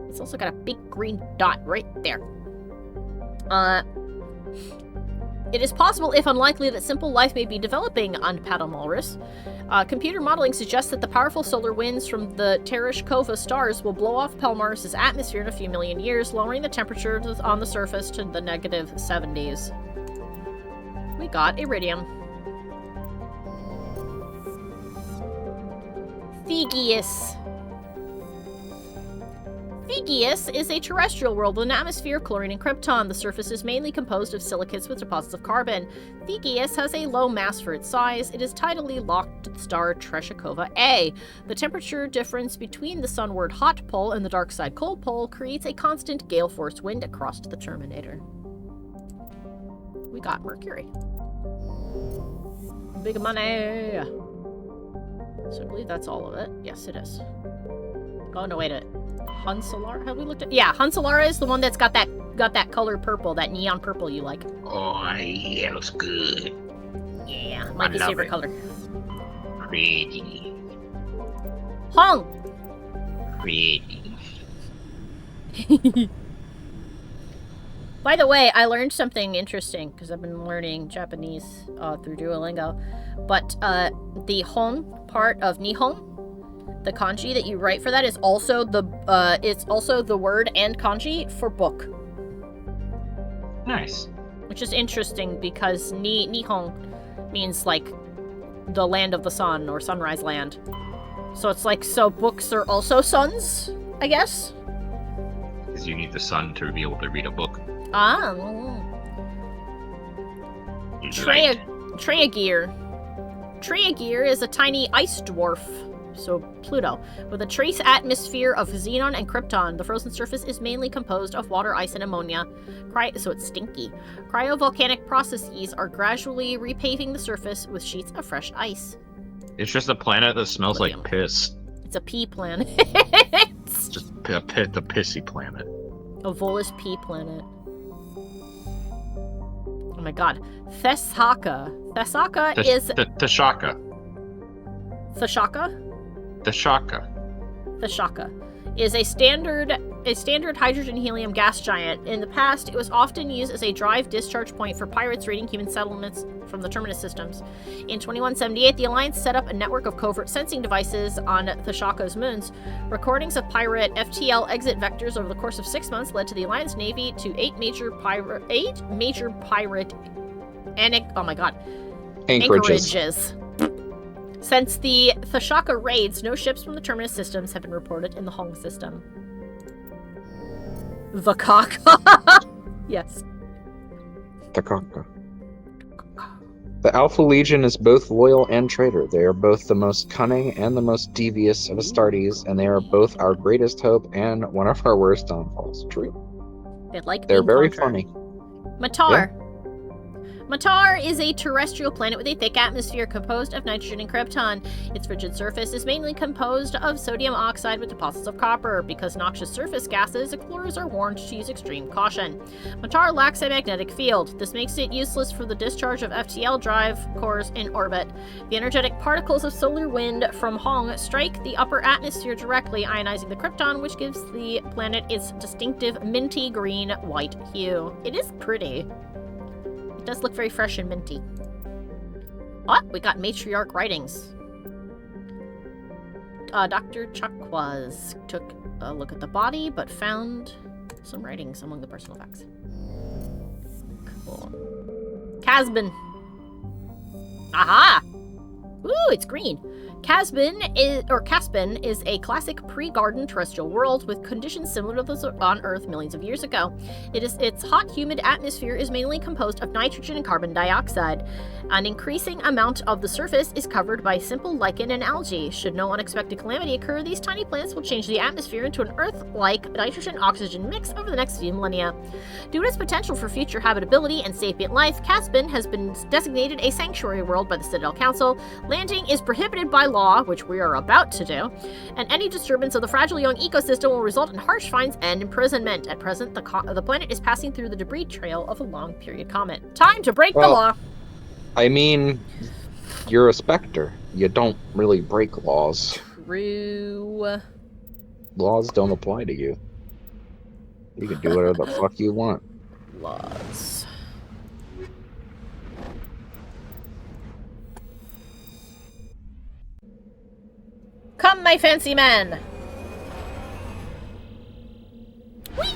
It's also got a big green dot right there. It is possible, if unlikely, that simple life may be developing on Patamalrus. Computer modeling suggests that the powerful solar winds from the Tereshkova stars will blow off Patamalrus's atmosphere in a few million years, lowering the temperature on the surface to the -70s. We got iridium. Thegius. Thegeus is a terrestrial world with an atmosphere of chlorine and krypton. The surface is mainly composed of silicates with deposits of carbon. Thegeus has a low mass for its size. It is tidally locked to the star Treshikova A. The temperature difference between the sunward hot pole and the dark side cold pole creates a constant gale force wind across the Terminator. We got Mercury. Big money. So I believe that's all of it. Yes, it is. Oh no, wait a minute. Hunsalara? Have we looked at? Yeah, Hunsalara is the one that's got that color purple, that neon purple you like. Oh, yeah, looks good. Yeah, Mikey's love favorite it. color. Pretty. Hong. Pretty. By the way, I learned something interesting because I've been learning Japanese through Duolingo. But the Hon part of Nihon, the kanji that you write for that, is also the word and kanji for book. Nice. Which is interesting because Nihon means like the land of the sun or sunrise land. So it's like, so books are also suns, I guess? Because you need the sun to be able to read a book. Treagir. Treagir is a tiny ice dwarf, so Pluto, with a trace atmosphere of xenon and krypton. The frozen surface is mainly composed of water, ice, and ammonia, so it's stinky. Cryovolcanic processes are gradually repaving the surface with sheets of fresh ice. It's just a planet that smells William. like piss. It's a pea planet. Just the pissy planet. A Volus pea planet. Oh my god. Thesaka. Thesaka is... Tashaka. Theshaka? Tashaka. Theshaka is a standard hydrogen helium gas giant. In the past, it was often used as a drive discharge point for pirates raiding human settlements from the Terminus systems. In 2178, the Alliance set up a network of covert sensing devices on Theshaka's moons. Recordings of pirate FTL exit vectors over the course of 6 months led to the Alliance Navy to eight major pirate anchorages. Since the Theshaka raids, no ships from the Terminus systems have been reported in the Hong system. Vakaka. Yes. Takaka. The Alpha Legion is both loyal and traitor. They are both the most cunning and the most devious of Astartes, and they are both our greatest hope and one of our worst downfalls. True. They're very funny. Matar. Yeah. Matar is a terrestrial planet with a thick atmosphere composed of nitrogen and krypton. Its frigid surface is mainly composed of sodium oxide with deposits of copper. Because noxious surface gases, explorers are warned to use extreme caution. Matar lacks a magnetic field. This makes it useless for the discharge of FTL drive cores in orbit. The energetic particles of solar wind from Hong strike the upper atmosphere directly, ionizing the krypton, which gives the planet its distinctive minty green-white hue. It is pretty. It does look very fresh and minty. Oh, we got matriarch writings. Dr. Chakwas took a look at the body, but found some writings among the personal effects. Cool. Casbin. Aha! Ooh, it's green. Caspin is a classic pre-garden terrestrial world with conditions similar to those on Earth millions of years ago. Its hot, humid atmosphere is mainly composed of nitrogen and carbon dioxide. An increasing amount of the surface is covered by simple lichen and algae. Should no unexpected calamity occur, these tiny plants will change the atmosphere into an Earth-like nitrogen-oxygen mix over the next few millennia. Due to its potential for future habitability and sapient life, Caspin has been designated a sanctuary world by the Citadel Council. Landing is prohibited by law, which we are about to do, and any disturbance of the fragile young ecosystem will result in harsh fines and imprisonment. At present, the planet is passing through the debris trail of a long-period comet. Time to break the law! I mean, you're a Spectre. You don't really break laws. True. Laws don't apply to you. You can do whatever the fuck you want. Laws. Come, my fancy man! Whee!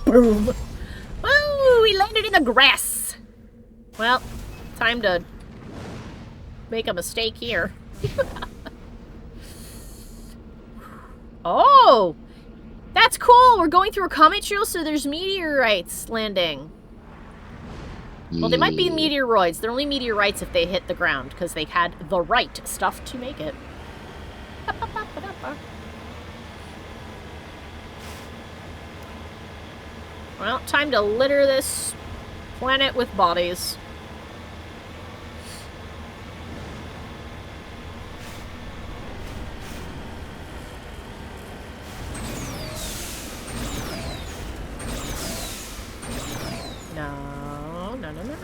Boom! Woo! We landed in the grass! Well, time to make a mistake here. Oh! That's cool! We're going through a comet trail, so there's meteorites landing. Well, they might be meteoroids. They're only meteorites if they hit the ground, because they had the right stuff to make it. Well, time to litter this planet with bodies.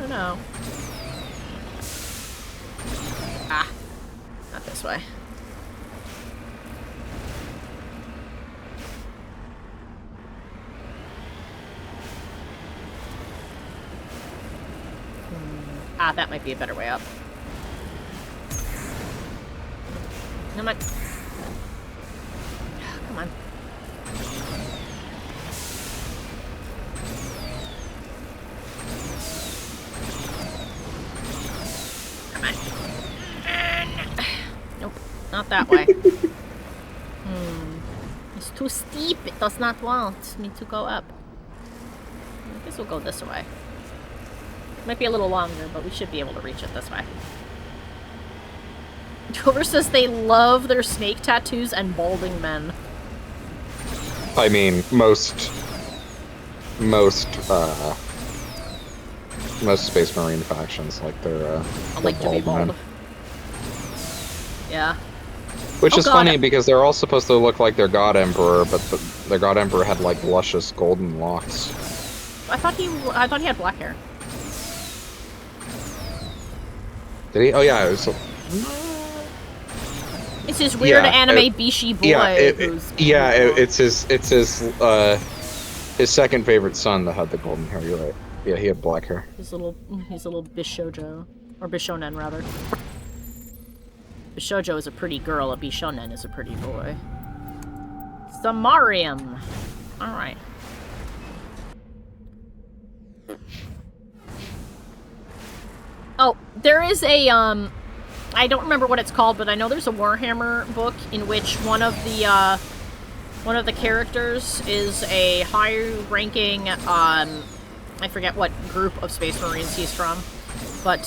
No. Ah, not this way. Ah, that might be a better way up. Come on. Come on. Nope, not that way. It's too steep. It does not want me to go up. I guess we'll go this way. Might be a little longer, but we should be able to reach it this way. Dover says they love their snake tattoos and balding men. I mean, most Space Marine factions like their I like to be bald. Yeah. Which is funny because they're all supposed to look like their God Emperor, but their God Emperor had like luscious golden locks. I thought he had black hair. Did he? Oh yeah, it was. It's his weird anime Bishi boy. It's his second favorite son that had the golden hair. You're right. Yeah, he had black hair. He's a little Bishojo, or Bishonen rather. Bishojo is a pretty girl. A Bishonen is a pretty boy. Samarium. All right. Oh, there is a I don't remember what it's called, but I know there's a Warhammer book in which one of the characters is a high-ranking, I forget what group of Space Marines he's from, but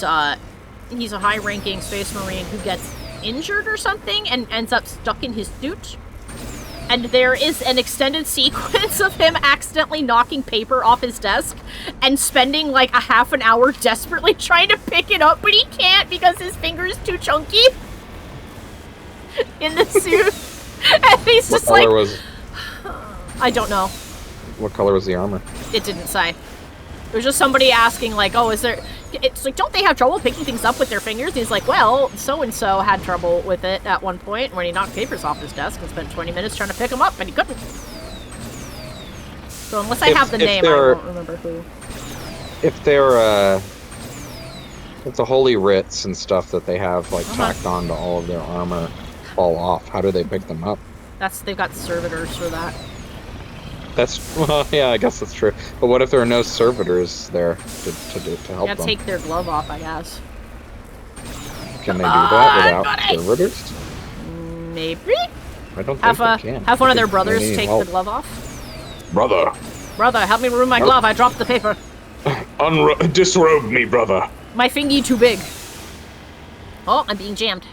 he's a high-ranking Space Marine who gets injured or something and ends up stuck in his suit. And there is an extended sequence of him accidentally knocking paper off his desk and spending like a half an hour desperately trying to pick it up, but he can't because his finger's too chunky in the suit. And he's just like... What color was... I don't know. What color was the armor? It didn't say. It was just somebody asking like, oh, is there... It's like, don't they have trouble picking things up with their fingers? And he's like, well, so-and-so had trouble with it at one point when he knocked papers off his desk and spent 20 minutes trying to pick them up, and he couldn't. So unless I have the name, I won't remember who. If they're, if the holy writs and stuff that they have, like, tacked onto all of their armor fall off, how do they pick them up? They've got servitors for that. Well, yeah, I guess that's true. But what if there are no servitors there to help them? Yeah, take their glove off, I guess. Can they do that without servitors? Maybe. I don't think they can. Have one of their brothers take the glove off. Brother, help me remove my glove. I dropped the paper. Disrobe me, brother. My fingy too big. Oh, I'm being jammed.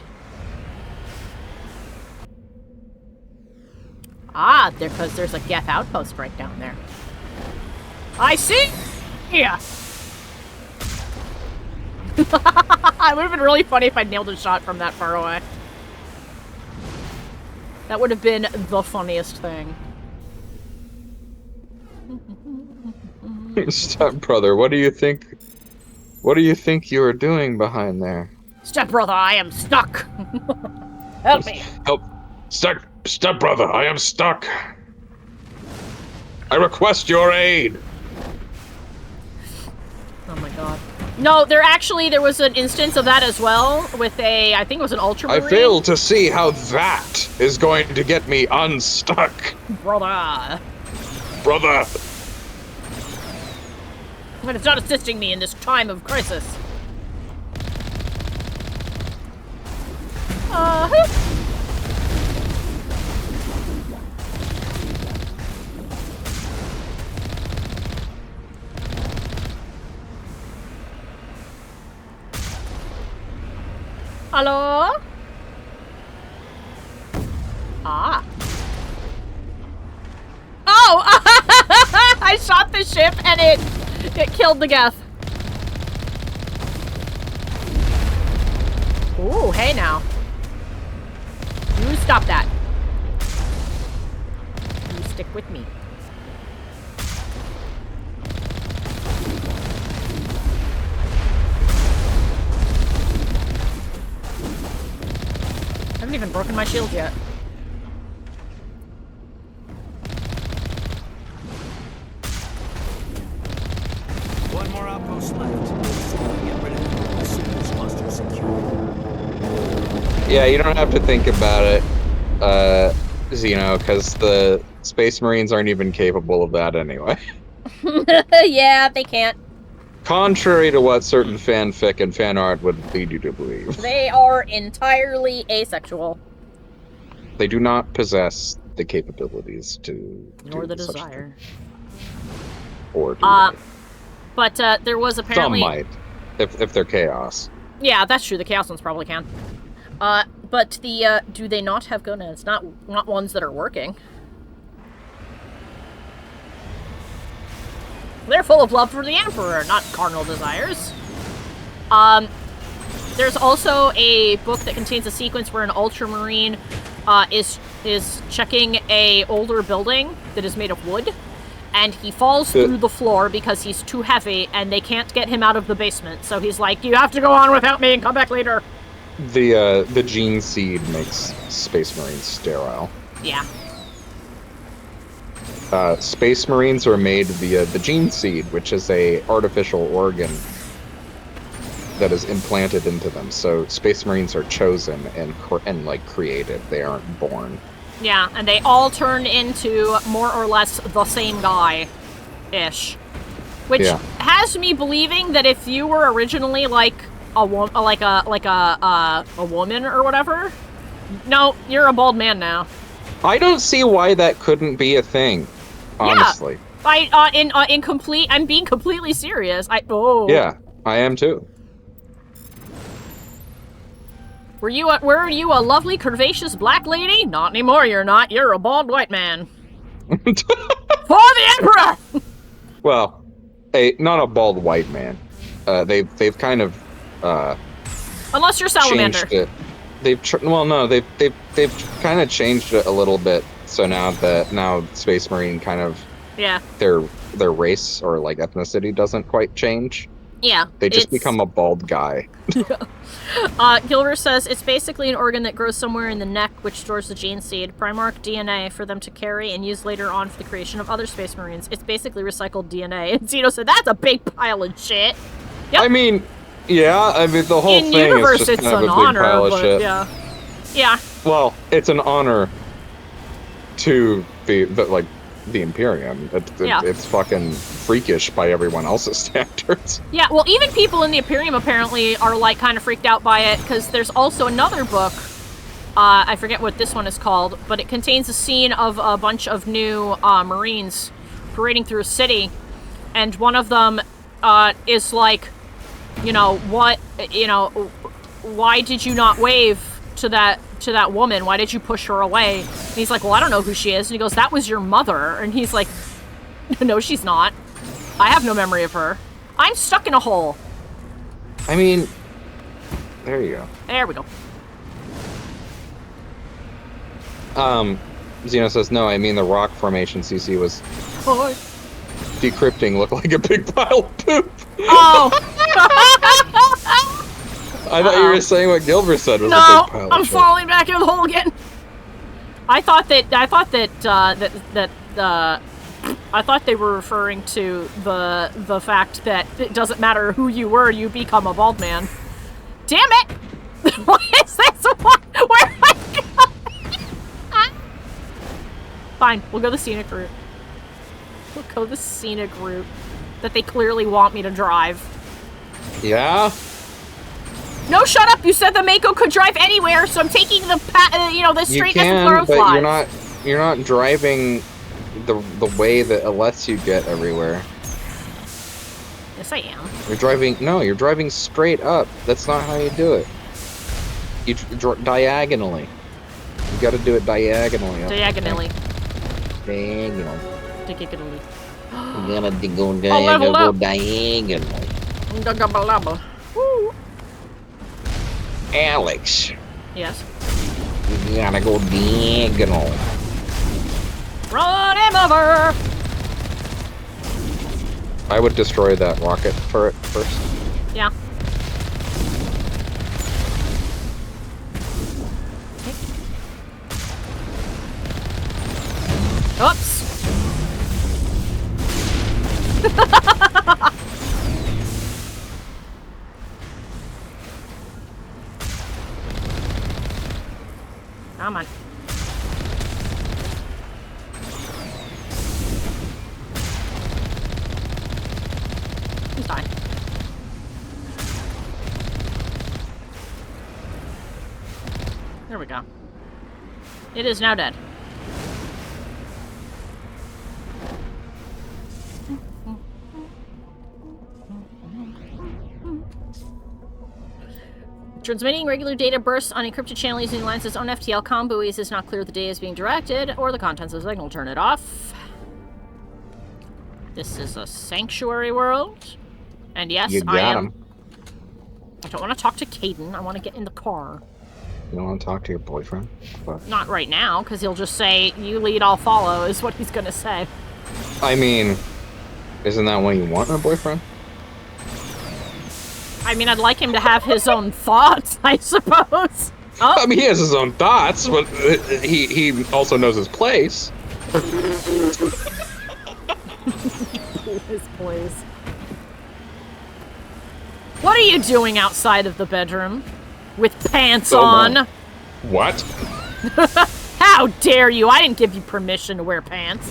Ah, because there's a Geth outpost right down there. I see! Yeah. It would have been really funny if I nailed a shot from that far away. That would have been the funniest thing. Stepbrother, what do you think? What do you think you are doing behind there? Stepbrother, I am stuck. Help me. Help. Stepbrother, I am stuck. I request your aid. Oh my god. No, there was an instance of that as well with I think it was an Ultramarine. I fail to see how that is going to get me unstuck. Brother. But it's not assisting me in this time of crisis. Hello? Ah. Oh! I shot the ship and it killed the Geth. Ooh, hey now. You stop that. You stick with me. I haven't even broken my shield yet. One more outpost left. Get rid of it. The signals cluster secure. Yeah, you don't have to think about it, Xeno, because the Space Marines aren't even capable of that anyway. Yeah, they can't. Contrary to what certain fanfic and fan art would lead you to believe. They are entirely asexual. They do not possess the capabilities to Nor do the such a thing. desire. Or do they? But there was apparently... Some might, if they're chaos. Yeah, that's true. The Chaos ones probably can. But the, do they not have gonads? Not ones that are working. They're full of love for the Emperor, not carnal desires. There's also a book that contains a sequence where an Ultramarine is checking a older building that is made of wood, and he falls through the floor because he's too heavy, and they can't get him out of the basement. So he's like, "You have to go on without me and come back later." The gene seed makes Space Marines sterile. Yeah. Space Marines are made via the gene seed, which is a artificial organ that is implanted into them. So Space Marines are chosen and like created. They aren't born. Yeah, and they all turn into more or less the same guy-ish, which has me believing that if you were originally like a woman or whatever, no, you're a bald man now. I don't see why that couldn't be a thing. Honestly. Yeah. I'm being completely serious. Yeah, I am too. Were you a lovely, curvaceous black lady? Not anymore, you're not. You're a bald white man. For the Emperor! Well, not a bald white man. They've kind of unless you're Salamander. Changed it. They've kind of changed it a little bit. So now Space Marine kind of their race or like ethnicity doesn't quite change. Yeah. They just become a bald guy. Gilbert says it's basically an organ that grows somewhere in the neck, which stores the gene seed, Primarch DNA, for them to carry and use later on for the creation of other Space Marines. It's basically recycled DNA. And Zeno said that's a big pile of shit. Yep. I mean, yeah. The whole in thing universe, is just it's kind of an a big honor, pile of but shit. yeah. Well, it's an honor to the Imperium. It's fucking freakish by everyone else's standards. Yeah, well, even people in the Imperium apparently are, like, kind of freaked out by it, because there's also another book, I forget what this one is called, but it contains a scene of a bunch of new Marines parading through a city, and one of them is like, why did you not wave to that woman? Why did you push her away? And he's like, well, I don't know who she is. And he goes, that was your mother. And he's like, no, she's not. I have no memory of her. I'm stuck in a hole. I mean, there you go. There we go. Xeno says, no, I mean the rock formation CC was decrypting looked like a big pile of poop. Oh! I thought you were saying what Gilbert said was a big pile of I'm shit. falling back in the hole again. I thought they were referring to the fact that it doesn't matter who you were, you become a bald man. Damn it! What is this one? Where am I going? Fine, we'll go the scenic route. That they clearly want me to drive. Yeah? No, shut up! You said the Mako could drive anywhere, so I'm taking the the straight you as can, the crow but flies. you're not driving the way that it lets you get everywhere. Yes, I am. You're driving straight up. That's not how you do it. Diagonally. You gotta do it diagonally. Diagonally. Diagonal. Diagonally. I'm gonna go level diagonal. up. Diagonally. Woo. Alex, Yes. you gotta go diagonal. Run him over! I would destroy that rocket turret first. Yeah. Oops. Come on. He's fine. There we go. It is now dead. Transmitting regular data bursts on encrypted channel using Alliance's own FTL comm buoys is not clear if the data is being directed or the contents of the signal. Turn it off. This is a sanctuary world. And yes, You got him. I don't want to talk to Caden. I want to get in the car. You don't want to talk to your boyfriend? But, Not right now, because he'll just say, "You lead, I'll follow," is what he's going to say. I mean, isn't that what you want in a boyfriend? I mean, I'd like him to have his own thoughts, I suppose. Oh. I mean, he has his own thoughts, but he also knows his place. His place. What are you doing outside of the bedroom? With pants on? What? How dare you? I didn't give you permission to wear pants.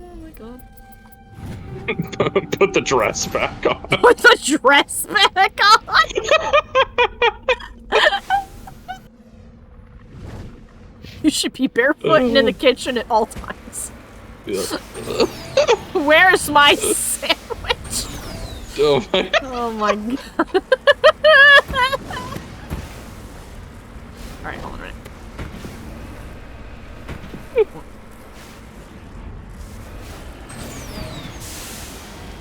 Oh my god. Put the dress back on. Put the dress back on? You should be barefooting in the kitchen at all times. Yeah. Where's my sandwich? Oh my. Oh my god. Alright, hold on a minute.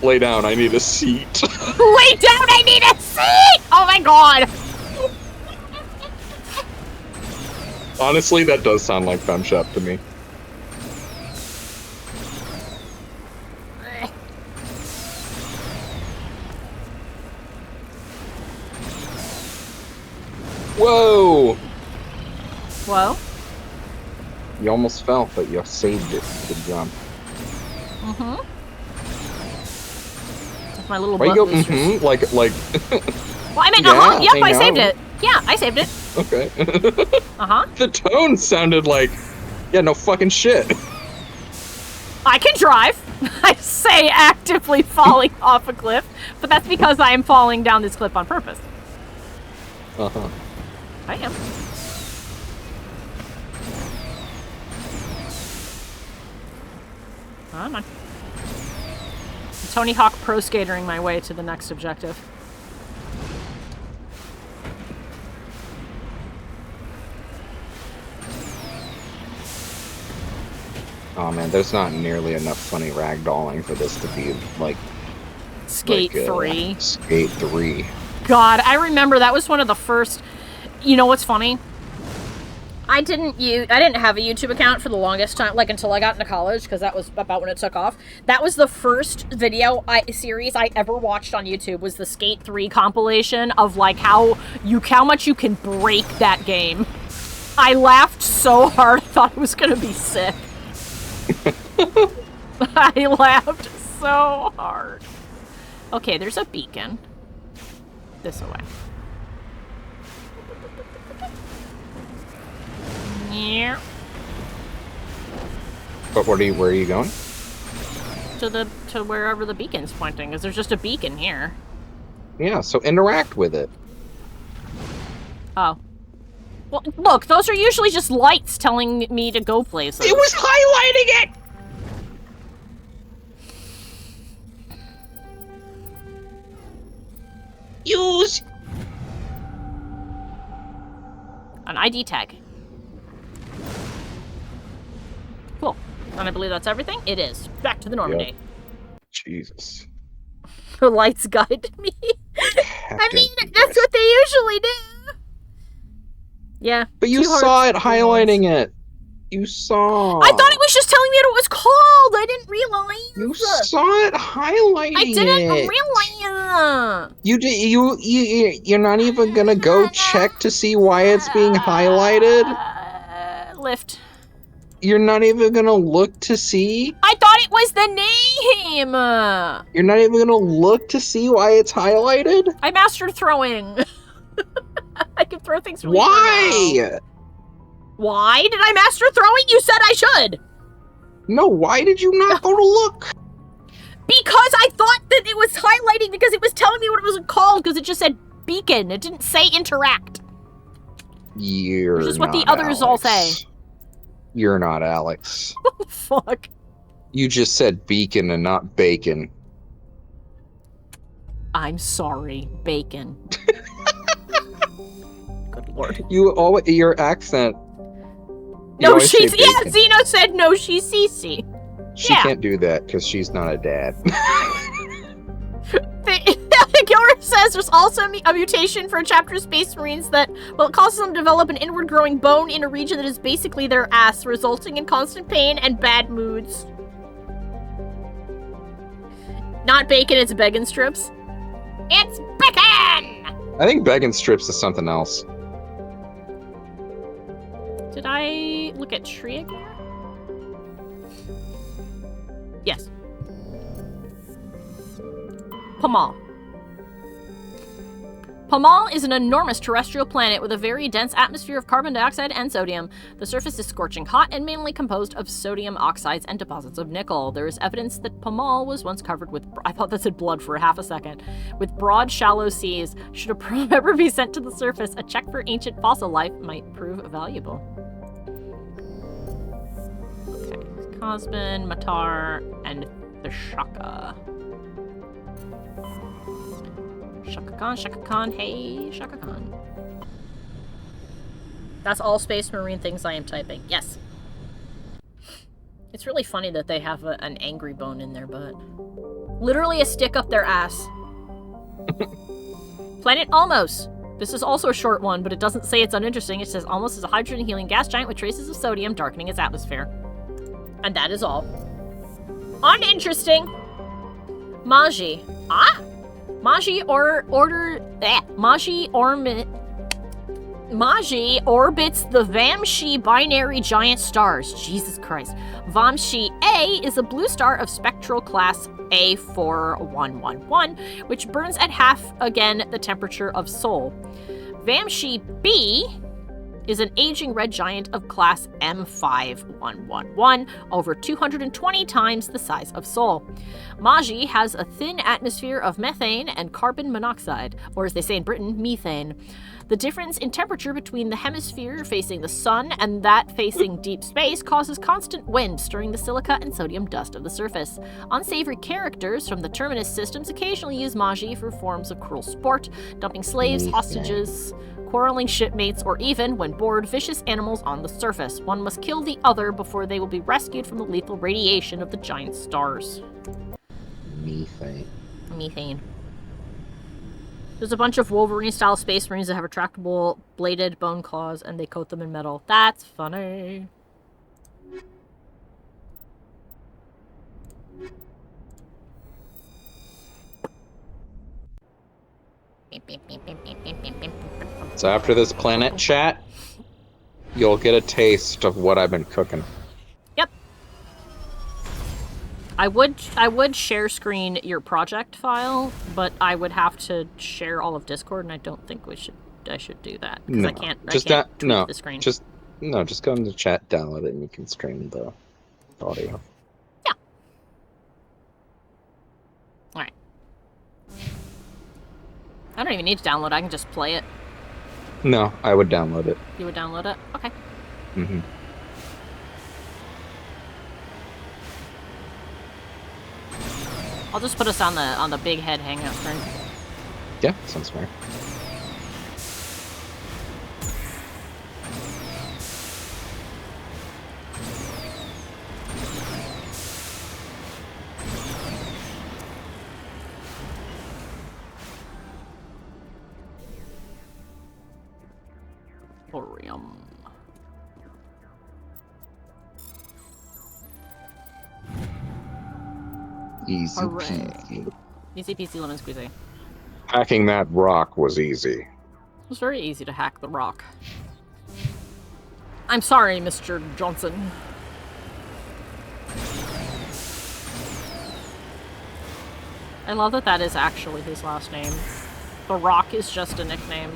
Lay down, I need a seat. Lay down, I need a seat! Oh my god! Honestly, that does sound like FemShep to me. Whoa! Whoa? You almost fell, but you saved it. Good job. Mm-hmm. With my little Why you butt go, boosters. like... Well, I meant, Yeah, yep, I know. saved it. Yeah, I saved it. Okay. Uh-huh. The tone sounded like... Yeah, no fucking shit. I can drive. I say actively falling off a cliff, but that's because I am falling down this cliff on purpose. Uh-huh. I am. Come on. Tony Hawk pro skatering my way to the next objective. Oh man, there's not nearly enough funny ragdolling for this to be like Skate 3. Skate 3. God, I remember that was one of the first. You know what's funny? I didn't have a YouTube account for the longest time, like until I got into college, because that was about when it took off. That was the first video series I ever watched on YouTube, was the Skate 3 compilation of like how much you can break that game. I laughed so hard, I thought it was gonna be sick. I laughed so hard. Okay, there's a beacon. This way. Yeah. But where are you going? To wherever the beacon's pointing, because there's just a beacon here. Yeah, so interact with it. Oh. Well, look, those are usually just lights telling me to go places. It was highlighting it! Use. An ID tag. Cool. And I believe that's everything? It is. Back to the Normandy. Jesus. The lights guide me. I mean, that's what they usually do. Yeah. But you saw it highlighting it. You saw. I thought it was just telling me what it was called. I didn't realize. You saw it highlighting it. I didn't realize. You're not even gonna go check to see why it's being highlighted? Lift. You're not even gonna look to see? I thought it was the name. You're not even gonna look to see why it's highlighted? I mastered throwing. I can throw things really far Why? now. Why did I master throwing? You said I should. No, why did you not go to look? Because I thought that it was highlighting because it was telling me what it was called because it just said beacon. It didn't say interact. Which is what the others all say. You're not Alex. Fuck. You just said beacon and not bacon. I'm sorry, bacon. Good lord. Your accent. No, she's Zeno said no, she's Cece. She can't do that because she's not a dad. Gilbert says there's also a mutation for a chapter of Space Marines that, well, it causes them to develop an inward growing bone in a region that is basically their ass, resulting in constant pain and bad moods. Not bacon, it's bacon strips. It's bacon! I think bacon strips is something else. Did I look at tree again? Yes. Pamal. Pamal is an enormous terrestrial planet with a very dense atmosphere of carbon dioxide and sodium. The surface is scorching hot and mainly composed of sodium oxides and deposits of nickel. There is evidence that Pamal was once covered with, I thought that said blood for half a second, with broad, shallow seas. Should a probe ever be sent to the surface, a check for ancient fossil life might prove valuable. Okay, Cosmin, Matar, and the Shaka. Shaka Khan, hey, Shaka Khan. That's all Space Marine things I am typing. Yes. It's really funny that they have an angry bone in their butt. Literally a stick up their ass. Planet Almos. This is also a short one, but it doesn't say it's uninteresting. It says Almos is a hydrogen-helium gas giant with traces of sodium darkening its atmosphere. And that is all. Uninteresting. Maji. Ah! Maji orbits the Vamshi binary giant stars. Jesus Christ. Vamshi A is a blue star of spectral class A4111, which burns at half again the temperature of Sol. Vamshi B is an aging red giant of class M5111, over 220 times the size of Sol. Maji has a thin atmosphere of methane and carbon monoxide, or as they say in Britain, methane. The difference in temperature between the hemisphere facing the sun and that facing deep space causes constant wind, stirring the silica and sodium dust of the surface. Unsavory characters from the Terminus systems occasionally use Maji for forms of cruel sport, dumping slaves, hostages, quarreling shipmates, or even, when bored, vicious animals on the surface. One must kill the other before they will be rescued from the lethal radiation of the giant stars. Methane. There's a bunch of Wolverine-style Space Marines that have retractable bladed bone claws, and they coat them in metal. That's funny. So after this planet chat, you'll get a taste of what I've been cooking. Yep. I would share screen your project file, but I would have to share all of Discord, and I don't think I should do that because I can't tweet the screen. Just go into the chat, download it, and you can stream the audio. Yeah. All right. I don't even need to download. I can just play it. No, I would download it. You would download it? Okay. Mm-hmm. I'll just put us on the big head hangout screen. Yeah, sounds fair. Thorium. Easy Hooray. peasy. Easy peasy lemon squeezy. Hacking that rock was easy. It was very easy to hack the rock. I'm sorry, Mr. Johnson. I love that that is actually his last name. The Rock is just a nickname.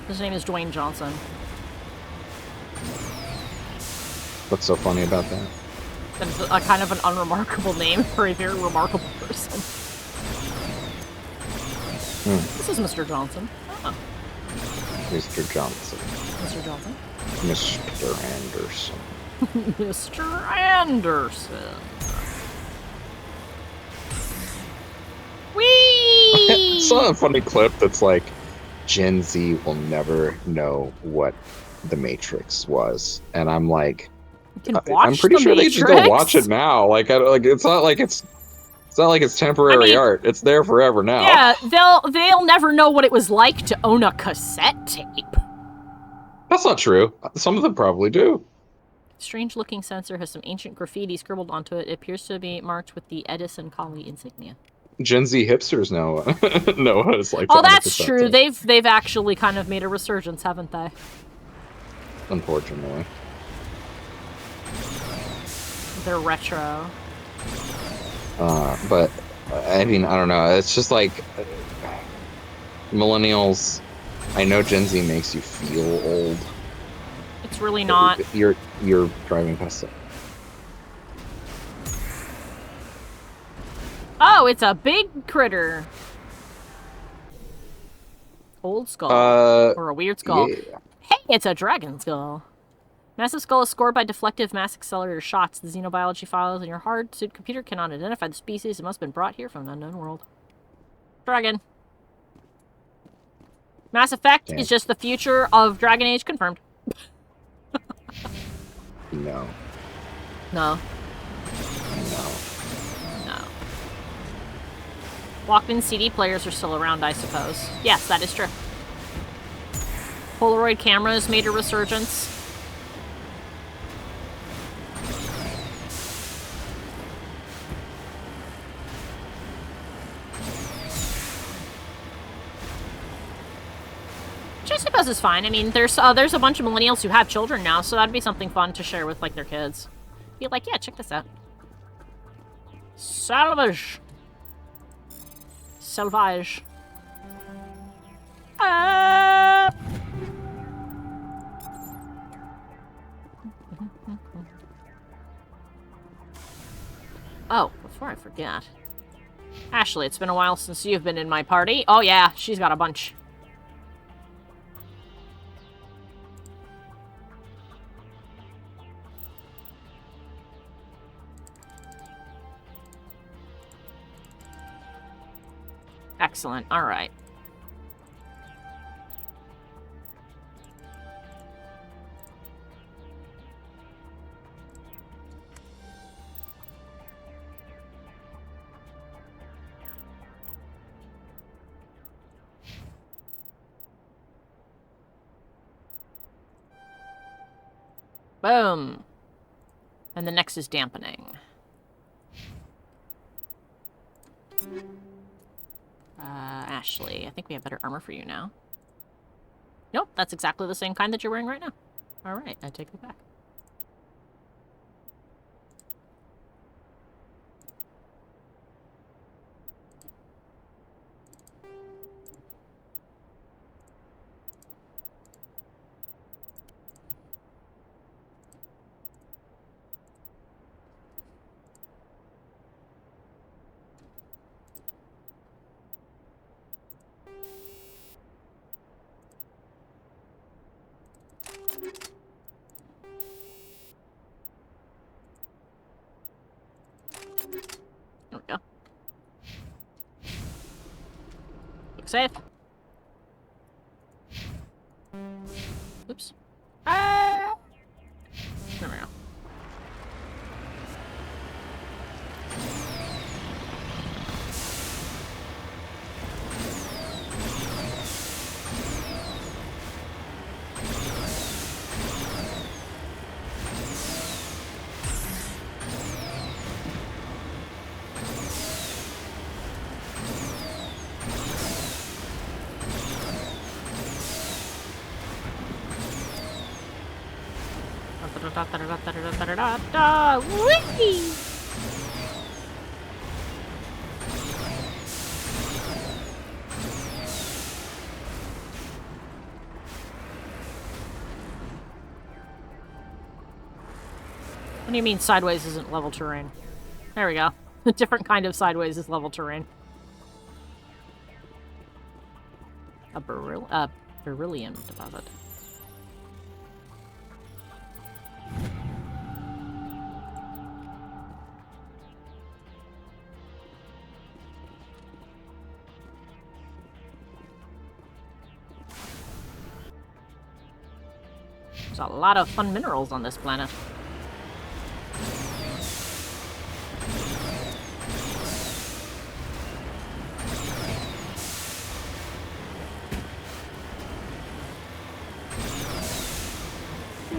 His name is Dwayne Johnson. What's so funny about that? That's a kind of an unremarkable name for a very remarkable person. This is Mr. Johnson. Oh. Mr. Johnson. Mr. Johnson? Mr. Anderson. Mr. Anderson. Whee! I saw a funny clip that's like, Gen Z will never know what the Matrix was, and I'm like, I'm pretty sure they just go watch it now. Like, it's not like it's not like it's temporary art. It's there forever now. Yeah, they'll never know what it was like to own a cassette tape. That's not true. Some of them probably do. Strange-looking sensor has some ancient graffiti scribbled onto it. It appears to be marked with the Edison Collie insignia. Gen Z hipsters know know what it's like. Oh, that's true. They've actually kind of made a resurgence, haven't they? Unfortunately. They're retro. But I mean, I don't know. It's just like millennials. I know Gen Z makes you feel old. It's really not. You're driving past it. Oh, it's a big critter. Old skull. Or a weird skull. Yeah. Hey, it's a dragon skull. Massive skull is scored by deflective mass accelerator shots. The xenobiology files in your hard-suit computer cannot identify the species. It must have been brought here from an unknown world. Dragon. Mass Effect is just the future of Dragon Age confirmed. No. No. No. No. Walkman CD players are still around, I suppose. Yes, that is true. Polaroid cameras made a resurgence. Which I suppose is fine. I mean, there's a bunch of millennials who have children now, so that'd be something fun to share with, like, their kids. Be like, yeah, check this out. Salvage. Salvage. Oh, before I forget. Ashley, it's been a while since you've been in my party. Oh yeah, she's got a bunch. Excellent. All right. Boom. And the next is dampening. Ashley, I think we have better armor for you now. Nope, that's exactly the same kind that you're wearing right now. Alright, I take it back. There we go. Look safe. Oops. Ah! There we go. Whee! What do you mean sideways isn't level terrain? There we go. A different kind of sideways is level terrain. A beryllium deposit. There's a lot of fun minerals on this planet.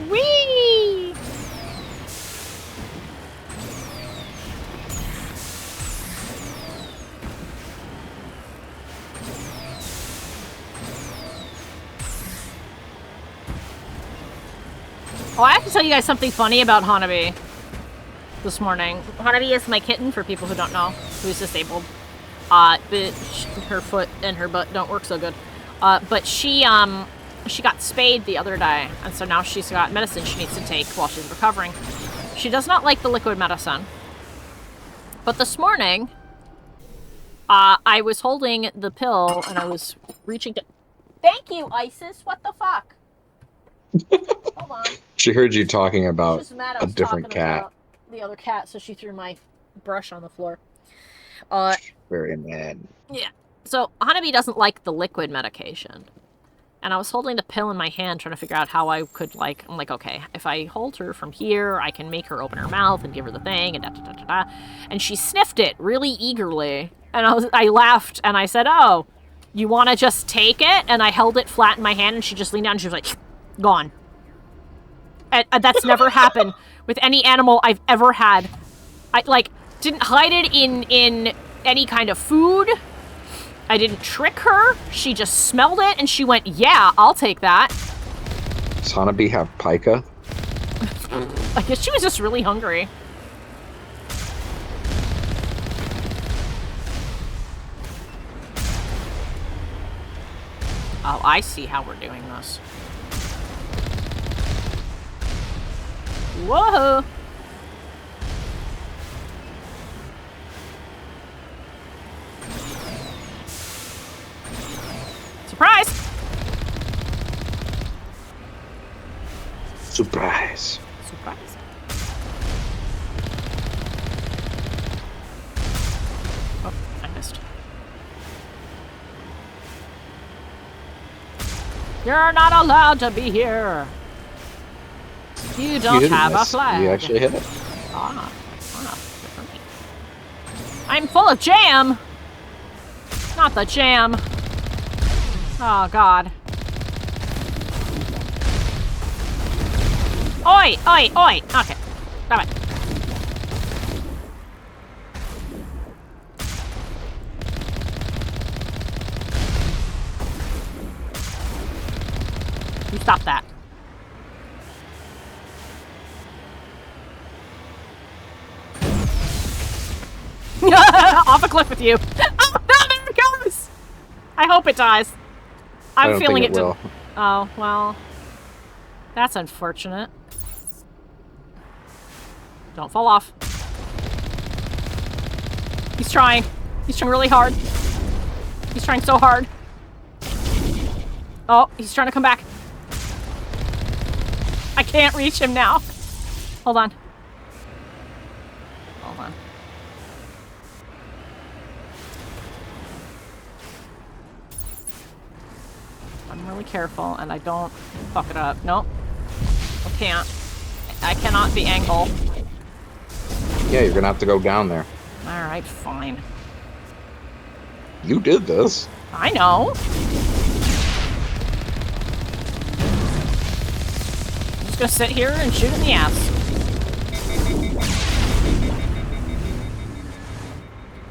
Whee! Oh, I have to tell you guys something funny about Hanabi this morning. Hanabi is my kitten, for people who don't know, who's disabled. But her foot and her butt don't work so good. But she got spayed the other day, and so now she's got medicine she needs to take while she's recovering. She does not like the liquid medicine. But this morning, I was holding the pill, and I was reaching to... Thank you, Isis! What the fuck? Hold on. She heard you talking about She's mad I a was different talking cat. about the other cat, so she threw my brush on the floor. Very mad. Yeah. So, Hanabi doesn't like the liquid medication. And I was holding the pill in my hand, trying to figure out how I could, like... I'm like, okay, if I hold her from here, I can make her open her mouth and give her the thing, and da-da-da-da-da. And she sniffed it really eagerly. And I laughed, and I said, oh, you want to just take it? And I held it flat in my hand, and she just leaned down, and she was like, gone. And that's never happened with any animal I've ever had. I, like, didn't hide it in any kind of food. I didn't trick her. She just smelled it, and she went, yeah, I'll take that. Does Hanabi have pica? I guess she was just really hungry. Oh, I see how we're doing this. Whoa! Surprise! Surprise. Surprise. Oh, I missed. You're not allowed to be here. You don't have a flag. You actually hit it. Ah, good for me. I'm full of jam! Not the jam. Oh, God. Oi! Oi! Oi! Okay. Bye-bye. You stop that. Off a cliff with you. Oh, no, there it goes! I hope it dies. I'm feeling it will. Oh, well. That's unfortunate. Don't fall off. He's trying. He's trying really hard. He's trying so hard. Oh, he's trying to come back. I can't reach him now. Hold on. Hold on. really careful and I don't fuck it up. Nope. I can't. I cannot be angle. Yeah, you're gonna have to go down there. Alright, fine. You did this. I know. I'm just gonna sit here and shoot in the ass.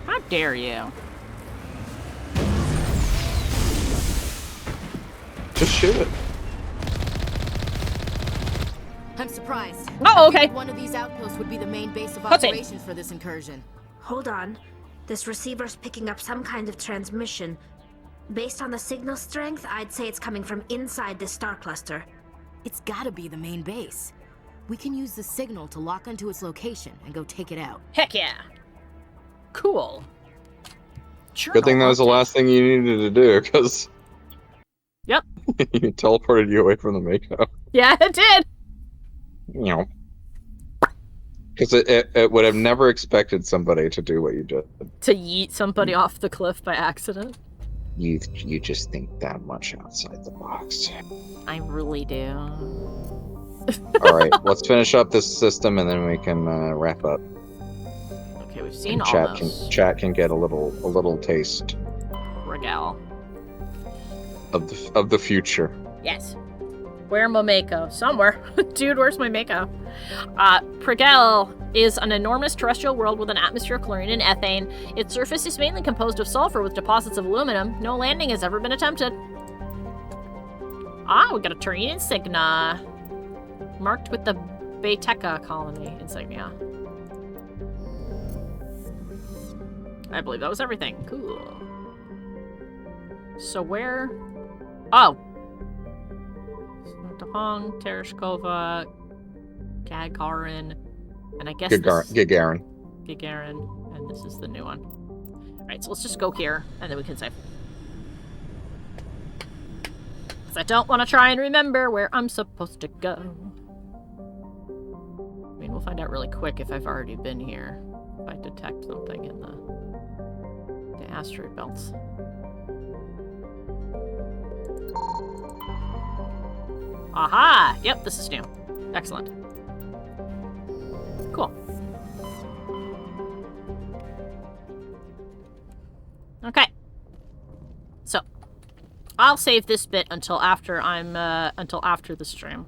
How dare you? Just shoot it. I'm surprised. Oh, okay. One of these outposts would be the main base of Cutscene. operations for this incursion. Hold on. This receiver's picking up some kind of transmission. Based on the signal strength, I'd say it's coming from inside this star cluster. It's gotta be the main base. We can use the signal to lock onto its location and go take it out. Heck yeah. Cool. Good thing that was the last thing you needed to do, because... Yep. You teleported you away from the Mako. Yeah, it did. You know. Because it would have never expected somebody to do what you did. To yeet somebody off the cliff by accident. You just think that much outside the box. I really do. Alright, let's finish up this system and then we can wrap up. Okay, we've seen And all those. chat can get a little taste Regal. of the future. Yes. Where my Mako? Somewhere. Dude, where's my Mako? Prigel is an enormous terrestrial world with an atmosphere of chlorine and ethane. Its surface is mainly composed of sulfur with deposits of aluminum. No landing has ever been attempted. Ah, we got a Turian insignia. Marked with the Baeteca colony insignia. I believe that was everything. Cool. So where... Oh! Dahong, Tereshkova, Gagarin, and I guess Gagarin. Gagarin, and this is the new one. Alright, so let's just go here, and then we can save. Because I don't want to try and remember where I'm supposed to go. I mean, we'll find out really quick if I've already been here. If I detect something in the asteroid belts. Aha! Yep, this is new. Excellent. Cool. Okay. So, I'll save this bit until after until after the stream.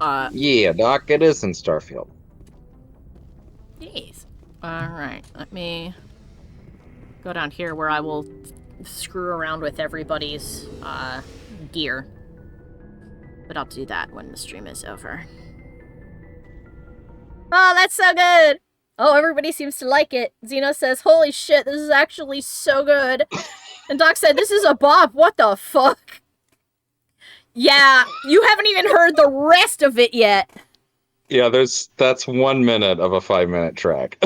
Yeah, Doc, it is in Starfield. Yes. Alright, let me go down here where I will screw around with everybody's, gear. But I'll do that when the stream is over. Oh, that's so good! Oh, everybody seems to like it. Xeno says, holy shit, this is actually so good. And Doc said, this is a bop, what the fuck? Yeah, you haven't even heard the rest of it yet. Yeah, that's 1 minute of a 5-minute track.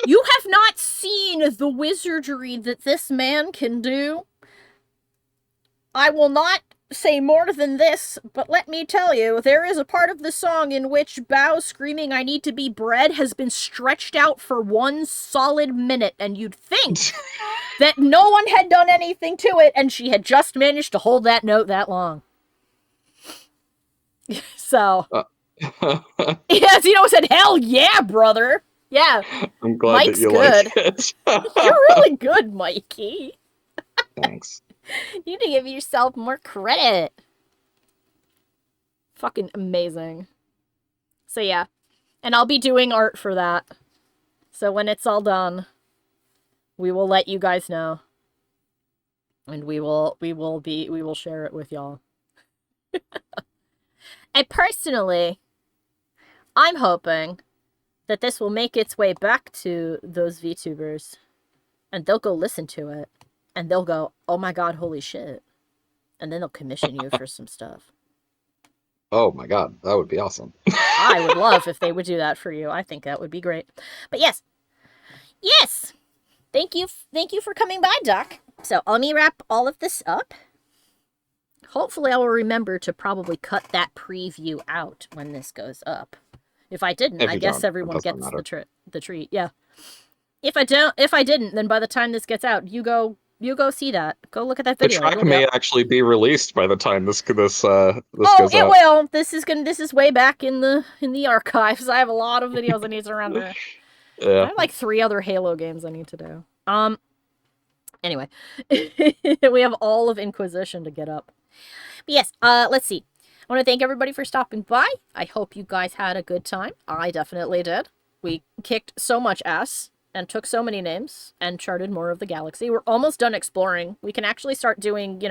You have not seen the wizardry that this man can do. I will not say more than this, but let me tell you, there is a part of the song in which Bao screaming I need to be bread has been stretched out for 1 solid minute, and you'd think that no one had done anything to it, and she had just managed to hold that note that long. So... Yeah, Zeno said, hell yeah, brother! Yeah, I'm glad Mike's that you good. like it. You're really good, Mikey. Thanks. You need to give yourself more credit. Fucking amazing. So yeah. And I'll be doing art for that. So when it's all done, we will let you guys know. And we will share it with y'all. And personally, I'm hoping that this will make its way back to those VTubers. And they'll go listen to it. And they'll go, oh my god, holy shit. And then they'll commission you for some stuff. Oh my god, that would be awesome. I would love if they would do that for you. I think that would be great. But yes. Yes! Thank you for coming by, Doc. So let me wrap all of this up. Hopefully I will remember to probably cut that preview out when this goes up. If I didn't, I guess everyone gets the treat. Yeah. If I didn't, then by the time this gets out, you go You go see that. Go look at that The video. track It'll be may up. actually be released by the time this goes Oh, out. it will. This is way back in the archives. I have a lot of videos I need to render. I Yeah. have like 3 other Halo games I need to do. Anyway. We have all of Inquisition to get up. But yes, let's see. I want to thank everybody for stopping by. I hope you guys had a good time. I definitely did. We kicked so much ass and took so many names and charted more of the galaxy. We're almost done exploring. We can actually start doing,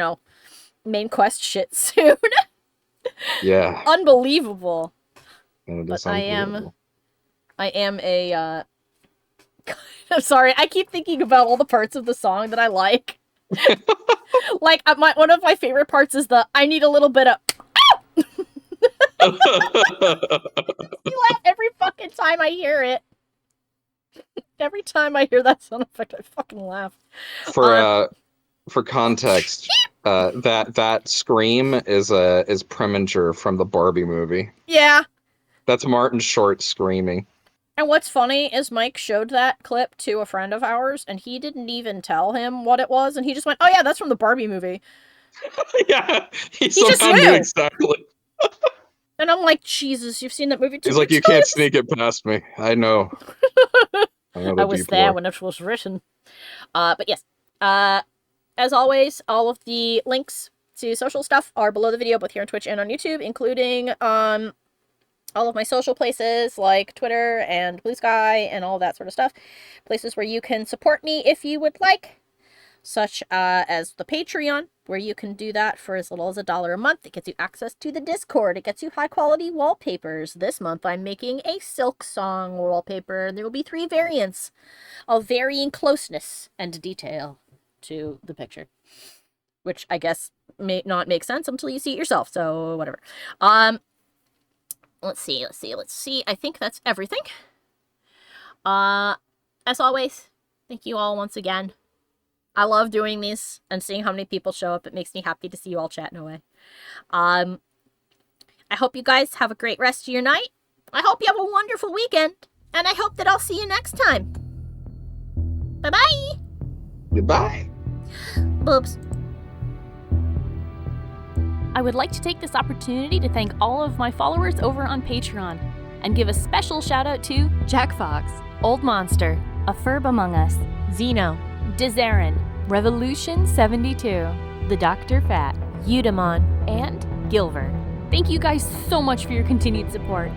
main quest shit soon. Yeah. Unbelievable. And it is But unbelievable. I am a, I'm sorry, I keep thinking about all the parts of the song that I like. Like, one of my favorite parts is I need a little bit of, I laugh every fucking time I hear it. Every time I hear that sound effect, I fucking laugh. For context, that scream is Preminger from the Barbie movie. Yeah. That's Martin Short screaming. And what's funny is Mike showed that clip to a friend of ours, and he didn't even tell him what it was, and he just went, "Oh yeah, that's from the Barbie movie." Yeah, he just somehow knew exactly. And I'm like, Jesus, you've seen that movie too He's like, many you can't times." sneak it past me. I know. I was there when it was written. But yes, as always, all of the links to social stuff are below the video, both here on Twitch and on YouTube, including all of my social places like Twitter and Blue Sky and all that sort of stuff. Places where you can support me if you would like, such as the Patreon, where you can do that for as little as $1 a month. It gets you access to the Discord. It gets you high quality wallpapers. This month I'm making a Silk Song wallpaper, and there will be 3 variants of varying closeness and detail to the picture, which I guess may not make sense until you see it yourself, so whatever. Let's see. I think that's everything. As always, thank you all once again. I love doing these and seeing how many people show up. It makes me happy to see you all chatting away. I hope you guys have a great rest of your night. I hope you have a wonderful weekend. And I hope that I'll see you next time. Bye-bye. Goodbye. Boobs. I would like to take this opportunity to thank all of my followers over on Patreon and give a special shout out to Jack Fox, Old Monster, A Ferb Among Us, Zeno, Dezarin, Revolution 72, The Dr. Fat, Eudemon, and Gilver. Thank you guys so much for your continued support.